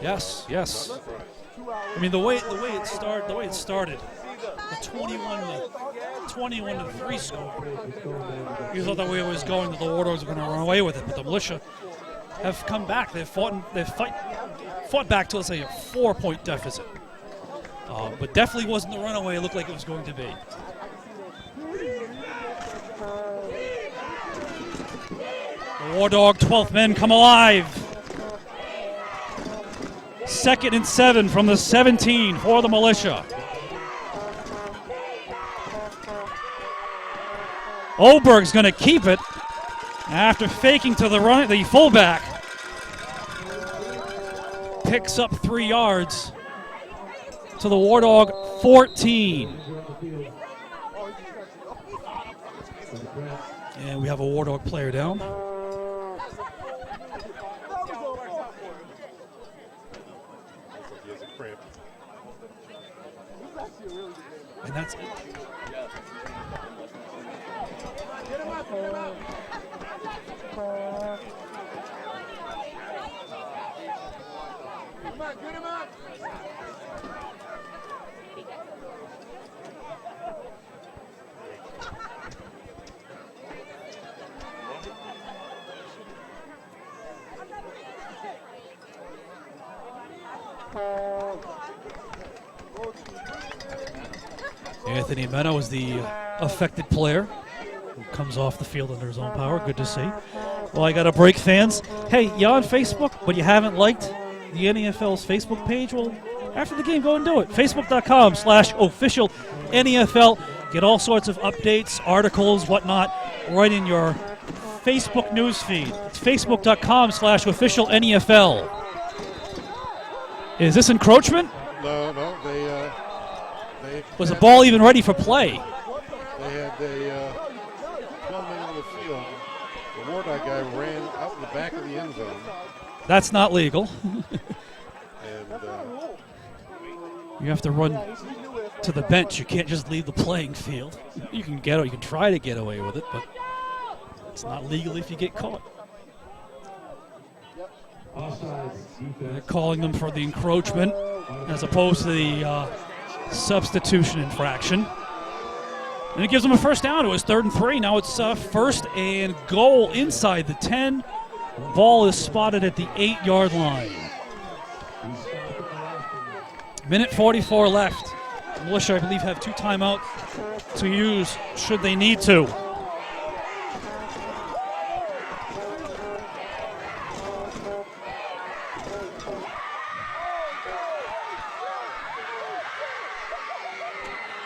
Yes, yes. I mean, the way it started, the 21-3 score. You thought the way it was going, that the Wardogs were going to run away with it, but the Militia have come back. They've fought back to, let's say, a 4-point deficit. But definitely wasn't the runaway it looked like it was going to be. The Wardog 12th men come alive. 2nd and 7 from the 17 for the Militia. Oberg's going to keep it after faking to the fullback. Picks up 3 yards to the Wardog 14. And we have a Wardog player down. And that's it. Get him up, get him up. Come on, get him up. Anthony Mena was the affected player who comes off the field under his own power. Good to see. Well, I got to break, fans. Hey, you on Facebook, but you haven't liked the NEFL's Facebook page? Well, after the game, go and do it. Facebook.com/official NEFL. Get all sorts of updates, articles, whatnot, right in your Facebook news feed. It's Facebook.com/official NEFL. Is this encroachment? No, they was the ball even ready for play? They had 12 men on the field. The Wardog guy ran out in the back of the end zone. That's not legal. And you have to run to the bench. You can't just leave the playing field. You can try to get away with it, but it's not legal if you get caught. They're calling them for the encroachment as opposed to the substitution infraction. And it gives them a first down. It was 3rd and 3. Now it's 1st and goal inside the 10. Ball is spotted at the 8-yard line. Minute 44 left. Militia, I believe, have 2 timeouts to use should they need to.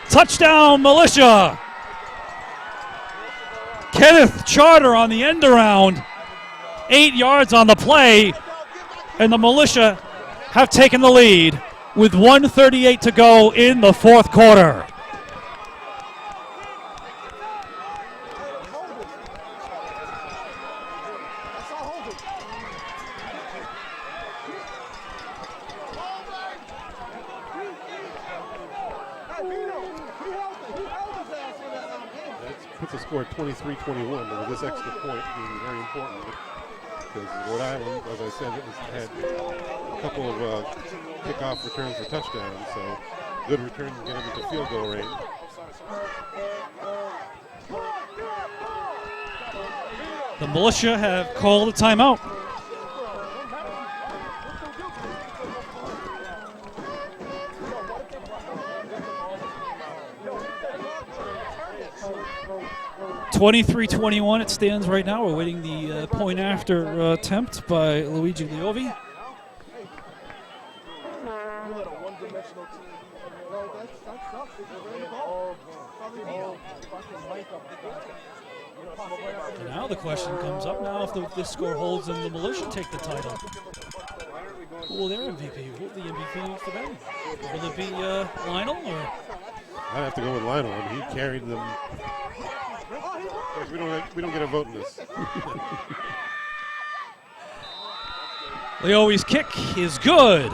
Touchdown, Militia! Kenneth Charter on the end around. 8 yards on the play, and the Militia have taken the lead with 1:38 to go in the 4th quarter. Puts the score at 23-21, with this extra point being very important. because Rhode Island, as I said, had a couple of kickoff returns for touchdowns, so good return to get them into field goal range. The Militia have called a timeout. (23-21) it stands right now. We're waiting the point after attempt by Luigi Liovi. Now the question comes up. Now if this score holds and the Militia take the title, who will their MVP? Who will the MVP for them? Will it be Lionel or? I'd have to go with Lionel. I mean, he carried them. Of course, we don't get a vote in this. Leoi's kick is good.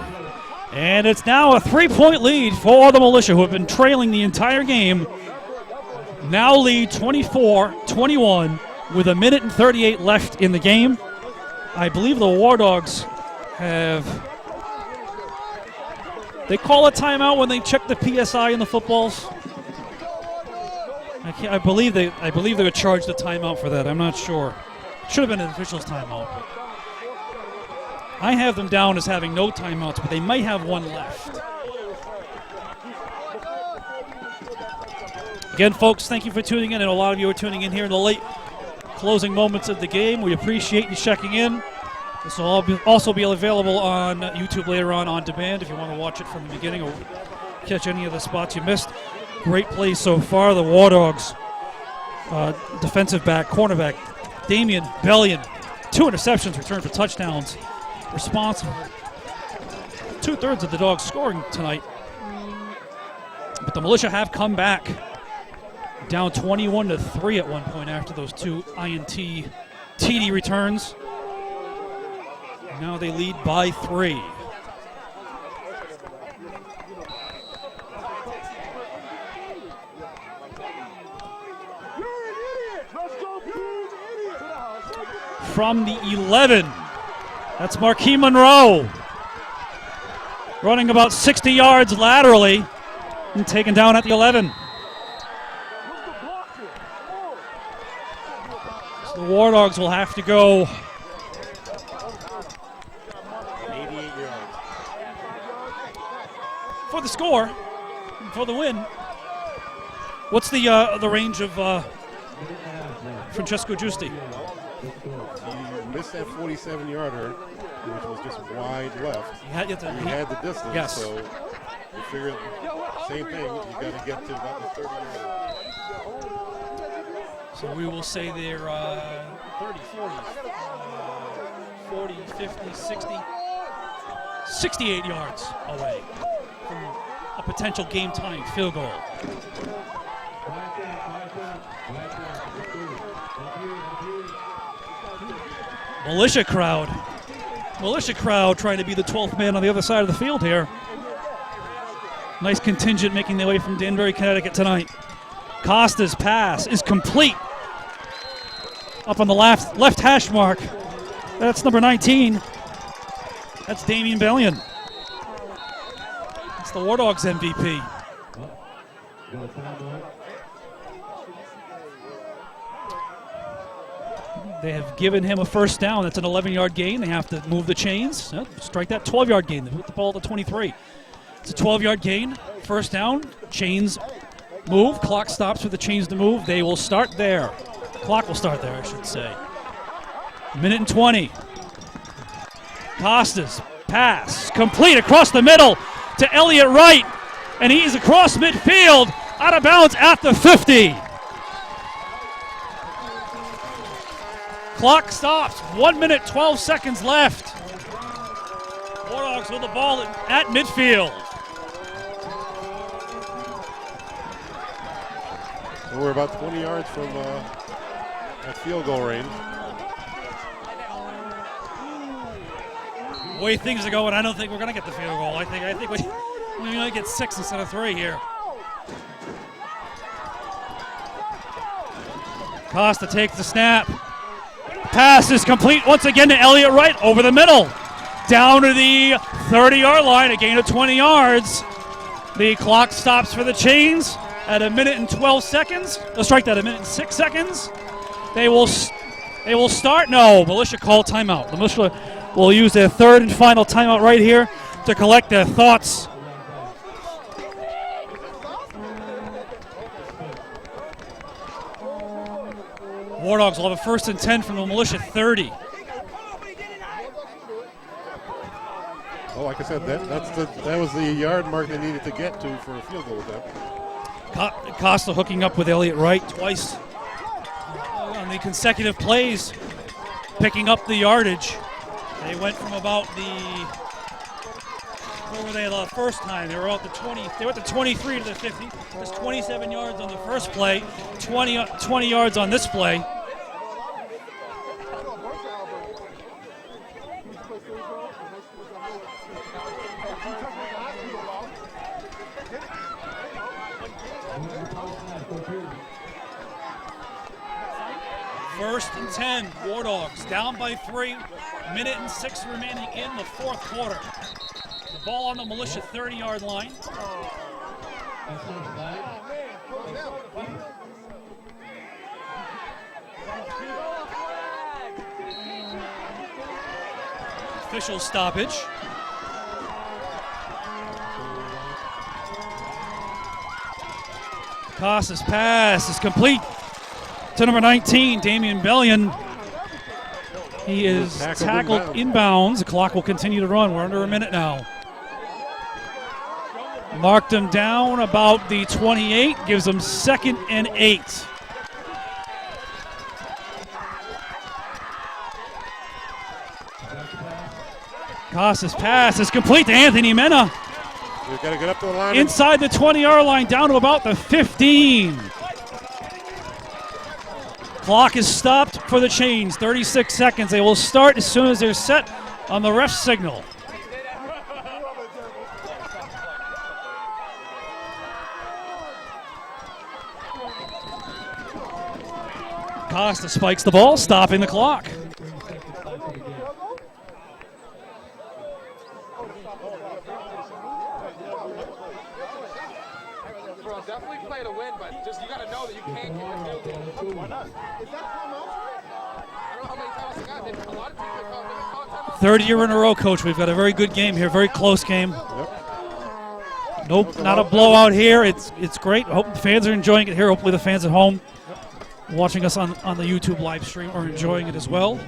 And it's now a 3-point lead for the Militia, who have been trailing the entire game. Now lead 24-21 with 1:38 left in the game. I believe the Wardogs they call a timeout when they check the PSI in the footballs. I believe they were charged a timeout for that. I'm not sure. Should have been an official's timeout. I have them down as having no timeouts, but they might have one left. Again, folks, thank you for tuning in, and a lot of you are tuning in here in the late closing moments of the game. We appreciate you checking in. This will also be available on YouTube later on demand if you want to watch it from the beginning or catch any of the spots you missed. Great plays so far. The Wardogs, defensive back, cornerback, Damian Bellion, 2 interceptions returned for touchdowns. Responsible. 2/3 of the Dogs scoring tonight. But the Militia have come back. Down 21-3 at one point after those 2 INT TD returns. Now they lead by 3. From the 11, that's Marquis Monroe. Running about 60 yards laterally and taken down at the 11. So the Wardogs will have to go 88 yards. For the score, for the win. What's the range of Francesco Giusti? He missed that 47-yarder, which was just wide left. He had the distance, yes. So you figure same thing. You got to get to about the 30-yard. So we will say they're 30, 40, 50, 60, 68 yards away from a potential game-tying field goal. Militia crowd trying to be the 12th man on the other side of the field here. Nice contingent making their way from Danbury, Connecticut tonight. Costa's pass is complete. Up on the left hash mark. That's number 19. That's Damian Bellion. It's the Wardogs MVP. They have given him a first down. That's an 11-yard gain. They have to move the chains. Strike that 12-yard gain. They put the ball at the 23. It's a 12-yard gain. First down. Chains move. Clock stops for the chains to move. They will start there. Clock will start there, I should say. 1:20. Costas pass complete across the middle to Elliott Wright, and he's across midfield, out of bounds at the 50. Clock stops. 1 minute, 12 seconds left. Wardogs with the ball at midfield. So we're about 20 yards from that field goal range. The way things are going, I don't think we're going to get the field goal. I think we might get 6 instead of 3 here. Costa takes the snap. Pass is complete once again to Elliott Wright over the middle. Down to the 30-yard line, a gain of 20 yards. The clock stops for the Chains at 1 minute and 12 seconds. Let's strike that, 1 minute and 6 seconds. They will start. No, Militia called timeout. The Militia will use their third and final timeout right here to collect their thoughts. Wardogs will have a 1st and 10 from the Militia 30. Well, like I said, that was the yard mark they needed to get to for a field goal attempt. Costa hooking up with Elliott Wright twice on the consecutive plays, picking up the yardage. They went from about where were they the first time? They were out the 20. They went to 23 to the 50. Just 27 yards on the first play, 20 yards on this play. First and 10, Wardogs down by 3, 1 minute and 6 remaining in the fourth quarter. The ball on the Militia 30-yard line. Official stoppage. Costa's pass is complete to number 19, Damian Bellion. He is tackled inbounds. The clock will continue to run. We're under a minute now. Marked him down about the 28, gives him 2nd and 8. Costa's pass is complete to Anthony Mena. We've got to get up to the line. Inside the 20-yard line, down to about the 15. Clock is stopped for the Chains. 36 seconds. They will start as soon as they're set on the ref signal. Costa spikes the ball, stopping the clock. Definitely play to win, but just you got to know that you can't kick a field goal. Why not? Is that timeout? I don't know how many times I got. A lot of teams call timeout. Third year in a row, Coach. We've got a very good game here, very close game. Yep. Nope, not a blowout here. It's great. I hope the fans are enjoying it here. Hopefully the fans at home watching us on the YouTube live stream are enjoying it as well.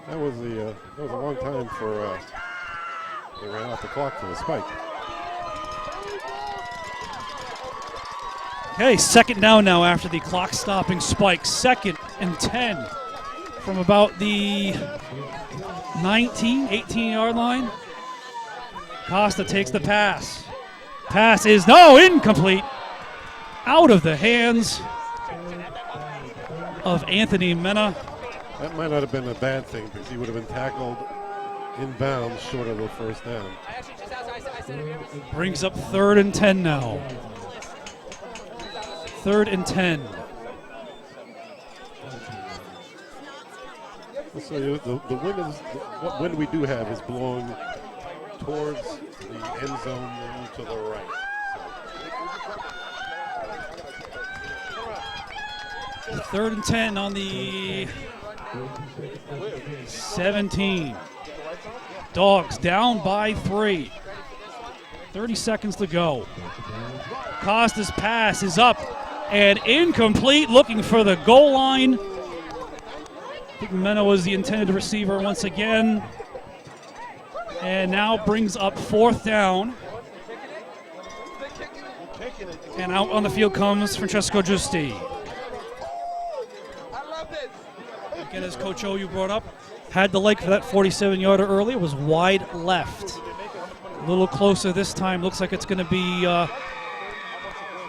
That was a long time for they ran off the clock for the spike. Okay, 2nd down now after the clock stopping spike. 2nd and 10 from about the 19, 18-yard line. Costa takes the pass. Pass is incomplete. Out of the hands of Anthony Mena. That might not have been a bad thing because he would have been tackled inbounds short of the first down. Brings up 3rd and 10 now. 3rd and 10. So the wind is what wind we do have is blowing towards the end zone and to the right. 3rd and 10 on the 17. Dogs down by 3. 30 seconds to go. Costa's pass is up and incomplete, looking for the goal line. I think Mena was the intended receiver once again. And now brings up 4th down. And out on the field comes Francesco Giusti. Again, as Coach O, you brought up, had the leg for that 47-yarder earlier, was wide left. A little closer this time. Looks like it's going to be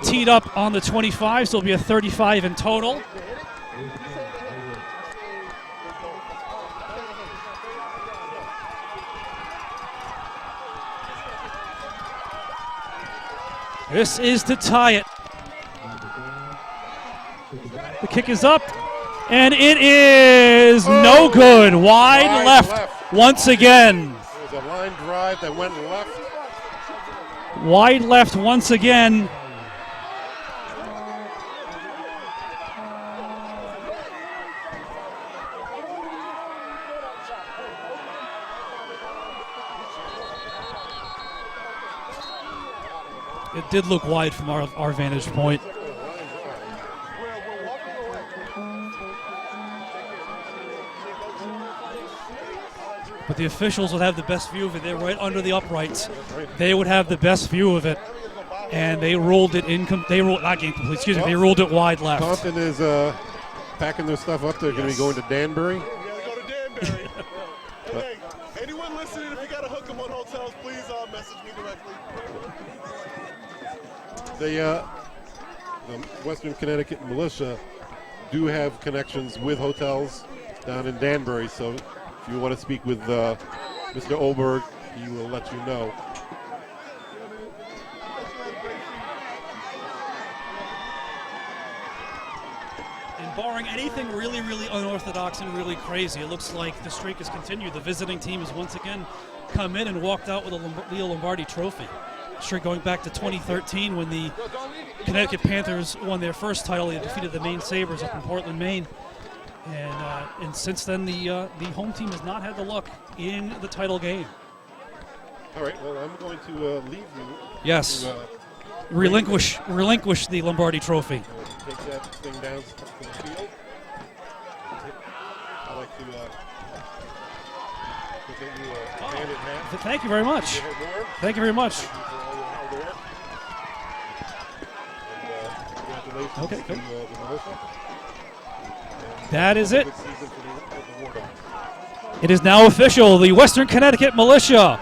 teed up on the 25, so it'll be a 35 in total. This is to tie it. The kick is up, And it is no good. Wide left once again. There was a line drive that went left. Wide left once again. It did look wide from our vantage point. But the officials would have the best view of it. They're right under the uprights. They would have the best view of it, and they ruled it they ruled it wide left. Compton is packing their stuff up. They're going to be going to Danbury. Hey, anyone listening, if you got to hook them on hotels, please message me directly. The Western Connecticut Militia do have connections with hotels down in Danbury, so if you want to speak with Mr. Olberg, he will let you know. And barring anything really, really unorthodox and really crazy, it looks like the streak has continued. The visiting team has once again come in and walked out with a Leo Lombardi trophy. Streak going back to 2013 when the Connecticut Panthers won their first title. They defeated the Maine Sabres up in Portland, Maine. And since then, the home team has not had the luck in the title game. All right, well, I'm going to leave you. Yes. To, relinquish the Lombardi trophy. Take that thing down to the field. I'd like to get you a hand in hand. Thank you very much. Thank you very much. Thank you for all your hard work. And congratulations Okay, to cool. the Militia. That is it. Good season for the Wardogs. It is now official. The Western Connecticut Militia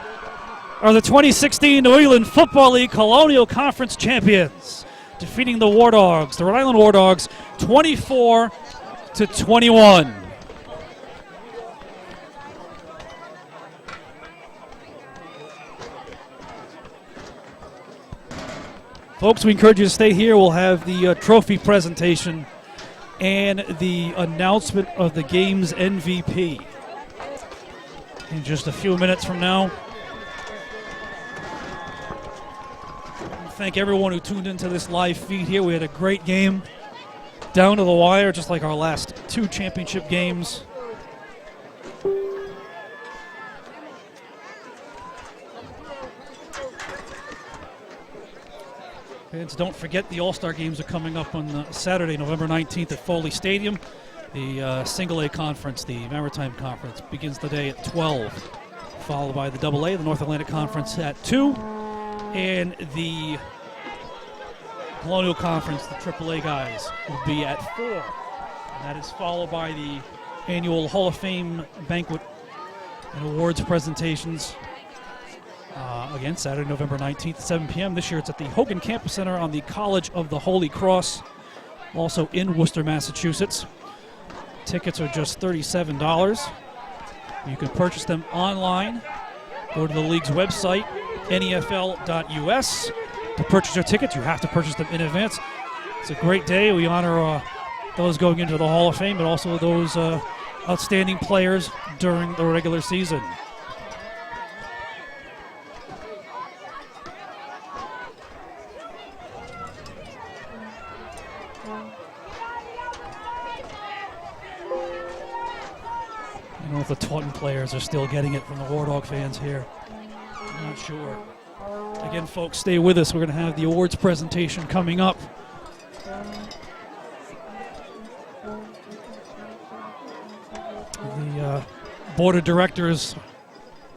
are the 2016 New England Football League Colonial Conference champions, defeating the Wardogs, the Rhode Island Wardogs, 24-21. Folks, we encourage you to stay here. We'll have the trophy presentation and the announcement of the game's MVP in just a few minutes from now. Thank everyone who tuned into this live feed here. We had a great game, down to the wire, just like our last two championship games. Fans, don't forget the All-Star games are coming up on Saturday, November 19th at Foley Stadium. The Single A Conference, the Maritime Conference, begins the day at 12, followed by the AA, the North Atlantic Conference, at 2, and the Colonial Conference, the AAA guys, will be at 4. And that is followed by the annual Hall of Fame banquet and awards presentations. Again, Saturday, November 19th at 7 p.m. This year it's at the Hogan Campus Center on the College of the Holy Cross, also in Worcester, Massachusetts. Tickets are just $37. You can purchase them online. Go to the league's website, NEFL.us. To purchase your tickets, you have to purchase them in advance. It's a great day. We honor those going into the Hall of Fame, but also those outstanding players during the regular season. I don't know if the Taunton players are still getting it from the Wardog fans here. I'm not sure. Again, folks, stay with us. We're going to have the awards presentation coming up. The board of directors,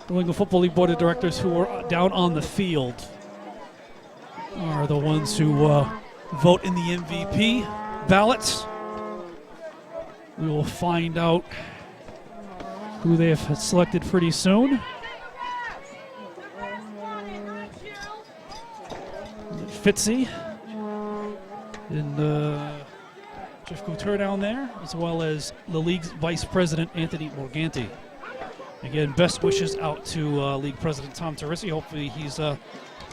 the New England Football League board of directors who are down on the field are the ones who vote in the MVP ballots. We will find out who they have selected pretty soon. Fitzy and Jeff Couture down there, as well as the league's vice president, Anthony Morganti. Again, best wishes out to league president Tom Teresi. Hopefully he's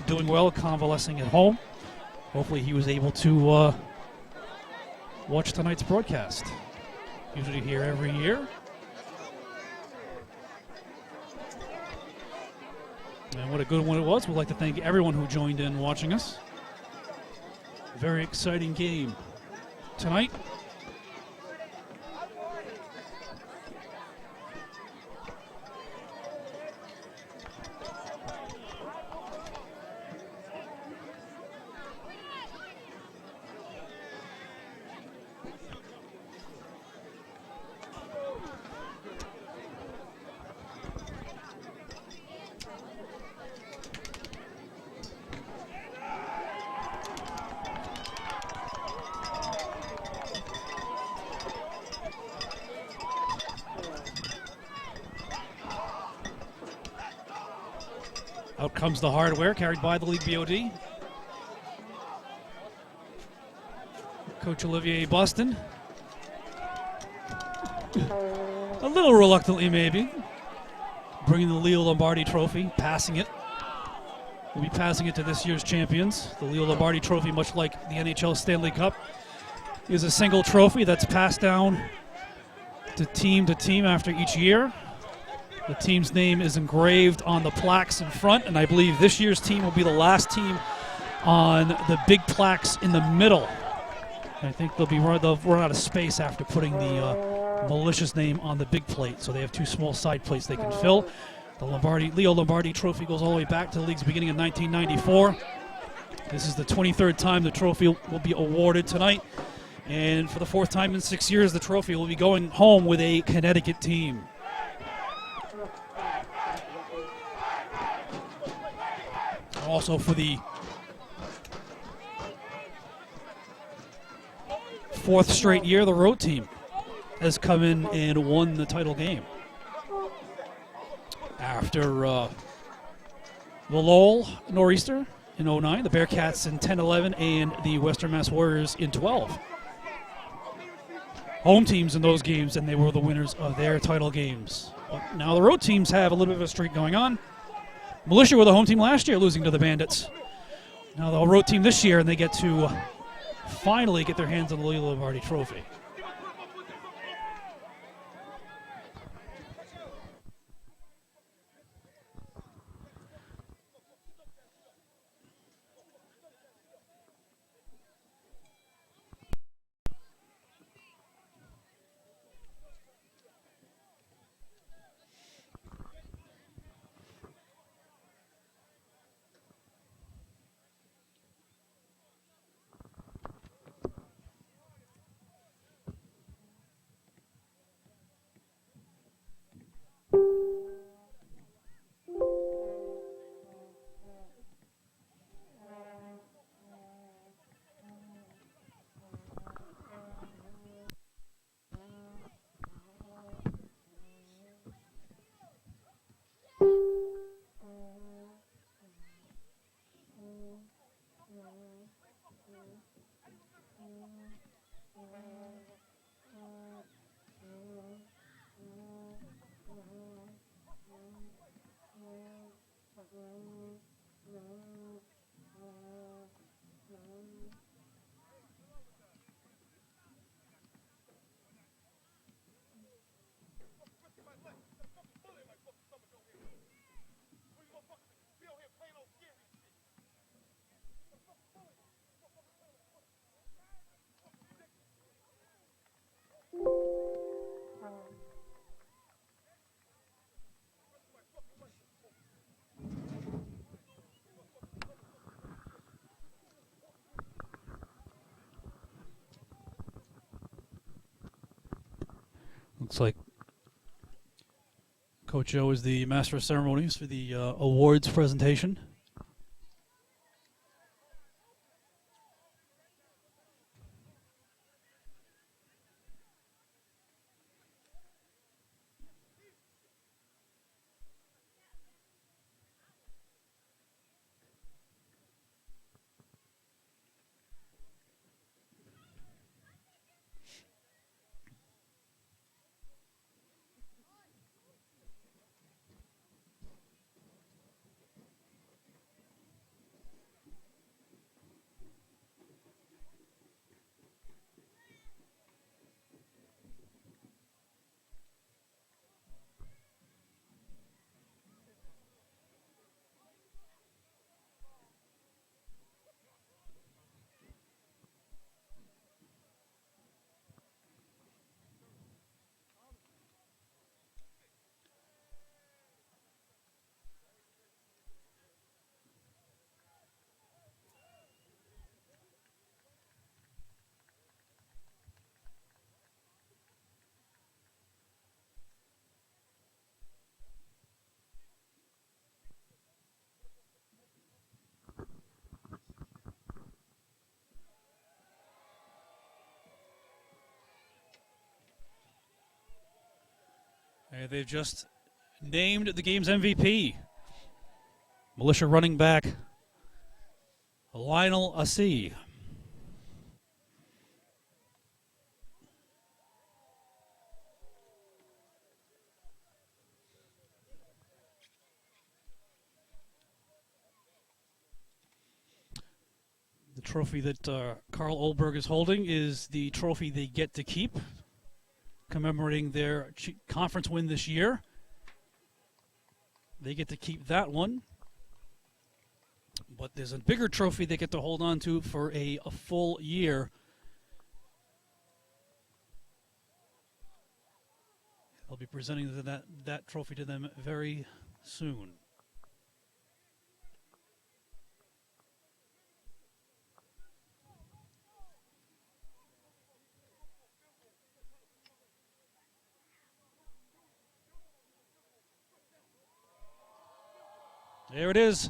doing well, convalescing at home. Hopefully he was able to watch tonight's broadcast. Usually here every year. And what a good one it was. We'd like to thank everyone who joined in watching us. Very exciting game tonight. Out comes the hardware, carried by the league BOD. Coach Olivier Buston. A little reluctantly, maybe. Bringing the Leo Lombardi Trophy, passing it. We'll be passing it to this year's champions. The Leo Lombardi Trophy, much like the NHL Stanley Cup, is a single trophy that's passed down to team after each year. The team's name is engraved on the plaques in front, and I believe this year's team will be the last team on the big plaques in the middle. I think they'll run out of space after putting the Militia's name on the big plate, so they have two small side plates they can fill. The Leo Lombardi Trophy goes all the way back to the league's beginning in 1994. This is the 23rd time the trophy will be awarded tonight, and for the fourth time in 6 years, the trophy will be going home with a Connecticut team. Also for the fourth straight year, the Rhode team has come in and won the title game. After the Lowell Nor'easter in 09, the Bearcats in 10-11, and the Western Mass Warriors in 12. Home teams in those games, and they were the winners of their title games. But now the Rhode teams have a little bit of a streak going on. Militia were the home team last year, losing to the Bandits. Now the Rhode team this year, and they get to finally get their hands on the Leo Lombardi Trophy. Looks like Coach Joe is the master of ceremonies for the awards presentation. And they've just named the game's MVP. Militia running back Lionel Assi. The trophy that Carl Olberg is holding is the trophy they get to keep, commemorating their conference win this year. They get to keep that one. But there's a bigger trophy they get to hold on to for a full year. They'll be presenting that trophy to them very soon. There it is.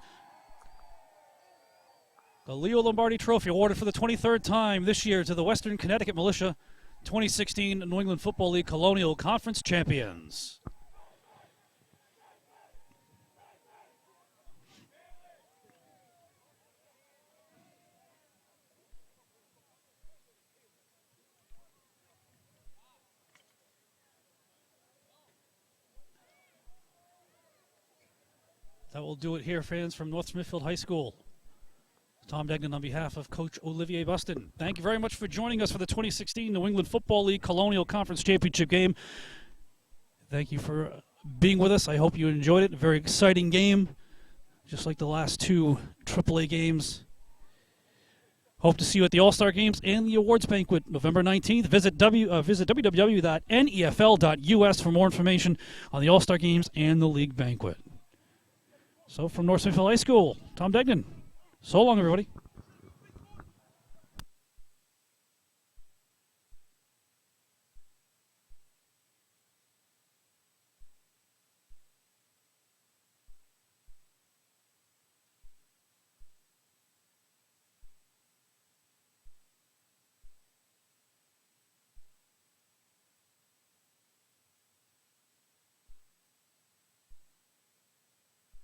The Leo Lombardi Trophy awarded for the 23rd time this year to the Western Connecticut Militia, 2016 New England Football League Colonial Conference champions. That will do it here, fans, from North Smithfield High School. Tom Degnan on behalf of Coach Olivier Buston. Thank you very much for joining us for the 2016 New England Football League Colonial Conference Championship game. Thank you for being with us. I hope you enjoyed it. A very exciting game, just like the last two AAA games. Hope to see you at the All-Star Games and the Awards Banquet November 19th. Visit www.nefl.us for more information on the All-Star Games and the League Banquet. So from North Smithfield High School, Tom Degnan. So long, everybody.